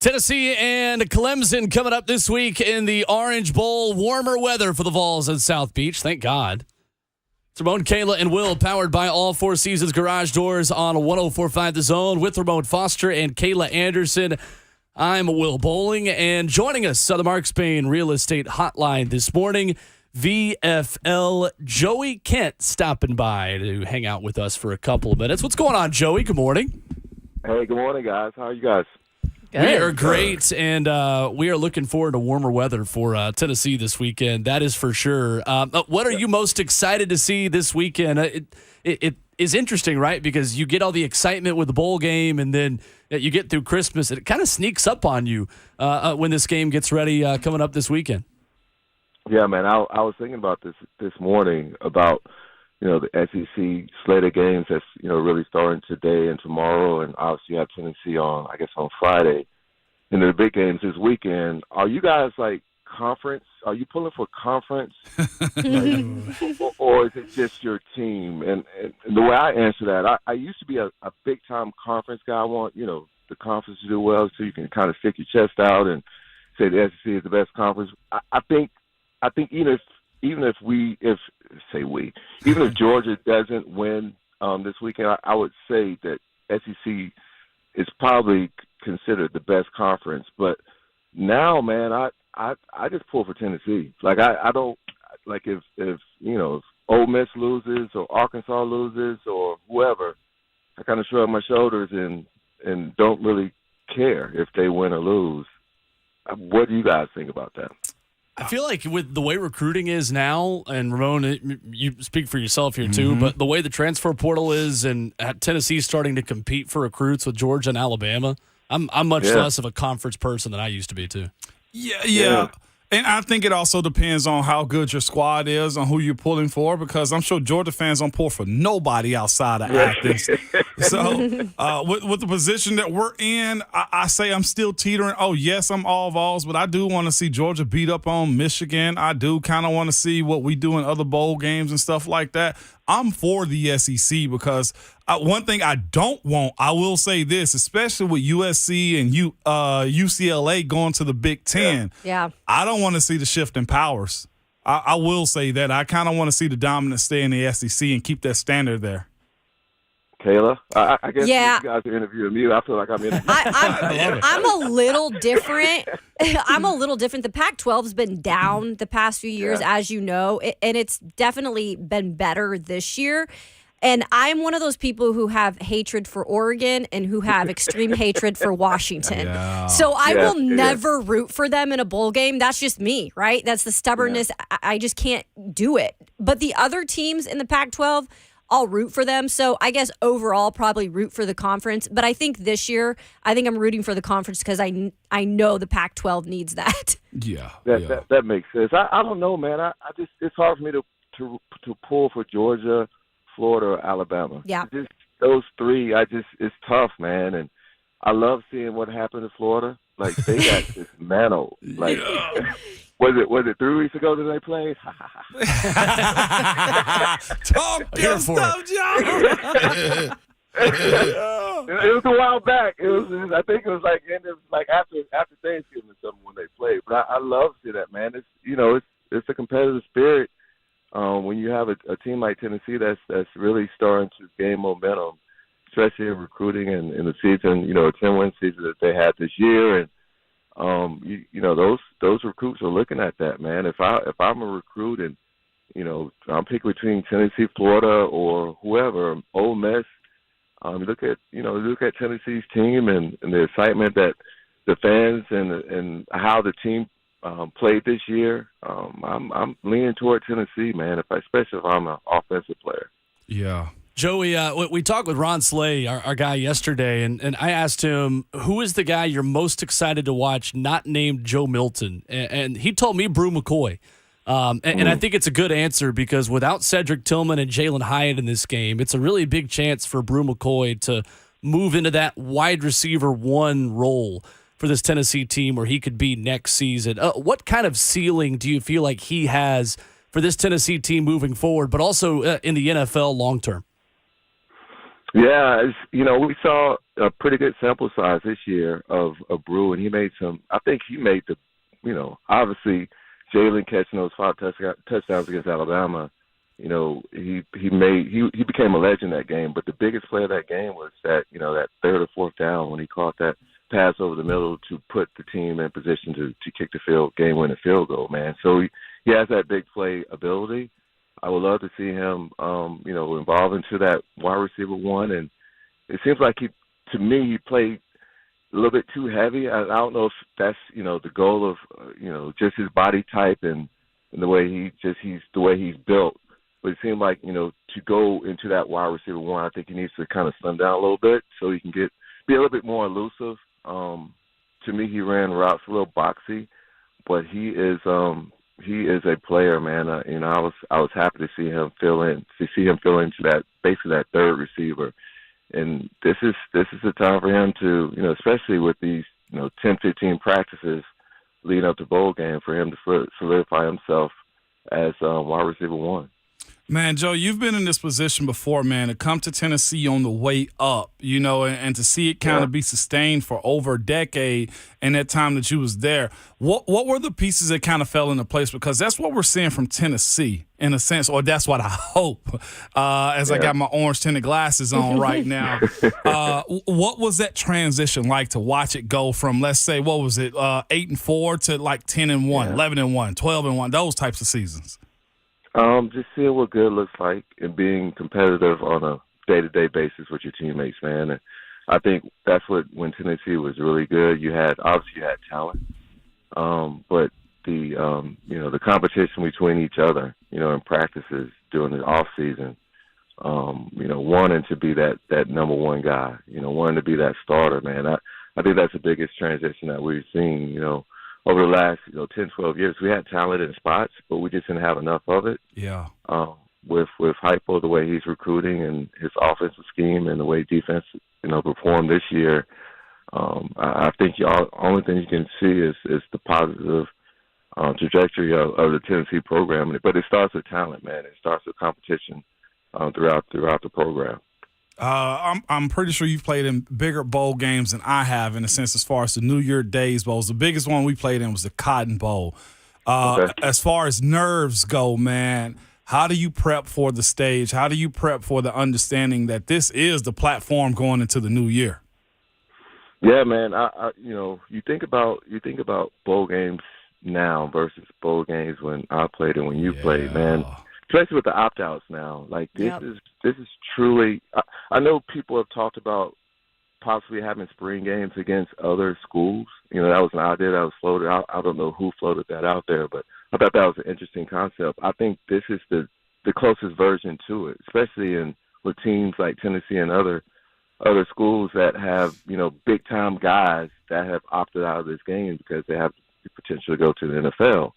Tennessee and Clemson coming up this week in the Orange Bowl. Warmer weather for the Vols in South Beach. Thank God. It's Ramon, Kayla, and Will, powered by All Four Seasons Garage Doors on 104.5 The Zone with Ramon Foster and Kayla Anderson. I'm Will Bowling, and joining us on the Mark Spain Real Estate Hotline this morning, VFL Joey Kent stopping by to hang out with us for a couple of minutes. What's going on, Joey? Good morning. Hey, good morning, guys. How are you guys? We are great, and we are looking forward to warmer weather for Tennessee this weekend. That is for sure. What are you most excited to see this weekend? It is interesting, right? Because you get all the excitement with the bowl game, and then you get through Christmas, and it kind of sneaks up on you when this game gets ready coming up this weekend. Yeah, man. I was thinking about this morning about the SEC slate of games that's really starting today and tomorrow, and obviously you have Tennessee on Friday. And the big games this weekend. Are you guys like conference? Are you pulling for conference, or is it just your team? And the way I answer that, I used to be a big time conference guy. I want the conference to do well, so you can kind of stick your chest out and say the SEC is the best conference. I think even if Georgia doesn't win this weekend, I would say that SEC is probably considered the best conference. But now, man, I just pull for Tennessee. Like I don't like if Ole Miss loses or Arkansas loses or whoever, I kind of shrug my shoulders and don't really care if they win or lose. What do you guys think about that? I feel like with the way recruiting is now, and Ramon, you speak for yourself here too, but the way the transfer portal is and Tennessee starting to compete for recruits with Georgia and Alabama, I'm much less of a conference person than I used to be too. Yeah. And I think it also depends on how good your squad is, on who you're pulling for, because I'm sure Georgia fans don't pull for nobody outside of Athens. So with the position that we're in, I say I'm still teetering. Oh, yes, I'm all Vols, but I do want to see Georgia beat up on Michigan. I do kind of want to see what we do in other bowl games and stuff like that. I'm for the SEC because one thing I don't want, I will say this, especially with USC and UCLA going to the Big Ten. Yeah. I don't want to see the shift in powers. I will say that. I kind of want to see the dominance stay in the SEC and keep that standard there. Kayla, I guess you guys are interviewing me. I feel like I'm in. I'm a little different. I'm a little different. The Pac-12's been down the past few years, as you know, and it's definitely been better this year. And I'm one of those people who have hatred for Oregon and who have extreme hatred for Washington. Yeah. So I will never root for them in a bowl game. That's just me, right? That's the stubbornness. Yeah. I just can't do it. But the other teams in the Pac-12, I'll root for them. So I guess overall probably root for the conference. But I think this year, I'm rooting for the conference because I know the Pac-12 needs that. Yeah. That makes sense. I don't know, man. I just it's hard for me to pull for Georgia, Florida, or Alabama. Yeah. Just those three, it's tough, man. And I love seeing what happened to Florida. Like they got dismantled. Like was it 3 weeks ago that they played? Talk your stuff, John. It was a while back. I think it was after Thanksgiving or something when they played. But I love seeing that, man. It's a competitive spirit. When you have a team like Tennessee that's really starting to gain momentum, especially in recruiting and in the season, a 10-win season that they had this year, and those recruits are looking at that, man. If I'm a recruit and I'm picking between Tennessee, Florida, or whoever, Ole Miss, look at Tennessee's team and the excitement that the fans and how the team played this year. I'm leaning toward Tennessee, man. Especially if I'm an offensive player. Yeah. Joey, we talked with Ron Slay, our guy, yesterday, and I asked him, who is the guy you're most excited to watch not named Joe Milton? And he told me Brew McCoy. And I think it's a good answer because without Cedric Tillman and Jalen Hyatt in this game, it's a really big chance for Brew McCoy to move into that wide receiver one role for this Tennessee team where he could be next season. What kind of ceiling do you feel like he has for this Tennessee team moving forward, but also in the NFL long term? Yeah, we saw a pretty good sample size this year of Brew, and he made some. I think he made obviously Jalen catching those 5 touchdowns against Alabama. He became a legend that game. But the biggest play of that game was that that 3rd or 4th down when he caught that pass over the middle to put the team in position to kick the game-winning field goal. Man, so he has that big play ability. I would love to see him, evolve into that wide receiver one. And it seems like to me, he played a little bit too heavy. I don't know if that's, the goal of, just his body type and the way he's built. But it seemed like, to go into that wide receiver one, I think he needs to kind of slim down a little bit so he can be a little bit more elusive. To me, he ran routes a little boxy, but he is a player, man. I was happy to see him fill into that, basically that 3rd receiver. And this is the time for him to, especially with these, 10, 15 practices leading up to bowl game, for him to solidify himself as wide receiver one. Man, Joe, you've been in this position before, man, to come to Tennessee on the way up, and to see it kind of be sustained for over a decade in that time that you was there. What were the pieces that kind of fell into place? Because that's what we're seeing from Tennessee in a sense, or that's what I hope, as I got my orange-tinted glasses on right now. What was that transition like to watch it go from, let's say, 8-4 to like 10-1, 11-1, 12-1, those types of seasons? Just seeing what good looks like and being competitive on a day-to-day basis with your teammates, man. And I think that's when Tennessee was really good. You had talent, but the competition between each other, in practices during the off season, wanting to be that number one guy, wanting to be that starter, man. I think that's the biggest transition that we've seen, over the last 10, 12 years. We had talent in spots, but we just didn't have enough of it. Yeah. With Hypo, the way he's recruiting and his offensive scheme and the way defense, performed this year, I think only thing you can see is the positive trajectory of the Tennessee program. But it starts with talent, man. It starts with competition throughout the program. I'm pretty sure you've played in bigger bowl games than I have, in a sense, as far as the New Year Days bowls. The biggest one we played in was the Cotton Bowl. As far as nerves go, man, how do you prep for the stage? How do you prep for the understanding that this is the platform going into the new year? Yeah, man. You think about bowl games now versus bowl games when I played and when you played, man. Especially with the opt-outs now, like this is truly. I know people have talked about possibly having spring games against other schools. That was an idea that was floated out. I don't know who floated that out there, but I thought that was an interesting concept. I think this is the closest version to it, especially with teams like Tennessee and other schools that have big time guys that have opted out of this game because they have the potential to go to the NFL.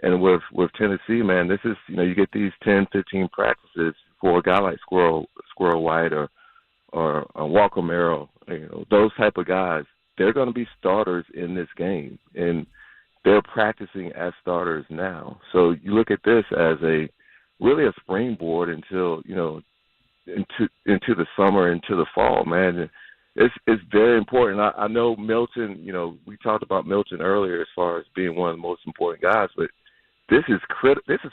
And with Tennessee, man, this is, you get these 10, 15 practices for a guy like Squirrel White or Walker Merrill, those type of guys. They're going to be starters in this game, and they're practicing as starters now. So you look at this as really a springboard until, into the summer, into the fall, man. It's very important. I know Milton, we talked about Milton earlier as far as being one of the most important guys, but this is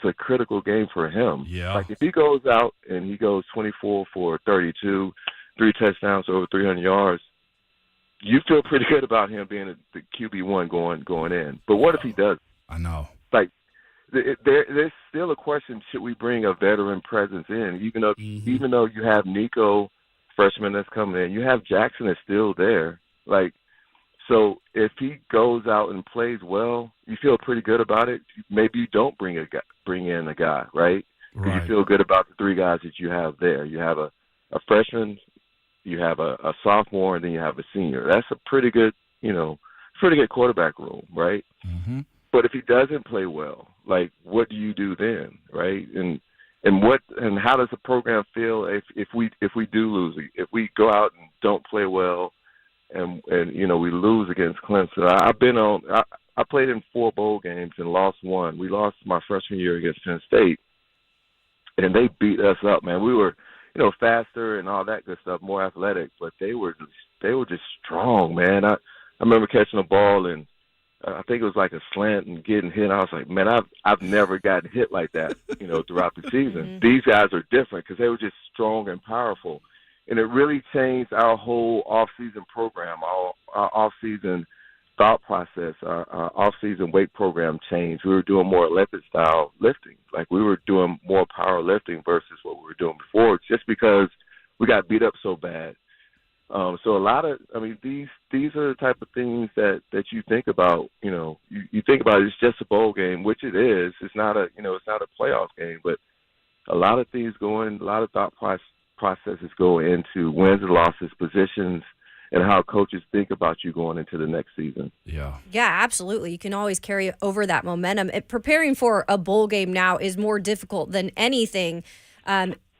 a critical game for him. Yeah. Like if he goes out and he goes 24 for 32, 3 touchdowns, over 300 yards, you feel pretty good about him being the QB1 going in. But what if he doesn't? I know. Like there's still a question: should we bring a veteran presence in? Even though you have Nico, freshman that's coming in, you have Jackson that's still there. Like. So if he goes out and plays well, you feel pretty good about it. Maybe you don't bring in a guy, right? Because you feel good about the 3 guys that you have there. You have a freshman, you have a sophomore, and then you have a senior. That's a pretty good quarterback room, right? Mm-hmm. But if he doesn't play well, like what do you do then, right? And how does the program feel if we do lose? If we go out and don't play well? And we lose against Clemson. I played in 4 bowl games and lost 1. We lost my freshman year against Penn State, and they beat us up, man. We were faster and all that good stuff, more athletic, but they were just strong, man. I remember catching a ball and I think it was like a slant and getting hit. I was like, man, I've never gotten hit like that, throughout the season. These guys are different because they were just strong and powerful. And it really changed our whole off-season program, our off-season thought process, our off-season weight program changed. We were doing more Olympic-style lifting. Like we were doing more power lifting versus what we were doing before just because we got beat up so bad. So a lot of, these are the type of things that you think about. You think about it's just a bowl game, which it is. It's not a playoff game, but a lot of things a lot of thought processes go into wins and losses, positions, and how coaches think about you going into the next season. Yeah, absolutely. You can always carry over that momentum. Preparing for a bowl game now is more difficult than anything.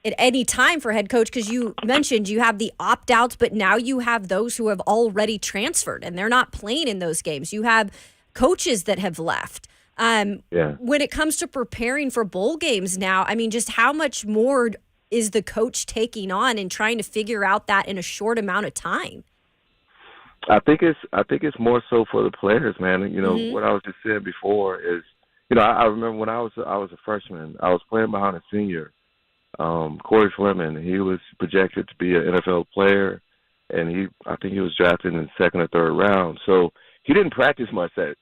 At any time for head coach, because you mentioned you have the opt-outs, but now you have those who have already transferred and they're not playing in those games. You have coaches that have left. When it comes to preparing for bowl games now, just how much more is the coach taking on and trying to figure out that in a short amount of time? I think it's more so for the players, man. What I was just saying before is, I remember when I was a freshman, I was playing behind a senior. Corey Fleming, he was projected to be an NFL player, and I think he was drafted in the second or third round. So he didn't practice much that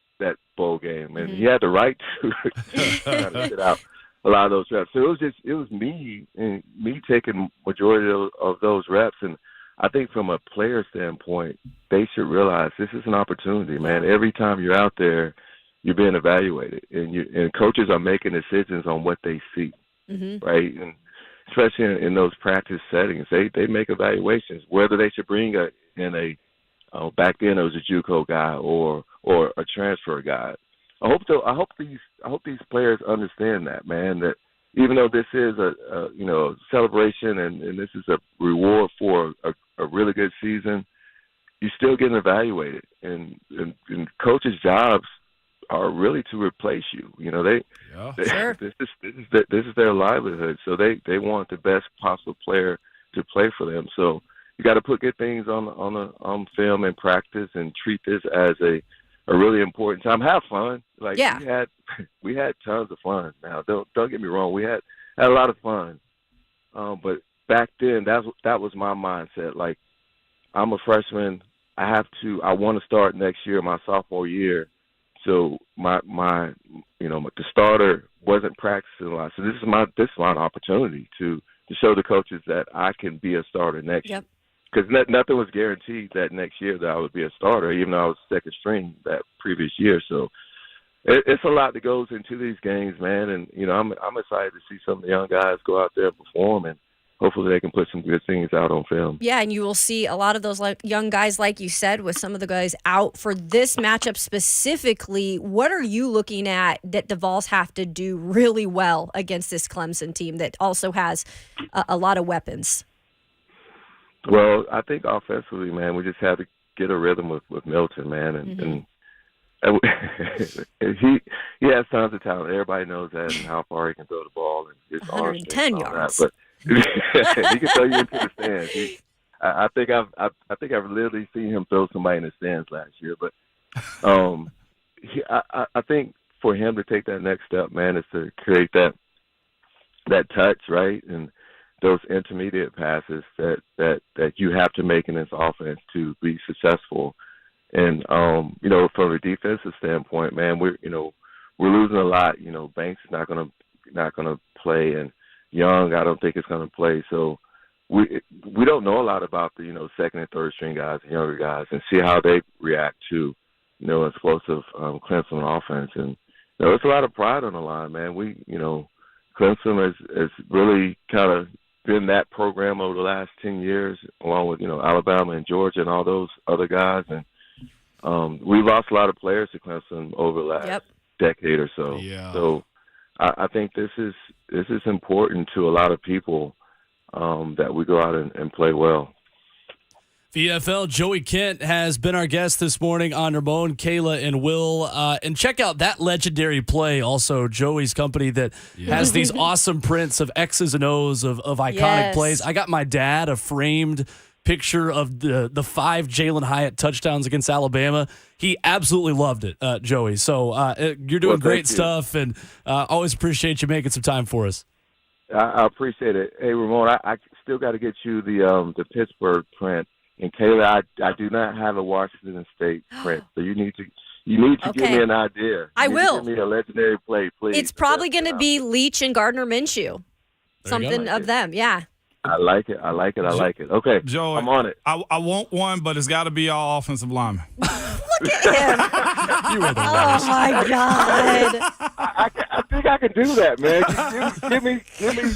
bowl game, and he had the right to kind of get out a lot of those reps. So it was me taking majority of those reps, and I think from a player standpoint, they should realize this is an opportunity, man. Every time you're out there, you're being evaluated, and coaches are making decisions on what they see, right? And especially in those practice settings, they make evaluations whether they should bring back then it was a JUCO guy or a transfer guy. I hope these players understand that, man. That even though this is a celebration and this is a reward for a really good season, you're still getting evaluated, and coaches' jobs are really to replace you. This is their livelihood, so they want the best possible player to play for them. So you got to put good things on film and practice, and treat this as a really important time. Have fun. We had tons of fun. Now don't get me wrong, we had a lot of fun. But back then that was my mindset. Like, I'm a freshman. I want to start next year, my sophomore year. So the starter wasn't practicing a lot. So this is my opportunity to show the coaches that I can be a starter next year. Because nothing was guaranteed that next year that I would be a starter, even though I was second string that previous year. So it's a lot that goes into these games, man. And I'm excited to see some of the young guys go out there and perform, and hopefully they can put some good things out on film. Yeah, and you will see a lot of those young guys, like you said, with some of the guys out for this matchup specifically. What are you looking at that the Vols have to do really well against this Clemson team that also has a lot of weapons? Well, I think offensively, man, we just have to get a rhythm with Milton, man, and he has tons of talent. Everybody knows that, and how far he can throw the ball, and his 110 yards. But he can throw you into the stands. I think I've literally seen him throw somebody in the stands last year. But I think for him to take that next step, man, is to create that touch, right, and those intermediate passes that you have to make in this offense to be successful. And from a defensive standpoint, man, we're losing a lot. Banks is not gonna play, and Young, I don't think it's gonna play. So we don't know a lot about the second and third string guys and younger guys, and see how they react to explosive Clemson offense. And there's a lot of pride on the line, man. Clemson has really kind of been that program over the last 10 years, along with Alabama and Georgia and all those other guys. And we lost a lot of players to Clemson over the last decade or so. Yeah. So I think this is important to a lot of people, that we go out and play well. VFL Joey Kent has been our guest this morning on Ramon, Kayla, and Will. And check out that legendary play, also Joey's company that has these awesome prints of X's and O's of iconic plays. I got my dad a framed picture of the 5 Jalen Hyatt touchdowns against Alabama. He absolutely loved it, Joey. So you're doing great stuff, and always appreciate you making some time for us. I appreciate it. Hey, Ramon, I still got to get you the Pittsburgh print. And Kayla, I do not have a Washington State print, so you need to give me an idea. I will. Give me a legendary play, please. It's probably going to be Leach and Gardner Minshew. Something of them, yeah. I like it. Okay, Joe, I'm on it. I want one, but it's got to be all offensive linemen. Look at him. You are the Oh, my God. I think I can do that, man. Give me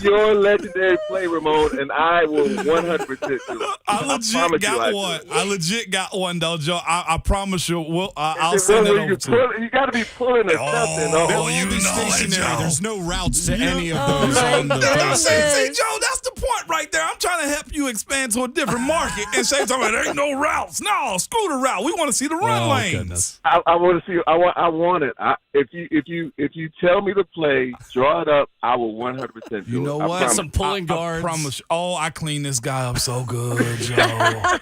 your legendary play, Ramon, and I will 100% do it. I legit got one, though, Joe. I promise you. I'll send it over to you. You got to be pulling or something. Oh, you know it, Joe. There's no routes to any of those on the See, Joe, that's the point right there. I'm trying to help you expand to a different market and say something. There ain't no routes. No, screw the route. We want to see the run lanes. Goodness. I want to see. I want it. If you tell me to play, draw it up, I will 100% do it. You know what? Some pulling guards. I promise you. Oh, I cleaned this guy up so good, Joe.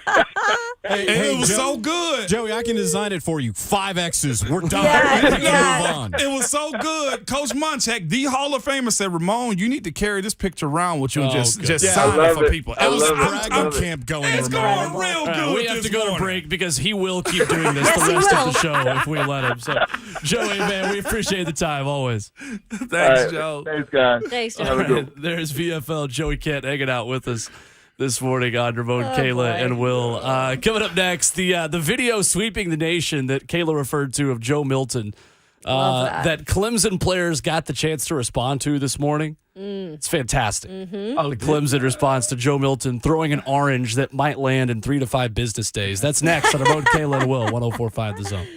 It was so good. Joey, I can design it for you. 5 X's. We're done. Yeah, We can move on. It was so good. Coach Munchak, the Hall of Famer, said, Ramon, you need to carry this picture around with you and just sign it for people. I'm camp going, It's Ramon. going real good. We have to go to morning. break because he will keep doing this the rest of the show if we let him. So, Joey, man, we appreciate the time always. Thanks, Joe. Thanks, guys. Thanks, Joe. Have a good one. There's VFL Joey Kent hanging out with us this morning on Ramon, Kayla, and Will. Coming up next, the video sweeping the nation that Kayla referred to of Joe Milton that Clemson players got the chance to respond to this morning. It's fantastic. The Clemson response to Joe Milton throwing an orange that might land in 3 to 5 business days. That's next on Ramon, Kayla, and Will, 104.5 The Zone.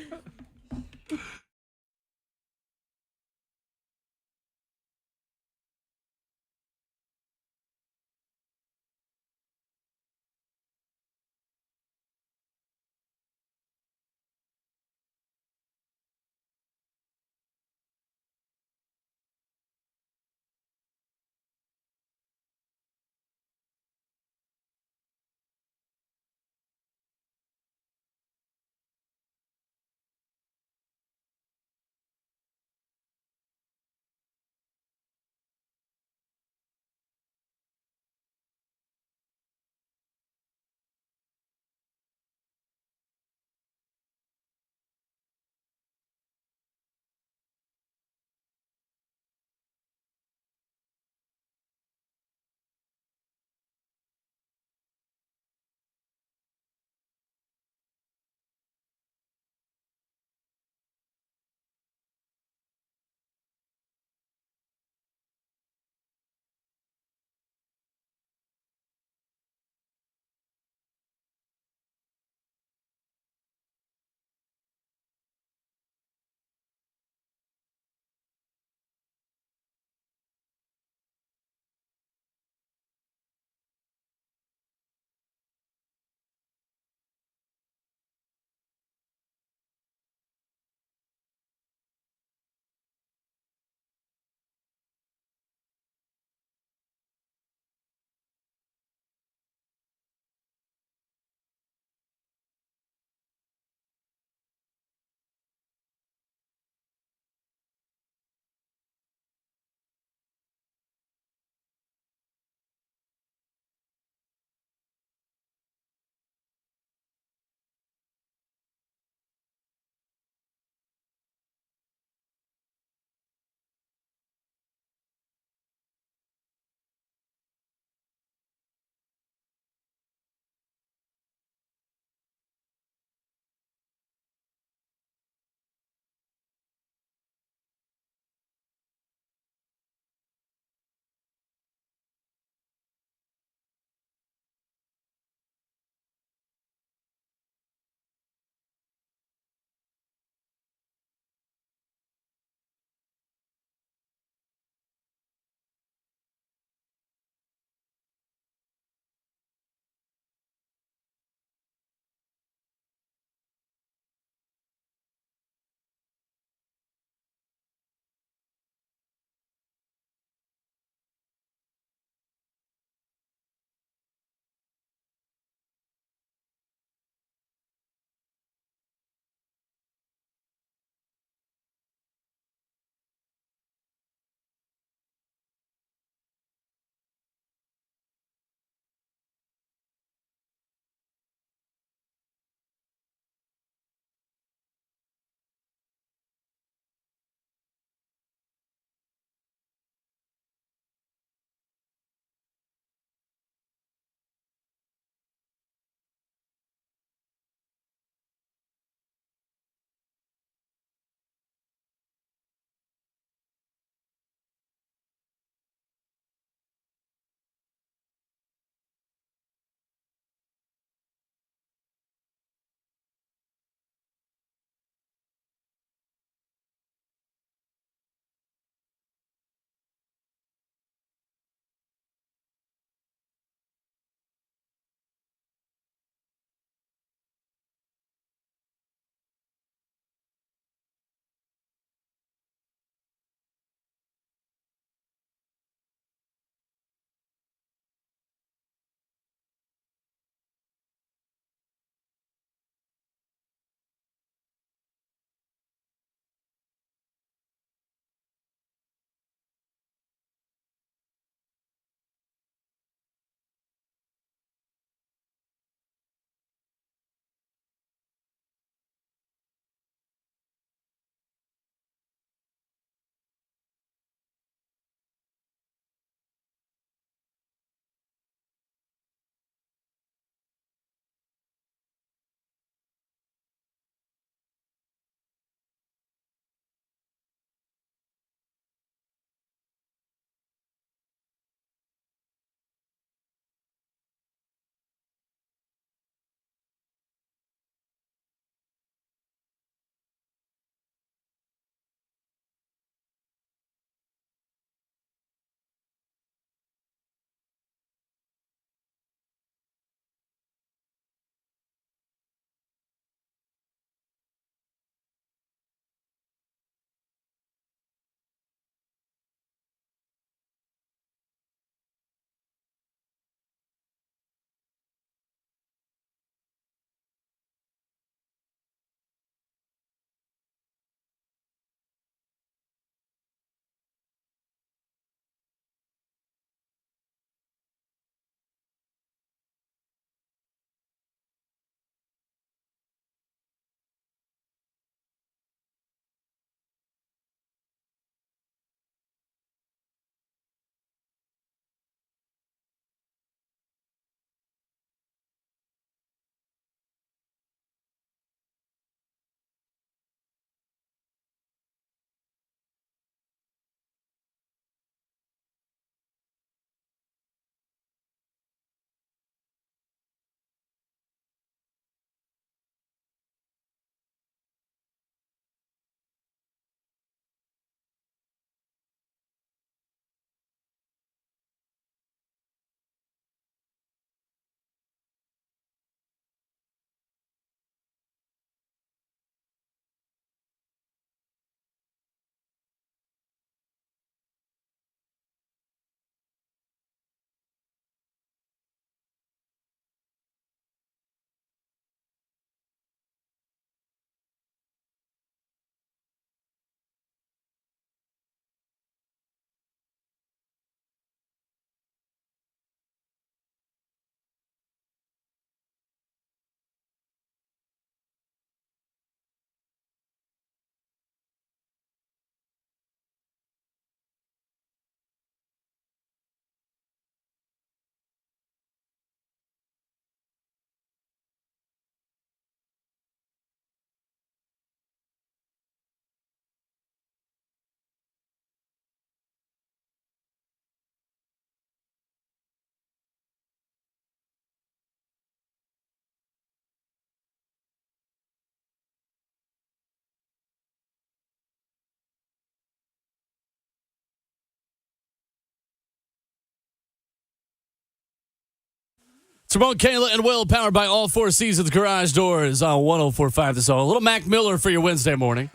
It's Ramon, Kayla, and Will, powered by All Four Seasons Garage Doors on 104.5 The Zone. A little Mac Miller for your Wednesday morning.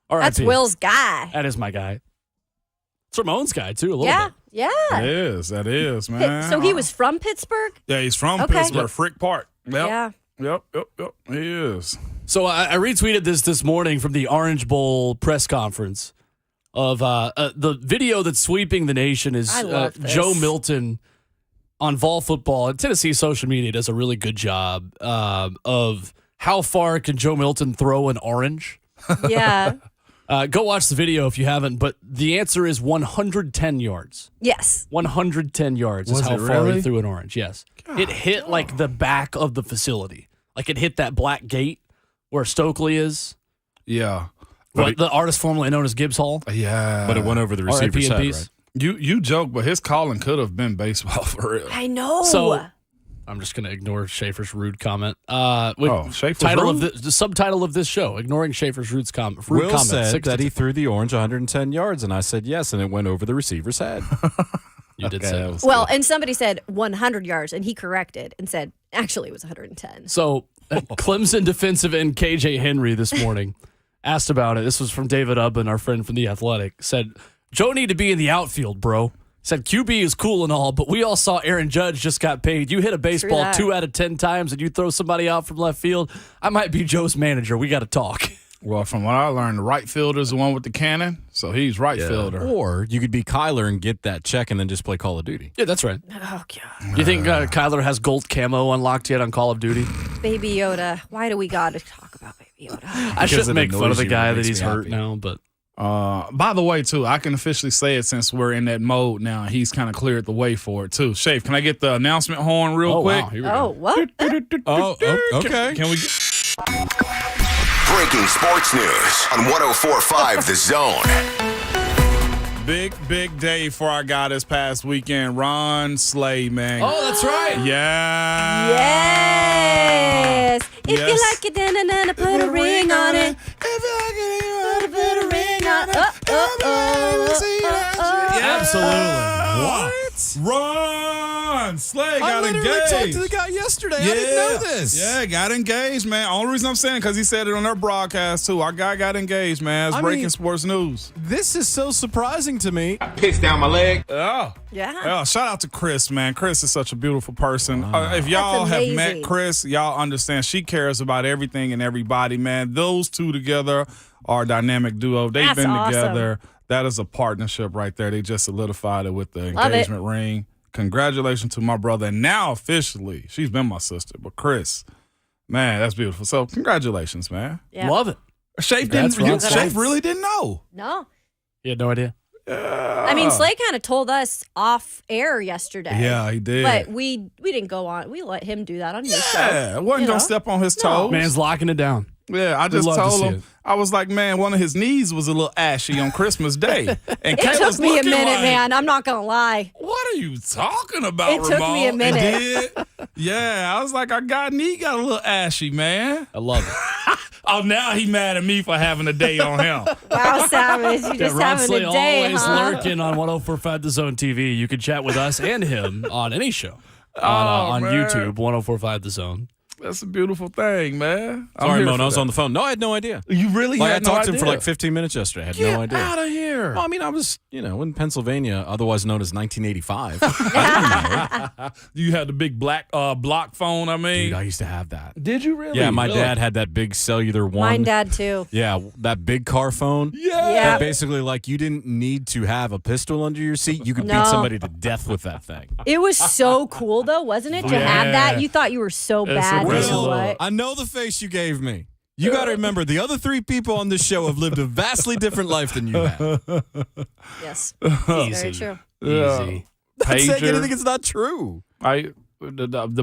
That's Will's guy. That is my guy. It's Ramon's guy, too, a little bit. Yeah. That is, man. So he was from Pittsburgh? Yeah, he's from Pittsburgh, Frick Park. Yep. Yeah. Yep. He is. So I retweeted this morning from the Orange Bowl press conference of the video that's sweeping the nation is Joe Milton on Vol Football. And Tennessee social media does a really good job of how far can Joe Milton throw an orange. Yeah. Go watch the video if you haven't, but the answer is 110 yards. Yes. 110 yards is how far he threw an orange, yes. It hit like the back of the facility. Like it hit that black gate where Stokely is. Yeah. The artist formerly known as Gibbs Hall. Yeah. But it went over the receiver's head, right? You joke, but his calling could have been baseball for real. I know. So I'm just going to ignore Schaefer's rude comment. Schaefer's rude? rude? The subtitle of this show, ignoring Schaefer's rude comment. Will said that he threw the orange 110 yards, and I said yes, and it went over the receiver's head. You did say that. Well, and somebody said 100 yards, and he corrected and said, actually, it was 110. So Clemson defensive end KJ Henry this morning asked about it. This was from David Ubben, our friend from The Athletic. Said, Joe need to be in the outfield, bro. Said QB is cool and all, but we all saw Aaron Judge just got paid. You hit a baseball 2 out of 10 times and you throw somebody out from left field, I might be Joe's manager. We got to talk. Well, from what I learned, the right fielder is the one with the cannon, so he's right fielder. Or you could be Kyler and get that check and then just play Call of Duty. Yeah, that's right. Oh, God. You think Kyler has gold camo unlocked yet on Call of Duty? Baby Yoda. Why do we got to talk about Baby Yoda? I shouldn't make fun of the guy that he's hurt now, but... by the way, too, I can officially say it since we're in that mode now. He's kind of cleared the way for it, too. Shafe, can I get the announcement horn real quick? Wow. Here we go. What? Okay. Can we Breaking sports news on 104.5 The Zone. Big day for our guy this past weekend, Ron Slay, man. Oh, that's right. Yeah. Yes. If you like it, then put a ring on it. If you like it, put a ring on it. Absolutely. What? Ron Slay got I literally engaged. talked to the guy yesterday. I didn't know this. Yeah, got engaged, man. Only reason I'm saying because he said it on their broadcast, too. Our guy got engaged, man. It's breaking sports news. This is so surprising to me. Pissed down my leg. Oh. Yeah. Shout out to Chris, man. Chris is such a beautiful person. If y'all have met Chris, y'all understand she cares about everything and everybody, man. Those two together are a dynamic duo. They've been together. That is a partnership right there. They just solidified it with the engagement ring. Congratulations to my brother. And now officially, she's been my sister. But Chris, man, that's beautiful. So congratulations, man. Yeah. Love it. Shafe really didn't know. No. You had no idea? I mean, Slay kind of told us off air yesterday. Yeah, he did. But we didn't go on. We let him do that on his show. Yeah, wasn't going to step on his toes. Man's locking it down. Yeah, I just told him. I was like, man, one of his knees was a little ashy on Christmas Day. And it took me a minute, man. I'm not going to lie. What are you talking about, It took me a minute. It did? Yeah, I was like, our knee got a little ashy, man. I love it. Oh, now he mad at me for having a day on him. Wow, Savage. You just Ron having Slay a day, always huh? lurking on 104.5 The Zone TV. You can chat with us and him on any show on YouTube, 104.5 The Zone. That's a beautiful thing, man. Sorry, Mona, I was on the phone. No, I had no idea. You really I had no idea? talked to him for like 15 minutes yesterday. I had no idea. Get out of here. Well, I mean, I was, in Pennsylvania, otherwise known as 1985. I didn't know. You had the big black block phone, I mean. Dude, I used to have that. Did you really? Yeah, my dad had that big cellular one. Mine dad, too. Yeah, that big car phone. Yeah. That basically, like, you didn't need to have a pistol under your seat. You could beat somebody to death with that thing. It was so cool, though, wasn't it, to have that? You thought you were so bad. I know the face you gave me. You got to remember, the other three people on this show have lived a vastly different life than you have. Yes. Easy. Very true. Easy. Not saying anything it's not true. The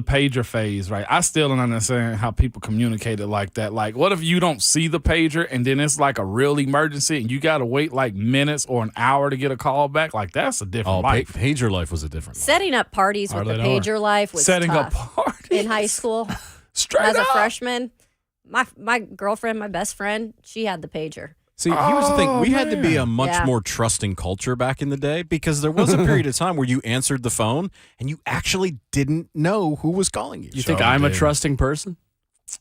pager phase, right? I still don't understand how people communicate it like that. Like, what if you don't see the pager and then it's like a real emergency and you got to wait like minutes or an hour to get a call back? Like, that's a different life. Pager life was a different life. Setting up parties with the pager life was Setting tough. up parties in high school. Straight as up. a freshman. My girlfriend, my best friend, she had the pager. See, here's the thing. We had to be a man. much more trusting culture back in the day because there was a period of time where you answered the phone and you actually didn't know who was calling you. You think I'm a trusting person?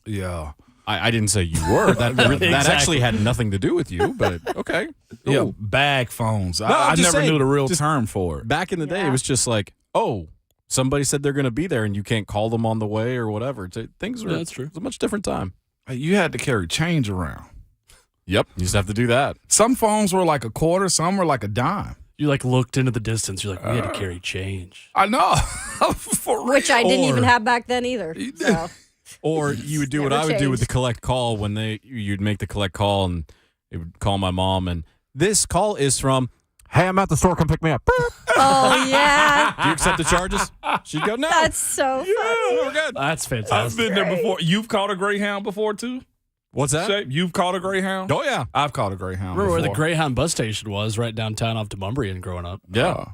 Yeah. I didn't say you were. That Exactly. actually had nothing to do with you, but okay. Yeah, Cool. bag phones. No, I I'm just never saying, knew the real just term for it. Back in the day, it was just like, oh, somebody said they're going to be there and you can't call them on the way or whatever. Things were, Yeah, that's true. It was a much different time. You had to carry change around. Yep. You just have to do that. Some phones were like a quarter, some were like a dime. You like looked into the distance. You're like, we had to carry change. I know. For Which I didn't Or- even have back then either. So. Or you would do what Never I would do with the changed. collect call when you'd make the collect call and it would call my mom and this call is from, hey, I'm at the store, come pick me up. Oh, yeah. Do you accept the charges? She'd go, no. That's so funny. We're good. That's I've fantastic. been there before. You've caught a Greyhound before, too? What's that? Shay, you've caught a Greyhound? Oh, yeah. I've caught a Greyhound Remember where the before. Greyhound bus station was right downtown off Demumbrian growing up? Yeah.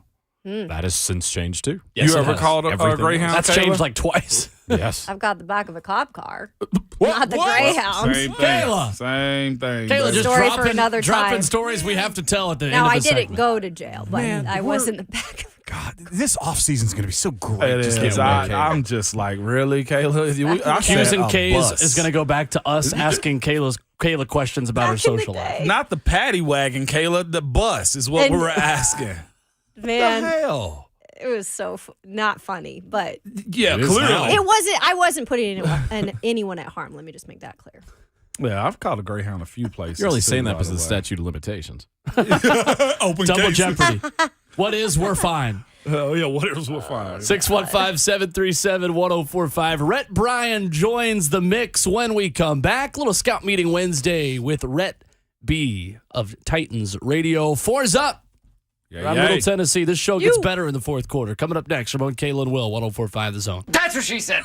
That has since changed, too. Yes, you it ever has. called a Everything Greyhound? That's Taylor? changed like twice. Yes. I've got the back of a cop car. What? Not the What? Greyhound. Same thing. Kayla. Same thing. Kayla, baby. just Story for dropping, another dropping time. stories we have to tell at the Now, end of I the didn't segment. go to jail, but Man, I was in the back of God, this offseason's going to be so great. It Just is. can't wait. I'm just like, really, Kayla? I Q's said and a K's bus. is going to go back to us asking Kayla questions about her Back in the social life. day. Not the paddy wagon, Kayla. The bus is what And- we were asking. Man, Hell. it was so not funny, but Yeah, It is clearly. now. it wasn't. I wasn't putting anyone at harm. Let me just make that clear. Yeah, I've caught a Greyhound a few places. You're only too, saying that by because of the the way. statute of limitations. Open Double case. jeopardy. What is, we're fine. Oh, yeah, whatever's we'll find. 615-737-1045. Rhett Bryan joins the mix when we come back. Little scout meeting Wednesday with Rhett B of Titans Radio. Four's up. Around Middle Tennessee. This show gets better in the fourth quarter. Coming up next, Ramon, Kayla, and Will, 1045 The Zone. That's what she said.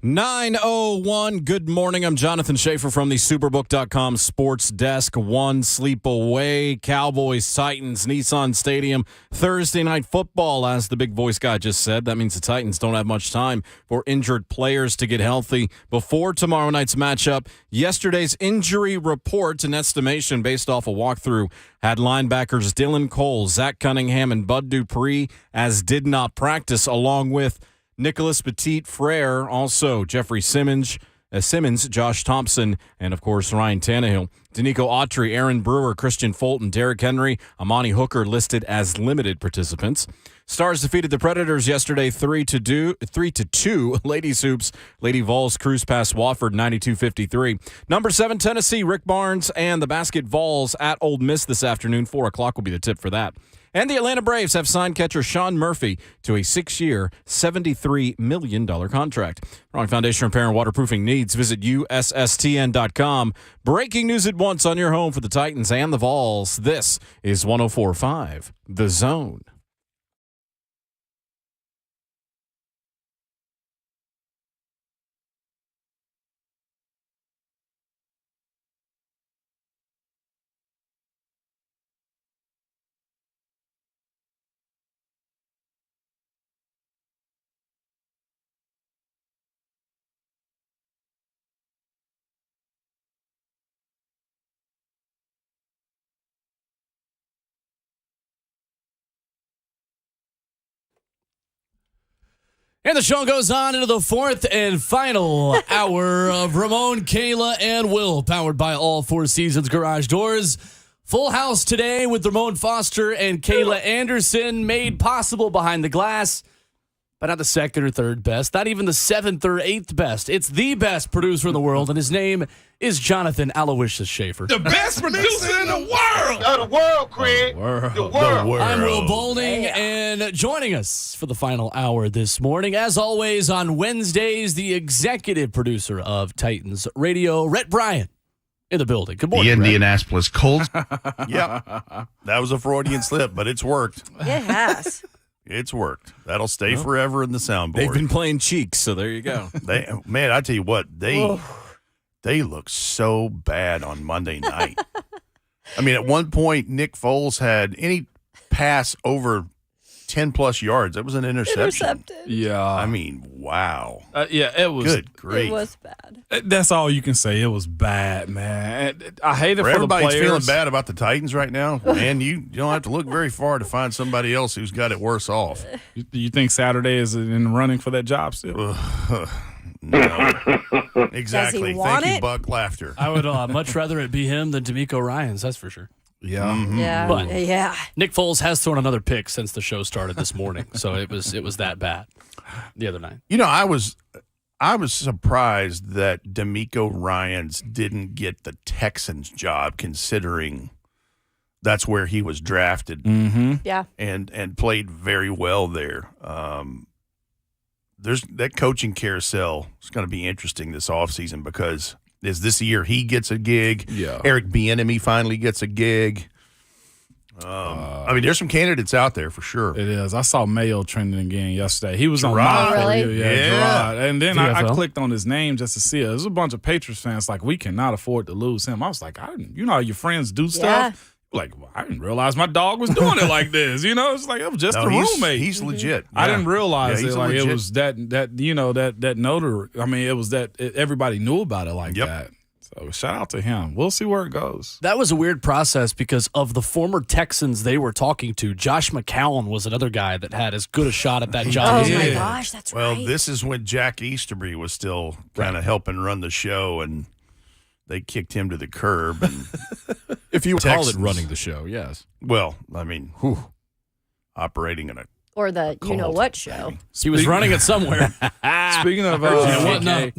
9:01. Good morning. I'm Jonathan Schaefer from the Superbook.com Sports Desk. One sleep away. Cowboys, Titans, Nissan Stadium. Thursday night football, as the big voice guy just said. That means the Titans don't have much time for injured players to get healthy before tomorrow night's matchup. Yesterday's injury report, an estimation based off a walkthrough, had linebackers Dylan Cole, Zach Cunningham, and Bud Dupree as did not practice, along with Nicholas Petit-Frere, also Jeffrey Simmons, Josh Thompson, and, of course, Ryan Tannehill. Danico Autry, Aaron Brewer, Christian Fulton, Derrick Henry, Amani Hooker listed as limited participants. Stars defeated the Predators yesterday 3-2. Ladies hoops. Lady Vols cruise past Wofford 92-53. Number 7 Tennessee, Rick Barnes, and the Basket Vols at Ole Miss this afternoon. 4 o'clock will be the tip for that. And the Atlanta Braves have signed catcher Sean Murphy to a 6-year, $73 million contract. Wrong Foundation Repair and Waterproofing needs. Visit USSTN.com. Breaking news at once on your home for the Titans and the Vols. This is 104.5 The Zone. And the show goes on into the fourth and final hour of Ramon, Kayla, and Will, powered by all Four Seasons Garage Doors. Full house today with Ramon Foster and Kayla Anderson, made possible behind the glass, but not the second or third best, not even the seventh or eighth best. It's the best producer in the world, and his name is Jonathan Aloysius Schaefer. The best producer in the world. The world, Craig. The world. I'm Will Boulding, and joining us for the final hour this morning, as always on Wednesdays, the executive producer of Titans Radio, Rhett Bryan, in the building. Good morning, The Rhett. Indianapolis Colts. Yep. That was a Freudian slip, but it's worked. It has. It's worked. That'll stay forever in the soundboard. They've been playing cheeks, so there you go. Man, I tell you what, they look so bad on Monday night. I mean, at one point, Nick Foles had any pass over 10-plus yards. That was an interception. Yeah. I mean, wow. Yeah, it was. Good grief. It was bad. That's all you can say. It was bad, man. I hate it for the everybody's players. feeling bad about the Titans right now. Man, you don't have to look very far to find somebody else who's got it worse off. You think Saturday is in the running for that job still? No. Exactly. Does he want Thank you, it? Buck Laughter. I would much rather it be him than D'Amico Ryans, that's for sure. Yeah. Mm-hmm. Yeah. But yeah. Nick Foles has thrown another pick since the show started this morning, so it was that bad the other night. You know, I was surprised that D'Amico Ryans didn't get the Texans job, considering that's where he was drafted. Mm-hmm. Yeah. And played very well there. There's that coaching carousel is going to be interesting this offseason because this year he gets a gig. Yeah. Eric Bieniemy finally gets a gig. I mean, there's some candidates out there for sure. It is. I saw Mayo trending again yesterday. He was Gerard. on my Really? Yeah, Gerard. And then I TFL? clicked on his name just to see it. There's a bunch of Patriots fans like, we cannot afford to lose him. I was like, you know how your friends do stuff? Like, well, I didn't realize my dog was doing it like this. You know, it's like it was just a roommate. He's legit. I didn't realize he's it. a Like legit- it was that notary. I mean, it was that everybody knew about it like that. So shout out to him. We'll see where it goes. That was a weird process because of the former Texans they were talking to. Josh McCown was another guy that had as good a shot at that job. Oh as my he gosh, that's Well, right. this is when Jack Easterby was still kind of helping run the show, and they kicked him to the curb. And If you call it Texans. running the show, yes. well, I mean, operating in a Or the you know cult. what show. He was running it somewhere. Speaking of what okay,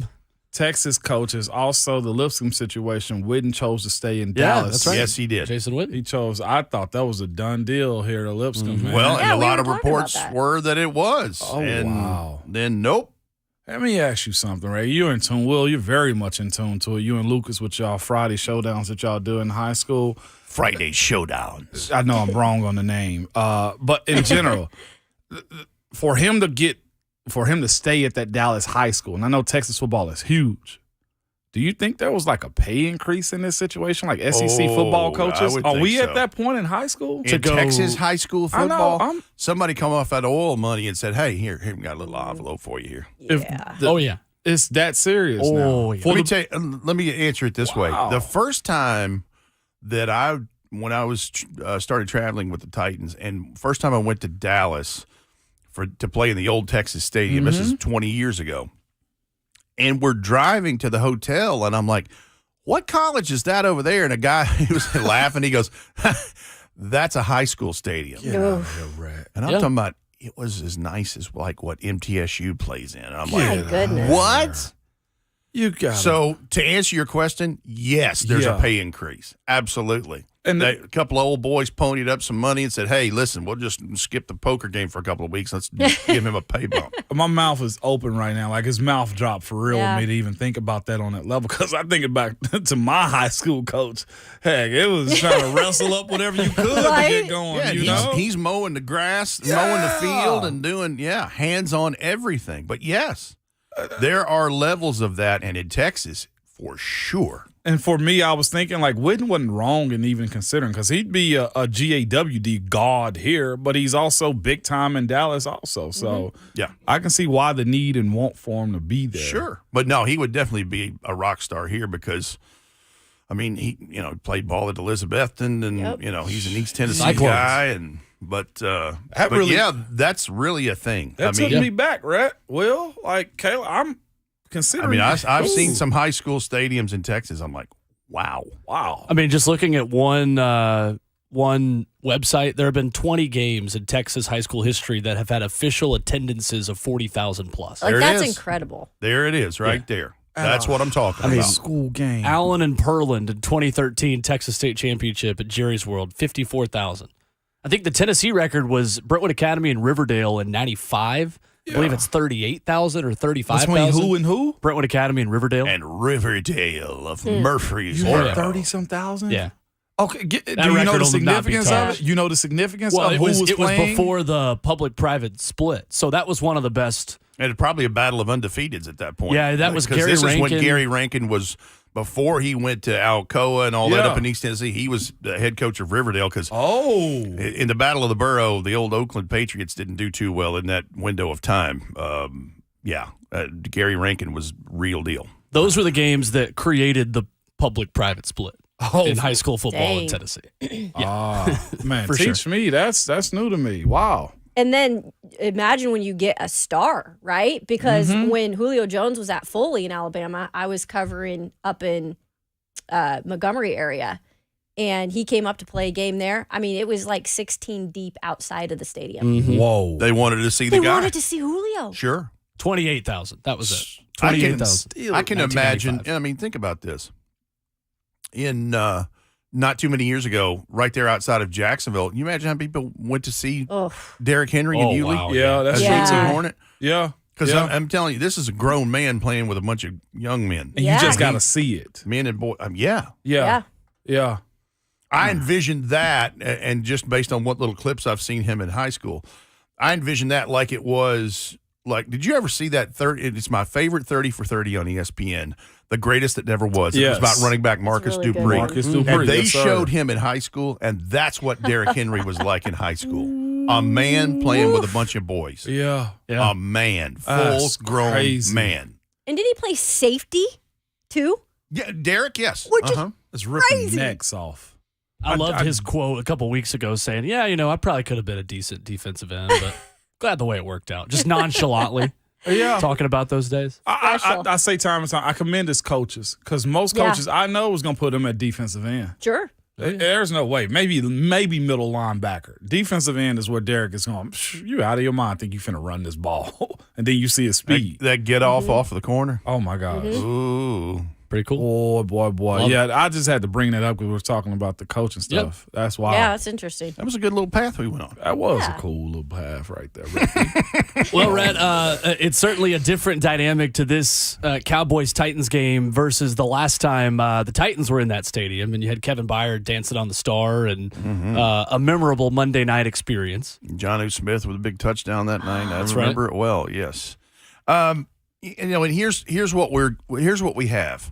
Texas coaches, also the Lipscomb situation, Witten chose to stay in Yeah, Dallas. that's right. Yes, he did. Jason Witten. He chose. I thought that was a done deal here to Lipscomb. Man. Well, Yeah, and a we lot were of talking about reports that. were that it was. Oh, and wow. then nope. Let me ask you something, Ray. You're in tune. Will, you're very much in tune to it. You and Lucas with y'all Friday showdowns that y'all do in high school. Friday showdowns. I know I'm wrong on the name. But in general, for him to get for him to stay at that Dallas high school, and I know Texas football is huge. Do you think there was like a pay increase in this situation, like SEC football coaches? Are we at that point in high school? In Texas high school football, I know, somebody come off that oil money and said, "Hey, here, we got a little envelope for you here." Yeah. It's that serious now. Yeah. Let me answer it this way. The first time that when I was started traveling with the Titans, and first time I went to Dallas to play in the old Texas Stadium, this is 20 years ago. And we're driving to the hotel, and I'm like, what college is that over there? And a guy, he was laughing. He goes, that's a high school stadium. Yeah. And I'm talking about it was as nice as like what MTSU plays in. And I'm like, goodness. What? You got So to answer your question, yes, there's a pay increase. Absolutely. And a couple of old boys ponied up some money and said, hey, listen, we'll just skip the poker game for a couple of weeks. Let's give him a pay bump. My mouth is open right now. Like his mouth dropped for real with me to even think about that on that level. Because I think back to my high school coach. Heck, it was trying to wrestle up whatever you could to get going. Yeah, you know? He's mowing the grass, mowing the field, and doing, hands on everything. But yes, there are levels of that. And in Texas, for sure. And for me, I was thinking, like, Witten wasn't wrong in even considering, because he'd be a GAWD god here, but he's also big time in Dallas also. So, I can see why the need and want for him to be there. Sure. But no, he would definitely be a rock star here because, I mean, he played ball at Elizabethton, and, he's an East Tennessee guy. But that's really a thing. That took me back, Rhett. Well, like, Kayla, I'm considering. I mean, I've seen some high school stadiums in Texas. I'm like, wow. I mean, just looking at one website, there have been 20 games in Texas high school history that have had official attendances of 40,000 plus. Like, that's incredible. There it is, right there. That's what I'm talking about. School game. Allen and Pearland in 2013 Texas State Championship at Jerry's World, 54,000. I think the Tennessee record was Brentwood Academy in Riverdale in 95. I believe it's 38,000 or 35,000. Between who and who? Brentwood Academy and Riverdale. And Riverdale of Murfreesboro. You had 30-some thousand? Yeah. Okay. Do you know the significance of it? You know the significance of who was playing? It was before the public-private split. So that was one of the best. And probably a battle of undefeateds at that point. Yeah, that was Gary Rankin. This is when Gary Rankin was, before he went to Alcoa and all that up in East Tennessee, he was the head coach of Riverdale because in the Battle of the Borough, the old Oakland Patriots didn't do too well in that window of time. Gary Rankin was real deal. Those were the games that created the public-private split in high school football in Tennessee. Man, For teach sure. me. That's new to me. Wow. And then imagine when you get a star, right? Because when Julio Jones was at Foley in Alabama, I was covering up in Montgomery area, and he came up to play a game there. I mean, it was like 16 deep outside of the stadium. Whoa. They wanted to see the guy. They wanted to see Julio. Sure. 28,000. That was it. 28,000. I can imagine. I mean, think about this. In not too many years ago, right there outside of Jacksonville, can you imagine how many people went to see Derrick Henry and Yulee? Wow, yeah, that's true. Hornet. Yeah. Because I'm telling you, this is a grown man playing with a bunch of young men. And you just got to see it. Men and boys. Yeah. I envisioned that, and just based on what little clips I've seen him in high school, I envisioned that like it was like, did you ever see that 30? It's my favorite 30 for 30 on ESPN, the greatest that never was. It was about running back Marcus really Dupree. Marcus Dupree. And they Yes, sir. showed him in high school, and that's what Derrick Henry was like in high school. A man playing with a bunch of boys. Yeah. A man. Full-grown crazy. man. And did he play safety too? Yeah, Derrick, yes. Which is It's ripping crazy. necks off. I loved his quote a couple weeks ago saying, I probably could have been a decent defensive end, but glad the way it worked out. Just nonchalantly. Yeah. Talking about those days. I say time and time, I commend his coaches, because most coaches I know was going to put them at defensive end. Sure. There's no way. Maybe middle linebacker. Defensive end is where Derrick is going, you out of your mind, think you finna run this ball. And then you see his speed. That get off of the corner. Oh, my gosh. Ooh. Pretty cool. Boy. Love Yeah, I just had to bring that up because we were talking about the coaching stuff. That's why. Yeah, that's interesting. That was a good little path we went on. That was a cool little path right there. Well, Rhett, it's certainly a different dynamic to this Cowboys-Titans game versus the last time the Titans were in that stadium, and you had Kevin Byard dancing on the star and a memorable Monday night experience. Jonnu Smith with a big touchdown that night. I remember it well. Yes. And here's what we have.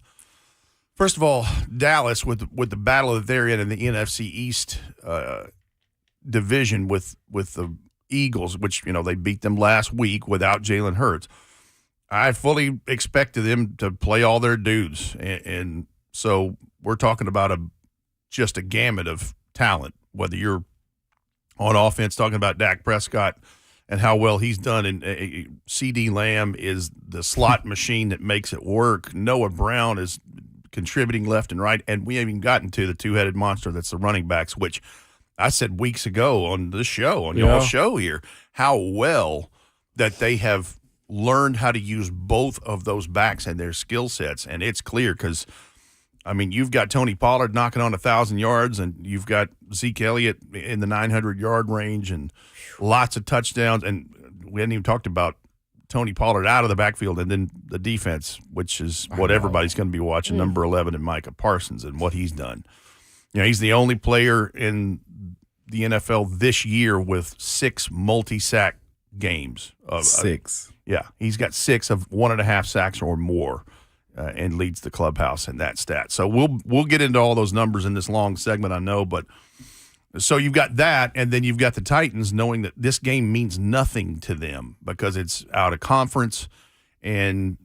First of all, Dallas with the battle that they're in the NFC East division with the Eagles, which they beat them last week without Jalen Hurts. I fully expected them to play all their dudes, and so we're talking about just a gamut of talent. Whether you're on offense, talking about Dak Prescott and how well he's done, and CD Lamb is the slot machine that makes it work. Noah Brown is contributing left and right, and we haven't even gotten to the two-headed monster that's the running backs, which I said weeks ago on this show, on y'all's show here, how well that they have learned how to use both of those backs and their skill sets, and it's clear because, you've got Tony Pollard knocking on 1,000 yards, and you've got Zeke Elliott in the 900-yard range and lots of touchdowns, and we hadn't even talked about Tony Pollard out of the backfield, and then the defense, which is what everybody's going to be watching, number 11 and Micah Parsons and what he's done. He's the only player in the NFL this year with 6 multi-sack games. Six. Yeah, he's got 6 of 1.5 sacks or more, and leads the clubhouse in that stat. So we'll get into all those numbers in this long segment, I know, but so you've got that, and then you've got the Titans knowing that this game means nothing to them because it's out of conference, and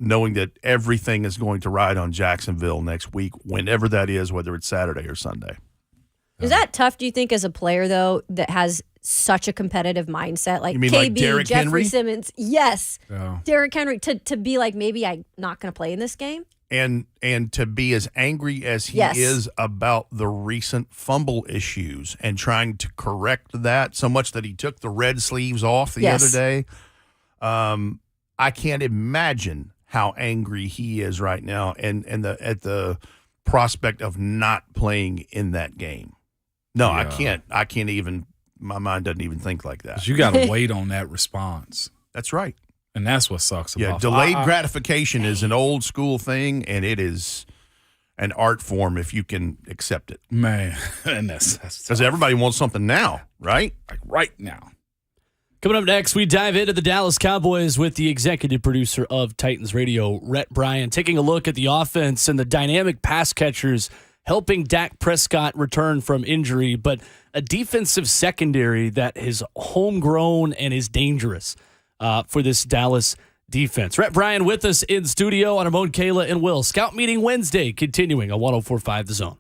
knowing that everything is going to ride on Jacksonville next week, whenever that is, whether it's Saturday or Sunday. Is that tough, do you think, as a player, though, that has such a competitive mindset? Like You mean KB, like Derrick Jeffrey Henry? Simmons. Yes. Yeah. Derrick Henry, to be like, maybe I'm not going to play in this game? And to be as angry as he Yes. is about the recent fumble issues and trying to correct that so much that he took the red sleeves off the other day. I can't imagine how angry he is right now and at the prospect of not playing in that game. No, I can't even, my mind doesn't even think like that. 'Cause you got to wait on that response. That's right. And that's what sucks about it. Delayed gratification is an old school thing, and it is an art form if you can accept it. Man, and that's because everybody wants something now, right? Like right now. Coming up next, we dive into the Dallas Cowboys with the executive producer of Titans Radio, Rhett Bryan, taking a look at the offense and the dynamic pass catchers helping Dak Prescott return from injury, but a defensive secondary that is homegrown and is dangerous for this Dallas defense. Rhett Bryan with us in studio on Ramon, Kayla, and Will. Scout Meeting Wednesday continuing on 104.5 The Zone.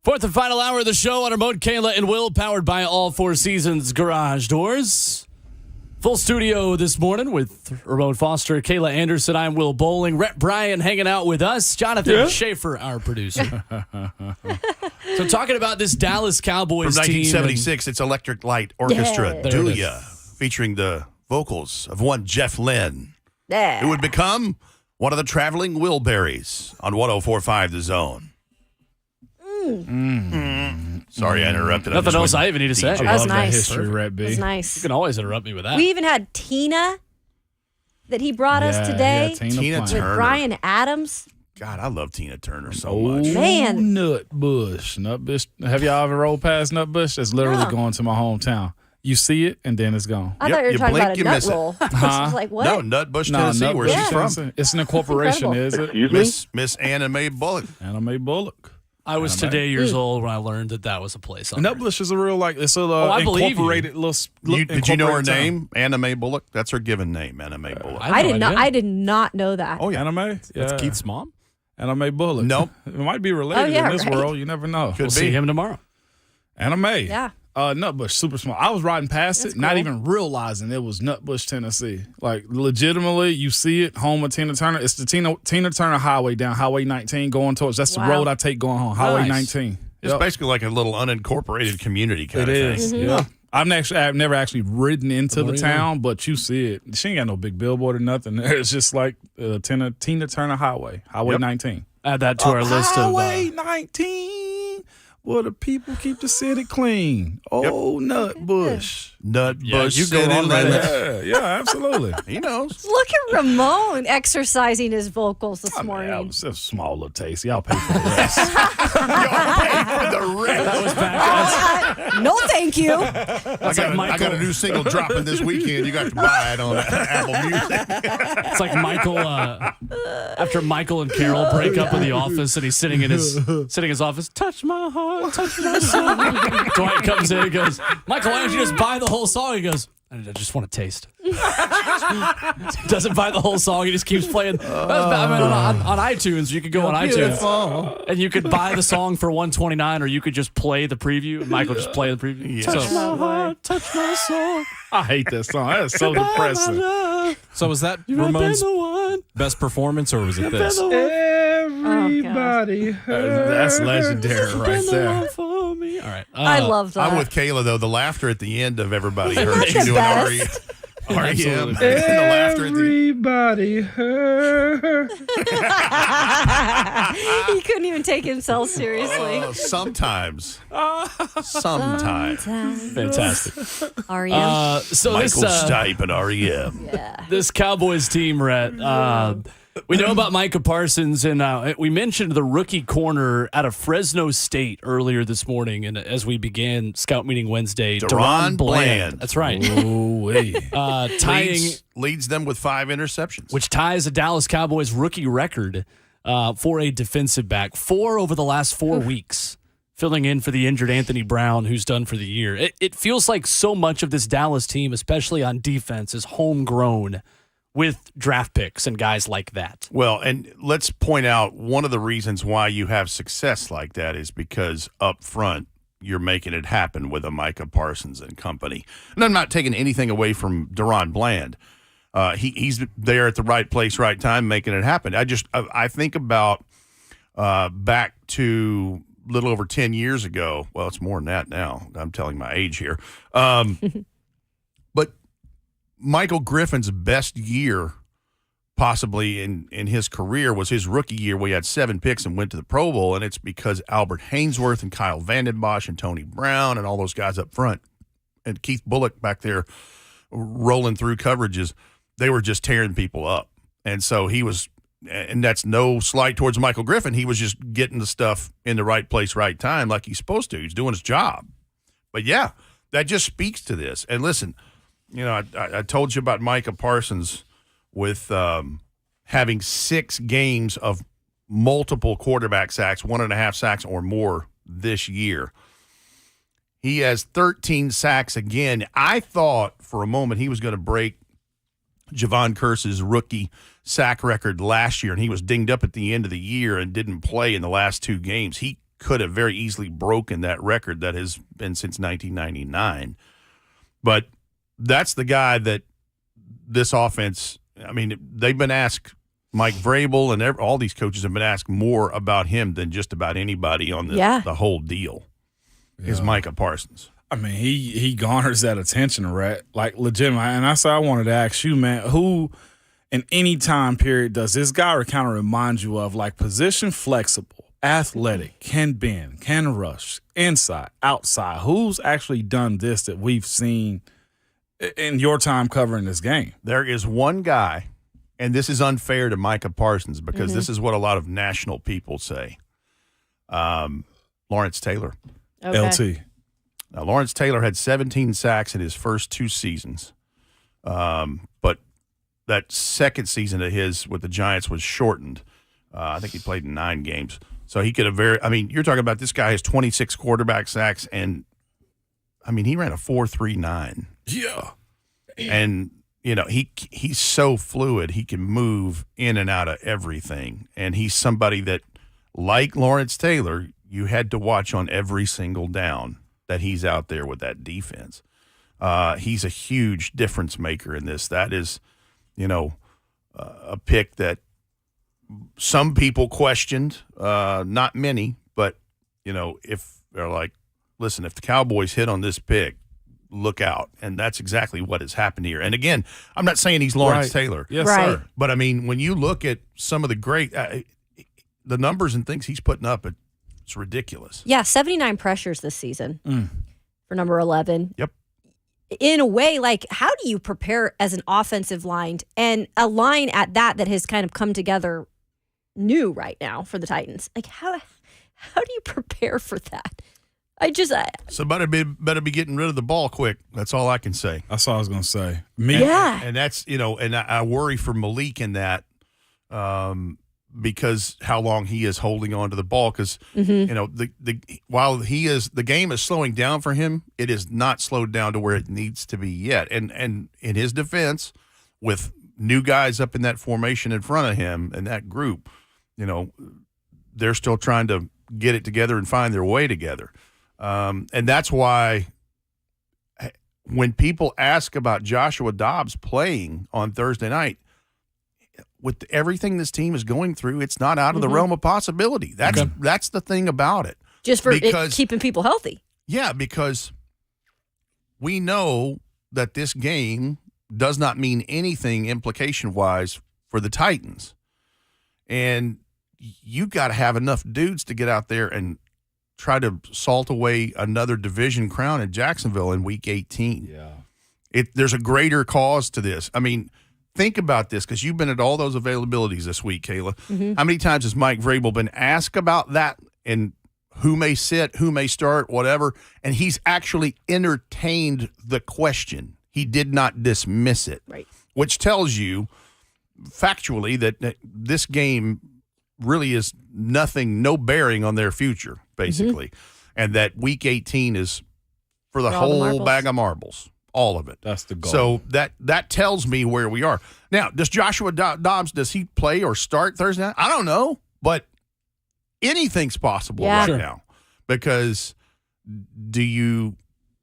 Fourth and final hour of the show on Ramon, Kayla, and Will, powered by All Four Seasons Garage Doors. Full studio this morning with Ramon Foster, Kayla Anderson. I'm Will Bowling. Rhett Bryan hanging out with us. Jonathan Schaefer, our producer. So talking about this Dallas Cowboys From team. 1976, it's Electric Light Orchestra, There Do it Ya, featuring the vocals of one Jeff Lynne, Yeah. who would become one of the traveling Wilburys on 104.5 The Zone. Sorry, I interrupted. Nothing else I even need to say. That was nice. History, Red B. That's nice. You can always interrupt me with that. We even had Tina that he brought us today Tina with Turner. Brian Adams. God, I love Tina Turner so much. Man. Nutbush. Nutbush. Have y'all ever rolled past Nutbush? That's literally No. going to my hometown. You see it, and then it's gone. I thought you were talking blink, about a you nut miss it. roll. I was like, what? No, Nutbush, No, Tennessee, where Nutbush, she's from. Tennessee. It's an incorporation, is it? Miss Anna Mae Bullock. Anna Mae Bullock. I was today years old when I learned that was a place. On Nutbush is a real, it's a I believe incorporated little. Did you know her incorporated town. name? Anna Mae Bullock? That's her given name, Anna Mae Bullock. I did not know that. Oh, yeah. Anna Mae? Yeah. That's Keith's mom? Anna Mae Bullock. Nope. It might be related Oh, yeah, in this right. world. You never know. We'll see him tomorrow. Anna Mae. Yeah. Nutbush, super small. I was riding past That's it, not cool. even realizing it was Nutbush, Tennessee. Like, legitimately, you see it, home of Tina Turner. It's the Tina Turner Highway down Highway 19 going towards, that's Wow. the road I take going home, Highway Nice. 19. It's Yep. basically like a little unincorporated community kind It of is. thing. Yeah. I've never actually ridden into the There you town, but you see it. She ain't got no big billboard or nothing. It's just like Tina Turner Highway, Highway Yep. 19. Add that to our list of. Highway 19, where the people keep the city clean. Oh, Nutbush. Nutbush. you go City on right limits. Yeah, absolutely. He knows. Look at Ramon exercising his vocals this morning. That was a small little taste. Y'all pay for the rest. Y'all pay for the rest. That was back. No, thank you. I got a new single dropping this weekend. You got to buy it on Apple Music. It's like Michael after Michael and Carol break up in the office, and he's sitting in his office. Touch my heart, touch my soul. Dwight comes in and goes, "Michael, why don't you just buy the whole song?" He goes, "I just want a taste." Doesn't buy the whole song. He just keeps playing. On iTunes, you could go on iTunes and you could buy the song for $129, or you could just play the preview. And Michael just play the preview. Yeah. Touch my heart, touch my soul. I hate that song. That is so depressing. So was that Ramon's best performance, or was it this? Everybody That's legendary right there. For me. All right. I love that. I'm with Kayla, though. The laughter at the end of Everybody Hurts. the You doing best. REM. And the laughter at the Everybody hurt. He couldn't even take himself seriously. Sometimes. Sometimes. Fantastic. REM. So Michael this, Stipe and REM. this Cowboys team, Rhett, we know about Micah Parsons, and we mentioned the rookie corner out of Fresno State earlier this morning, and as we began Scout Meeting Wednesday, Deron Bland. That's right. Tying, Leads them with 5 interceptions. which ties a Dallas Cowboys rookie record for a defensive back. 4 over the last 4 weeks, filling in for the injured Anthony Brown, who's done for the year. It feels like so much of this Dallas team, especially on defense, is homegrown with draft picks and guys like that. Well, and let's point out one of the reasons why you have success like that is because up front you're making it happen with a Micah Parsons and company. And I'm not taking anything away from Deron Bland. He's there at the right place, right time, making it happen. I think about back to a little over 10 years ago. Well, it's more than that now. I'm telling my age here. But Michael Griffin's best year possibly in his career was his rookie year where he had 7 picks and went to the Pro Bowl, and it's because Albert Hainsworth and Kyle Vanden Bosch and Tony Brown and all those guys up front and Keith Bullock back there rolling through coverages, they were just tearing people up. And so he was, and that's no slight towards Michael Griffin, he was just getting the stuff in the right place, right time like he's supposed to. He's doing his job. But, yeah, that just speaks to this. And, listen, you know, I told you about Micah Parsons with having 6 games of multiple quarterback sacks, 1.5 sacks or more this year. He has 13 sacks again. I thought for a moment he was going to break Javon Curse's rookie sack record last year, and he was dinged up at the end of the year and didn't play in the last 2 games. He could have very easily broken that record that has been since 1999. But that's the guy that this offense, I mean, they've been asked, Mike Vrabel and all these coaches have been asked more about him than just about anybody on the whole deal is Micah Parsons. I mean, he garners that attention, Rhett. Like, legitimate. And that's what I wanted to ask you, man. Who, in any time period, does this guy kind of remind you of, like, position flexible, athletic, can bend, can rush, inside, outside? Who's actually done this that we've seen in your time covering this game? There is one guy, and this is unfair to Micah Parsons because this is what a lot of national people say. Lawrence Taylor. LT. Now, Lawrence Taylor had 17 sacks in his first 2 seasons, but that second season of his with the Giants was shortened. I think he played in 9 games. So he could have you're talking about this guy has 26 quarterback sacks, and, I mean, he ran a 4.39. Yeah. And, you know, he's so fluid. He can move in and out of everything. And he's somebody that, like Lawrence Taylor, you had to watch on every single down that he's out there with that defense. He's a huge difference maker in this. That is, you know, a pick that some people questioned, not many, but, you know, if they're like, listen, if the Cowboys hit on this pick, look out. And that's exactly what has happened here. And again, I'm not saying he's Lawrence Taylor. Yes, sir. But, I mean, when you look at some of the great the numbers and things he's putting up, it's ridiculous. Yeah, 79 pressures this season for number 11. Yep. In a way, like, how do you prepare as an offensive line and a line at that has kind of come together new right now for the Titans? Like, how do you prepare for that? Somebody better be getting rid of the ball quick. That's all I can say. That's all I was going to say. And that's, you know, and I worry for Malik in that because how long he is holding on to the ball. Because, you know, while the game is slowing down for him, it is not slowed down to where it needs to be yet. And in his defense, with new guys up in that formation in front of him and that group, you know, they're still trying to get it together and find their way together. And that's why when people ask about Joshua Dobbs playing on Thursday night, with everything this team is going through, it's not out of the realm of possibility. That's the thing about it. Just for keeping people healthy. Yeah, because we know that this game does not mean anything implication-wise for the Titans. And you got to have enough dudes to get out there and try to salt away another division crown in Jacksonville in Week 18. Yeah. There's a greater cause to this. I mean, think about this, because you've been at all those availabilities this week, Kayla. How many times has Mike Vrabel been asked about that and who may sit, who may start, whatever, and he's actually entertained the question. He did not dismiss it, right? Which tells you factually that this game really is no bearing on their future, basically, and that Week 18 is for the whole bag of marbles. All of it. That's the goal. So that tells me where we are. Now, does Joshua Dobbs, does he play or start Thursday night? I don't know, but anything's possible now. Because do you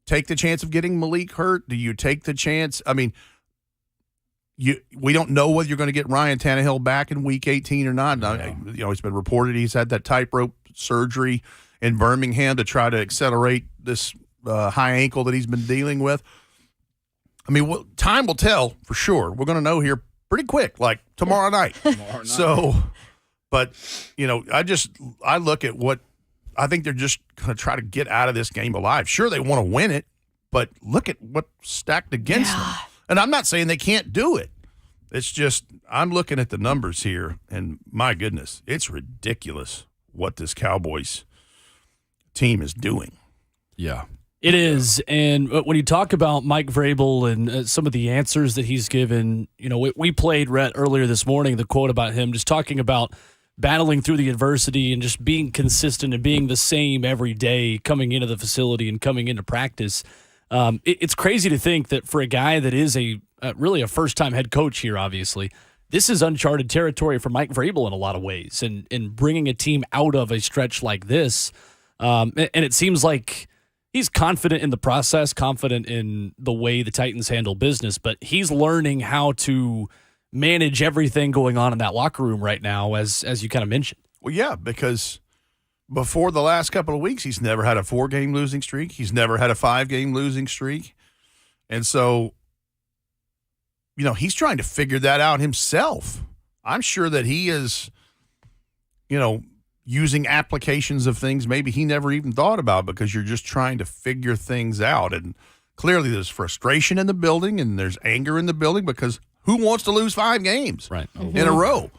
take the chance of getting Malik hurt? Do you take the chance? I mean, we don't know whether you're going to get Ryan Tannehill back in Week 18 or not. Yeah. You know, it's been reported he's had that tightrope surgery in Birmingham to try to accelerate this high ankle that he's been dealing with. I mean, time will tell for sure. We're going to know here pretty quick, like tomorrow night. So, but, you know, I look at what I think they're just going to try to get out of this game alive. Sure, they want to win it, but look at what's stacked against them. And I'm not saying they can't do it. It's just I'm looking at the numbers here, and my goodness, it's ridiculous what this Cowboys team is doing. Yeah. It is, and when you talk about Mike Vrabel and some of the answers that he's given, you know, we played Rhett earlier this morning, the quote about him just talking about battling through the adversity and just being consistent and being the same every day coming into the facility and coming into practice. It's crazy to think that for a guy that is really a first-time head coach here, obviously, this is uncharted territory for Mike Vrabel in a lot of ways, and bringing a team out of a stretch like this. And it seems like he's confident in the process, confident in the way the Titans handle business, but he's learning how to manage everything going on in that locker room right now, as you kind of mentioned. Well, yeah, because before the last couple of weeks, he's never had a 4-game losing streak. He's never had a 5-game losing streak. And so, he's trying to figure that out himself. I'm sure that he is, using applications of things maybe he never even thought about, because you're just trying to figure things out. And clearly there's frustration in the building and there's anger in the building, because who wants to lose 5 games in a row?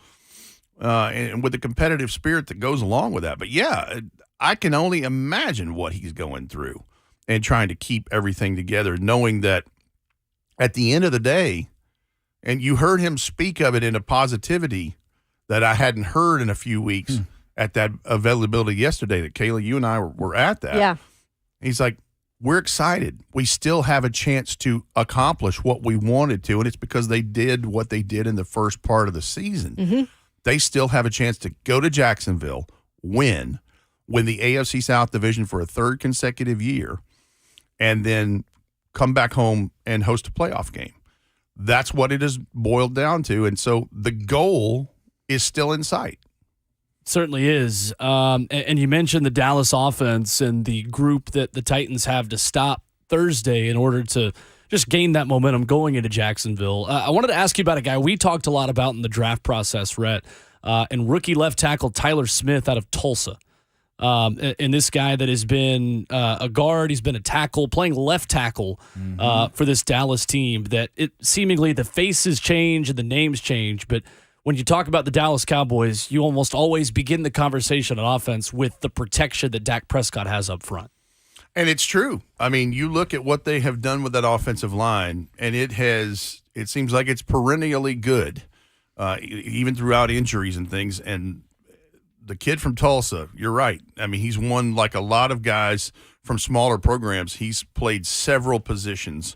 And with the competitive spirit that goes along with that. But, yeah, I can only imagine what he's going through and trying to keep everything together, knowing that at the end of the day, and you heard him speak of it in a positivity that I hadn't heard in a few weeks at that availability yesterday that Kayla, you and I were at that. Yeah. He's like, we're excited. We still have a chance to accomplish what we wanted to, and it's because they did what they did in the first part of the season. Mm-hmm. They still have a chance to go to Jacksonville, win the AFC South Division for a 3rd consecutive year, and then come back home and host a playoff game. That's what it is boiled down to, and so the goal is still in sight. Certainly is. And you mentioned the Dallas offense and the group that the Titans have to stop Thursday in order to just gain that momentum going into Jacksonville. I wanted to ask you about a guy we talked a lot about in the draft process, Rhett, and rookie left tackle Tyler Smith out of Tulsa. And this guy that has been a guard, he's been a tackle, playing left tackle for this Dallas team, that it seemingly the faces change and the names change, but when you talk about the Dallas Cowboys, you almost always begin the conversation on offense with the protection that Dak Prescott has up front. And it's true. I mean, you look at what they have done with that offensive line, and it seems like it's perennially good, even throughout injuries and things. And the kid from Tulsa, you're right. I mean, he's won, like a lot of guys from smaller programs. He's played several positions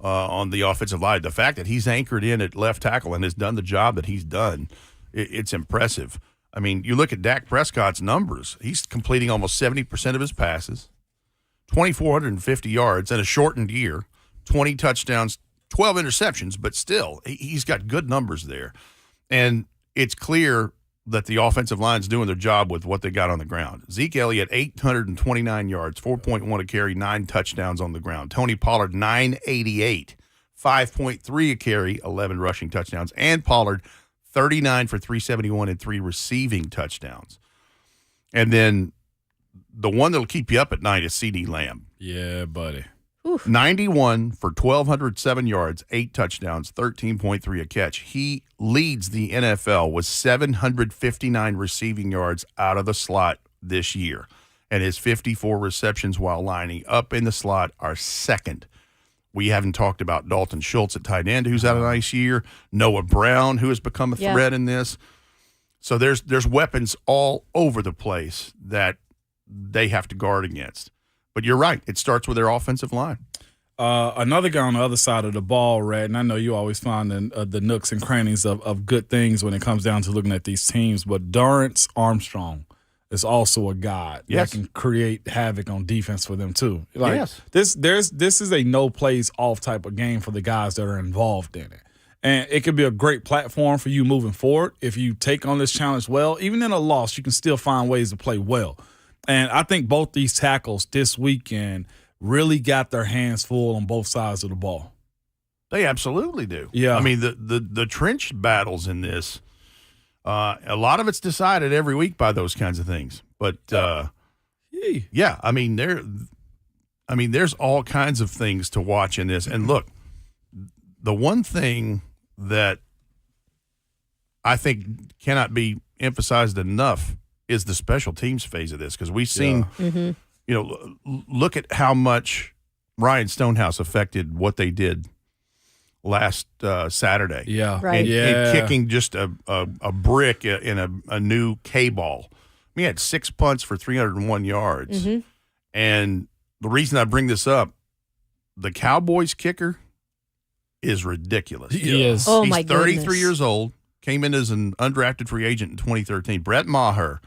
on the offensive line. The fact that he's anchored in at left tackle and has done the job that he's done, it's impressive. I mean, you look at Dak Prescott's numbers. He's completing almost 70% of his passes, 2,450 yards in a shortened year, 20 touchdowns, 12 interceptions, but still, he's got good numbers there. And it's clear that the offensive line's doing their job with what they got on the ground. Zeke Elliott, 829 yards, 4.1 a carry, 9 touchdowns on the ground. Tony Pollard, 988, 5.3 a carry, 11 rushing touchdowns. And Pollard, 39 for 371 and 3 receiving touchdowns. And then the one that'll keep you up at night is CeeDee Lamb. Yeah, buddy. 91 for 1,207 yards, 8 touchdowns, 13.3 a catch. He leads the NFL with 759 receiving yards out of the slot this year. And his 54 receptions while lining up in the slot are second. We haven't talked about Dalton Schultz at tight end, who's had a nice year. Noah Brown, who has become a threat in this. So there's weapons all over the place that they have to guard against. But you're right. It starts with their offensive line. Another guy on the other side of the ball, Rhett, and I know you always find the nooks and crannies of good things when it comes down to looking at these teams, but Dorrance Armstrong is also a guy that can create havoc on defense for them too. Like this is a no plays off type of game for the guys that are involved in it. And it could be a great platform for you moving forward. If you take on this challenge well, even in a loss, you can still find ways to play well. And I think both these tackles this weekend really got their hands full on both sides of the ball. They absolutely do. Yeah. I mean, the trench battles in this, a lot of it's decided every week by those kinds of things. But, yeah, I mean, there's all kinds of things to watch in this. And look, the one thing that I think cannot be emphasized enough is the special teams phase of this, because we've seen, look at how much Ryan Stonehouse affected what they did last Saturday. Yeah. Right. And kicking just a brick in a new K-ball. He had 6 punts for 301 yards. Mm-hmm. And the reason I bring this up, the Cowboys kicker is ridiculous. He is. Oh, He's my 33 goodness. years old, came in as an undrafted free agent in 2013. Brett Maher,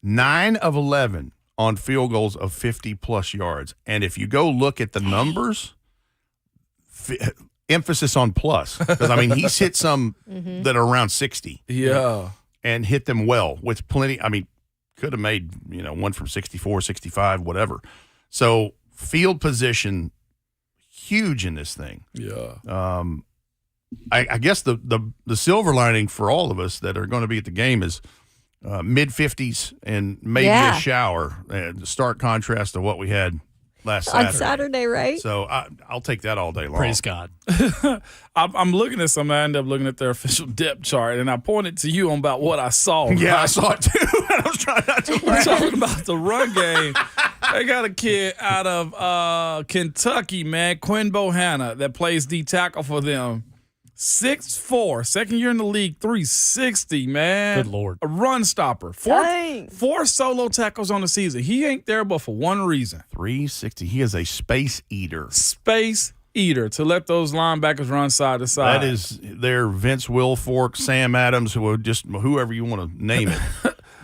9 of 11 on field goals of 50-plus yards. And if you go look at the numbers, emphasis on plus. Because, I mean, he's hit some that are around 60. Yeah. And hit them well with plenty. I mean, could have made, one from 64, 65, whatever. So field position, huge in this thing. Yeah. I guess the silver lining for all of us that are going to be at the game is mid-50s and maybe a shower. Stark contrast to what we had last Saturday. On Saturday, right? So I'll take that all day long. Praise God. I'm looking at some. I ended up looking at their official depth chart, and I pointed to you on about what I saw. Yeah, right? I saw it too. I was trying not to. We're talking about the run game. They got a kid out of Kentucky, man, Quinn Bohanna, that plays D tackle for them. 6'4", second year in the league, 360, man. Good Lord. A run stopper. Four solo tackles on the season. He ain't there but for one reason. 360. He is a space eater. Space eater to let those linebackers run side to side. That is their Vince Wilfork, Sam Adams, whoever you want to name it.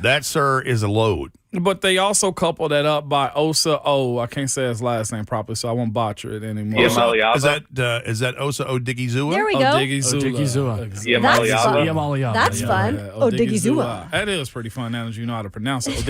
That, sir, is a load. But they also couple that up by Osa O. I can't say his last name properly, so I won't botcher it anymore. Is that Osa Odigizua? There we go. Odigizua. That's fun. Odigizua. That is pretty fun now that you know how to pronounce it.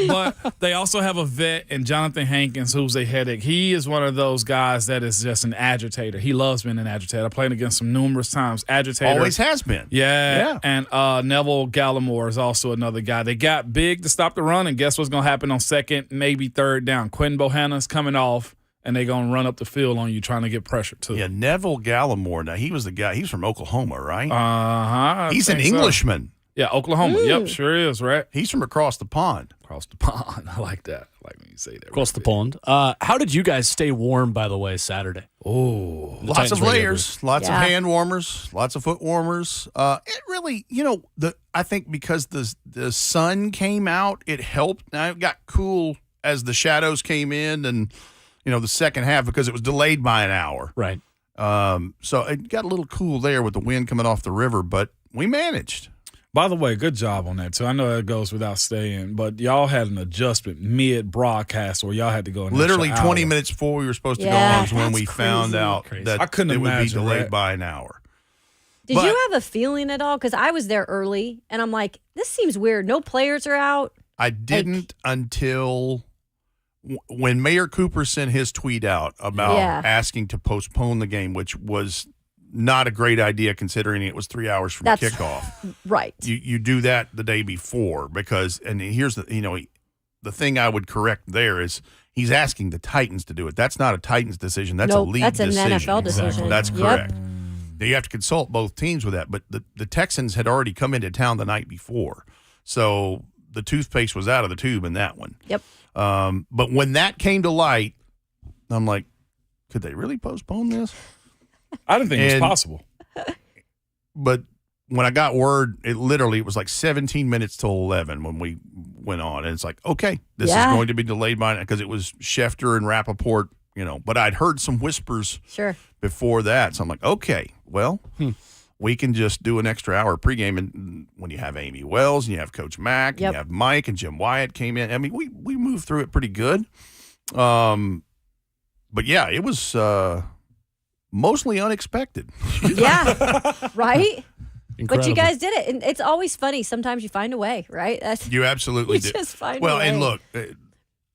But they also have a vet in Jonathan Hankins, who's a headache. He is one of those guys that is just an agitator. He loves being an agitator. I played against him numerous times. Agitator. Always has been. Yeah. And Neville Gallimore is also another guy. They got big to stop the run, and guess what's going to happen on second, maybe third down? Quinn Bohanna's coming off, and they're going to run up the field on you trying to get pressure, too. Yeah, Neville Gallimore. Now, he was the guy. He's from Oklahoma, right? Uh-huh. He's an Englishman. Yeah, Oklahoma. Yep, sure is, right? He's from across the pond. Across the pond. I like that. I like when you say that. Across the pond. How did you guys stay warm, by the way, Saturday? Oh, lots of layers, lots of hand warmers, lots of foot warmers. It really, I think because the sun came out, it helped. Now it got cool as the shadows came in, and the second half because it was delayed by an hour. Right. So it got a little cool there with the wind coming off the river, but we managed. By the way, good job on that, too. I know that goes without saying, but y'all had an adjustment mid-broadcast where y'all had to go literally 20 minutes before we were supposed to go on is when we found out that I couldn't it would be imagine delayed by an hour. Did you have a feeling at all? Because I was there early, and I'm like, this seems weird. No players are out. I didn't until when Mayor Cooper sent his tweet out about asking to postpone the game, which was not a great idea considering it was 3 hours from kickoff. Right. You do that the day before because, and here's the thing I would correct there is he's asking the Titans to do it. That's not a Titans decision. That's a league decision. That's an NFL decision. That's correct. You have to consult both teams with that. But the Texans had already come into town the night before. So the toothpaste was out of the tube in that one. Yep. But when that came to light, I'm like, could they really postpone this? I didn't think it was possible. But when I got word, it was like 17 minutes till 11 when we went on. And it's like, okay, this is going to be delayed by, because it was Schefter and Rappaport, But I'd heard some whispers before that. So I'm like, okay, well, we can just do an extra hour pregame. And when you have Amy Wells and you have Coach Mack and you have Mike and Jim Wyatt came in. I mean, we moved through it pretty good. But, yeah, it was mostly unexpected. Yeah, right? Incredible. But you guys did it. And it's always funny. Sometimes you find a way, right? You absolutely did. Just find a way. And look,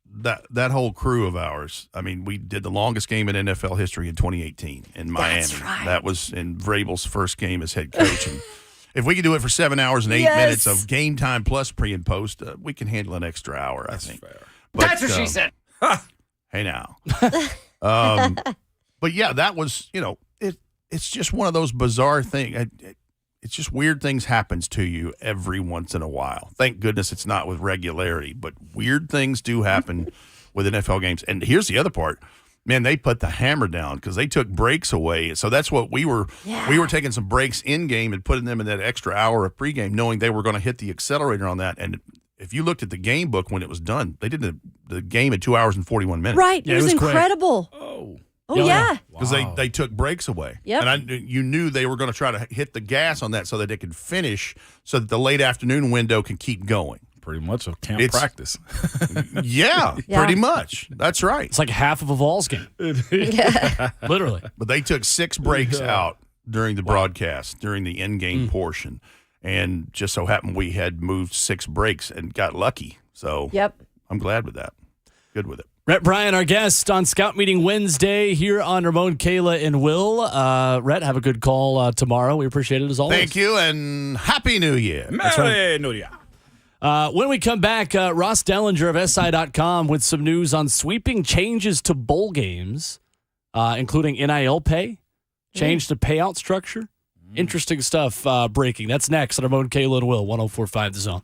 that whole crew of ours, I mean, we did the longest game in NFL history in 2018 in Miami. That's right. That was in Vrabel's first game as head coach. And if we could do it for 7 hours and 8 minutes of game time plus pre and post, we can handle an extra hour, I think. Fair. But, That's what she said. Hey, now. But, yeah, that was, it's just one of those bizarre things. It's just weird things happens to you every once in a while. Thank goodness it's not with regularity, but weird things do happen with NFL games. And here's the other part. Man, they put the hammer down because they took breaks away. So that's what we were taking some breaks in game and putting them in that extra hour of pregame, knowing they were going to hit the accelerator on that. And if you looked at the game book when it was done, they did the game at 2 hours and 41 minutes. Right. It was incredible. Oh. Oh, yeah. Because they took breaks away. Yep. And you knew they were going to try to hit the gas on that so that they could finish so that the late afternoon window can keep going. Pretty much a camp practice. Yeah, pretty much. That's right. It's like half of a Vols game. Literally. But they took 6 breaks out during the broadcast, during the in-game portion. And just so happened we had moved 6 breaks and got lucky. So I'm glad with that. Good with it. Rhett Bryan, our guest on Scout Meeting Wednesday here on Ramon, Kayla, and Will. Rhett, have a good call tomorrow. We appreciate it as always. Thank you, and Happy New Year. Merry New Year. When we come back, Ross Dellinger of SI.com with some news on sweeping changes to bowl games, including NIL pay, change to payout structure. Interesting stuff breaking. That's next on Ramon, Kayla, and Will, 104.5 The Zone.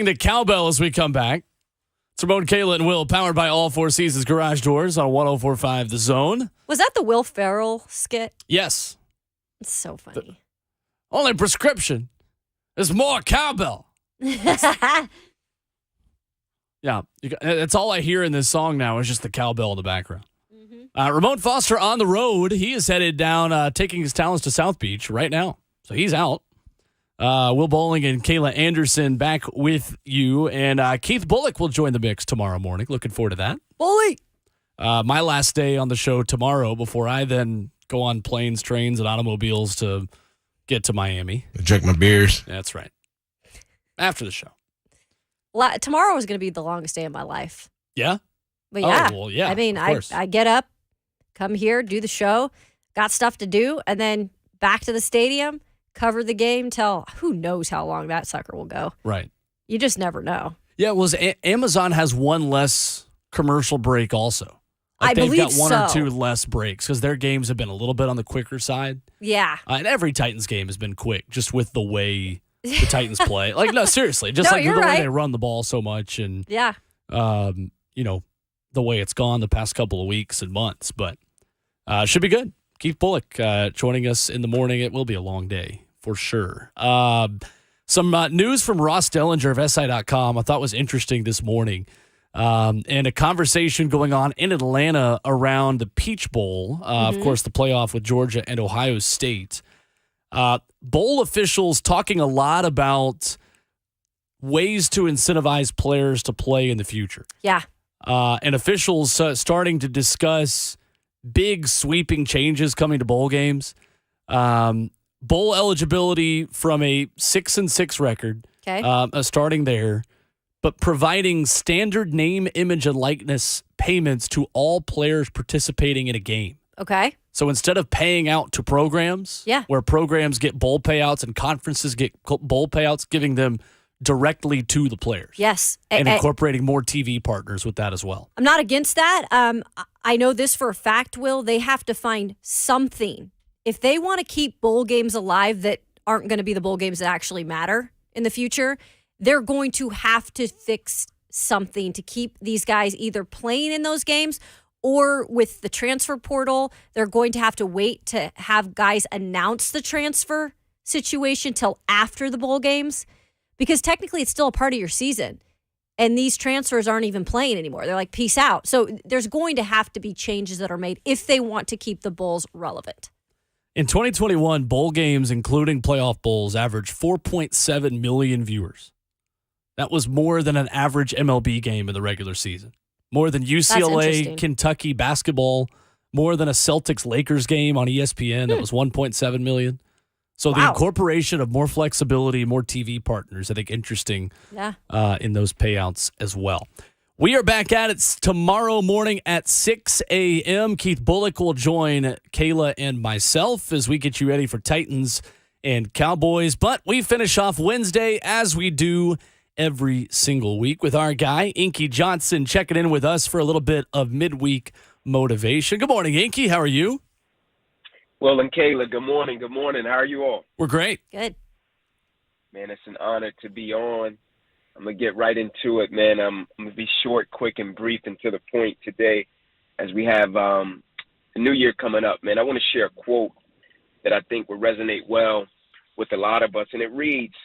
To Cowbell as we come back. It's Ramon, Kayla, and Will, powered by All Four Seasons Garage Doors on 104.5 The Zone. Was that the Will Ferrell skit? Yes. It's so funny. Only prescription is more cowbell. Yeah, that's all I hear in this song now is just the cowbell in the background. Ramon Foster on the road. He is headed down, taking his talents to South Beach right now. So he's out. Will Bowling and Kayla Anderson back with you. And Keith Bullock will join the mix tomorrow morning. Looking forward to that. Bully! My last day on the show tomorrow before I then go on planes, trains, and automobiles to get to Miami. Drink my beers. That's right. After the show. Tomorrow is going to be the longest day of my life. Yeah? But yeah. Oh, well, yeah. I mean, of course. I get up, come here, do the show, got stuff to do, and then back to the stadium, cover the game till who knows how long that sucker will go. Right. You just never know. Yeah, well, Amazon has one less commercial break also. I they've believe got one or so. two less breaks because their games have been a little bit on the quicker side. Yeah. And every Titans game has been quick just with the way the Titans play. Like, no, seriously. Just No, like the you're way right. they run the ball so much and, Yeah. you know, the way it's gone the past couple of weeks and months. But should be good. Keith Bullock joining us in the morning. It will be a long day for sure. Some news from Ross Dellinger of SI.com I thought was interesting this morning. And a conversation going on in Atlanta around the Peach Bowl. Of course, the playoff with Georgia and Ohio State. Bowl officials talking a lot about ways to incentivize players to play in the future. Yeah. And officials starting to discuss big sweeping changes coming to bowl games. Bowl eligibility from a 6-6 record. Okay. Starting there. But providing standard name, image, and likeness payments to all players participating in a game. Okay. So instead of paying out to programs, where programs get bowl payouts and conferences get bowl payouts, giving them directly to the players. Yes. And incorporating more TV partners with that as well. I'm not against that. I know this for a fact, Will. They have to find something. If they want to keep bowl games alive that aren't going to be the bowl games that actually matter in the future, they're going to have to fix something to keep these guys either playing in those games or with the transfer portal, they're going to have to wait to have guys announce the transfer situation till after the bowl games because technically it's still a part of your season and these transfers aren't even playing anymore. They're like, peace out. So there's going to have to be changes that are made if they want to keep the bowls relevant. In 2021, bowl games, including playoff bowls, averaged 4.7 million viewers. That was more than an average MLB game in the regular season. More than UCLA, Kentucky basketball, more than a Celtics-Lakers game on ESPN. That was 1.7 million. So the incorporation of more flexibility, more TV partners, I think interesting in those payouts as well. We are back at it tomorrow morning at 6 a.m. Keith Bullock will join Kayla and myself as we get you ready for Titans and Cowboys. But we finish off Wednesday as we do every single week with our guy, Inky Johnson, checking in with us for a little bit of midweek motivation. Good morning, Inky. How are you? Will and Kayla, good morning. Good morning. How are you all? We're great. Good. Man, it's an honor to be on. I'm going to get right into it, man. I'm going to be short, quick, and brief and to the point today as we have the new year coming up, man. I want to share a quote that I think will resonate well with a lot of us, and it reads,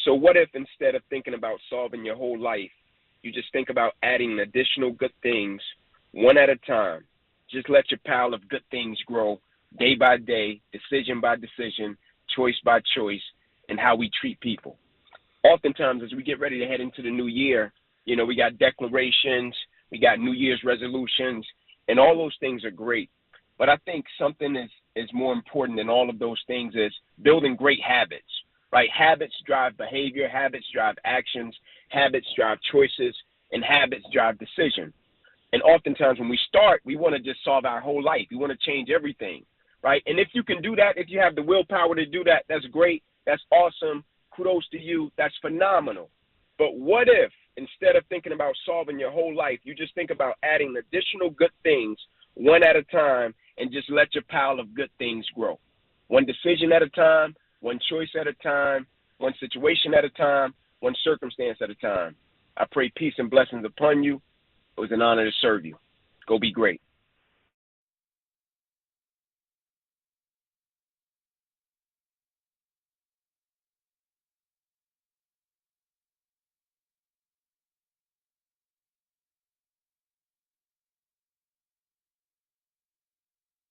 so what if instead of thinking about solving your whole life, you just think about adding additional good things one at a time? Just let your pile of good things grow day by day, decision by decision, choice by choice, and how we treat people. Oftentimes, as we get ready to head into the new year, you know, we got declarations, we got New Year's resolutions, and all those things are great. But I think something is more important than all of those things is building great habits. Right? Habits drive behavior, habits drive actions, habits drive choices, and habits drive decision. And oftentimes when we start, we want to just solve our whole life. We want to change everything, right? And if you can do that, if you have the willpower to do that, that's great. That's awesome. Kudos to you. That's phenomenal. But what if instead of thinking about solving your whole life, you just think about adding additional good things one at a time and just let your pile of good things grow? One decision at a time, one choice at a time, one situation at a time, one circumstance at a time. I pray peace and blessings upon you. It was an honor to serve you. Go be great.